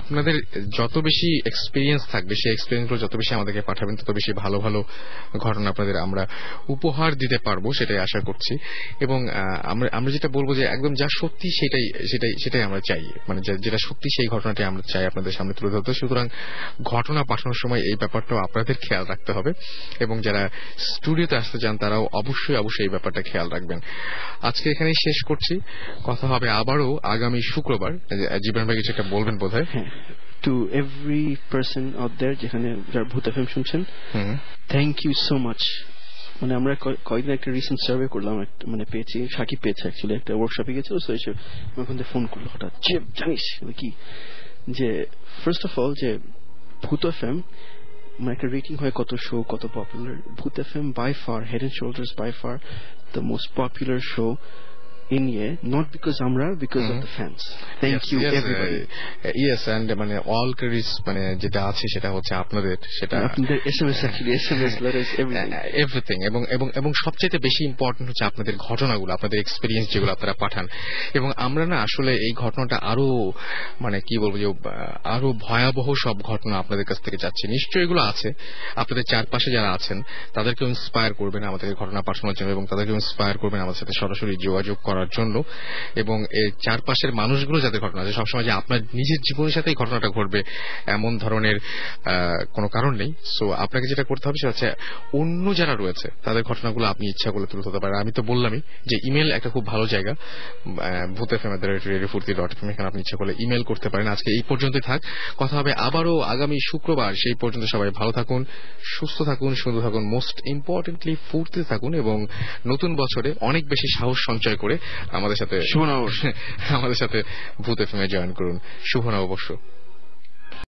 আপনাদের যত বেশি এক্সপিরিয়েন্স থাকবে, সেই এক্সপিরিয়েন্স গুলো যত বেশি আমাদেরকে পাঠাবেন, তত বেশি ভালো ভালো ঘটনা আপনাদের আমরা উপহার দিতে পারবো, সেটাই আশা করছি। এবং আমরা যেটা বলবো যে একদম যা সত্যি সেটাই আমরা চাই, মানে যেটা সত্যি সেই ঘটনাটি আমরা চাই আপনাদের সামনে তুলে ধরতে। সুতরাং ঘটনা পাঠানোর সময় এই ব্যাপারটাও আপনাদের খেয়াল রাখতে হবে, এবং যারা স্টুডিওতে আসতে চান তারাও অবশ্যই এই ব্যাপারটা খেয়াল রাখবেন। আজকে এখানেই শেষ করছি, কথা হবে আবারও আগামী শুক্রবার। জীবন ভাই কিছু একটা বলবেন বোধহয়। To every person out there যেখানে যারা ভূত FM শুনছেন, থ্যাংক ইউ সো মাচ। মানে আমরা কয়েকদিন একটা রিসেন্ট সার্ভে করলাম, মানে পেয়েছি, সাকিব পেয়েছে অ্যাকচুয়ালি, একটা ওয়ার্কশপে গেছিল, তো এসে ওখান থেকে ফোন করলো হঠাৎ, যে জানিস কি যে ফার্স্ট অফ অল যে ভূত FM মানে একটা রেটিং হয় কত শো কত popular. Bhoot FM by far, head and shoulders by far the most popular show in here, not because Amra, because of the fans. Thank you everybody. Yes, and মানে all credits মানে যেটা আছে সেটা হচ্ছে আপনাদের, সেটা আপনাদের SMS actually SMS letters everything এবং সবচেয়ে বেশি ইম্পর্টেন্ট হচ্ছে আপনাদের ঘটনাগুলো, আপনাদের এক্সপেরিয়েন্স যেগুলো আপনারা পাঠান। এবং আমরা না আসলে এই ঘটনাটা আরো মানে কি বলবো যে আরো ভয়াবহ সব ঘটনা আপনাদের কাছ থেকে যাচ্ছে। নিশ্চয়ই এগুলো আছে, আপনাদের চারপাশে যারা আছেন তাদেরকে ইন্সপায়ার করবেন আমাদেরকে ঘটনা পাঠানোর জন্য, এবং তাদেরকে ইন্সপায়ার করবেন আমাদের সাথে সরাসরি যোগাযোগ করার জন্য। এবং এই চারপাশের মানুষগুলো যাদের ঘটনা আছে, সবসময় যে আপনার নিজের জীবনের সাথে এই ঘটনাটা ঘটবে এমন ধরনের কোনো কারণ নেই। সো আপনাকে যেটা করতে হবে সেটা হচ্ছে অন্য যারা রয়েছে তাদের ঘটনাগুলো আপনি ইচ্ছা করলে তুলে ধরতে পারেন। আমি তো বললামই যে ইমেল একটা খুব ভালো জায়গা, bhutfm@radiofurti.fm, এখানে আপনি ইচ্ছা করলে ইমেল করতে পারেন। আজকে এই পর্যন্তই থাক, কথা হবে আবারও আগামী শুক্রবার। সেই পর্যন্ত সবাই ভালো থাকুন, সুস্থ থাকুন, সুন্দর থাকুন, মোস্ট ইম্পর্টেন্টলি ফুর্তিতে থাকুন, এবং নতুন বছরে অনেক বেশি সাহস সঞ্চয় করে আমাদের সাথে ভূত এফএম এ জয়েন করুন। শুভ নববর্ষ।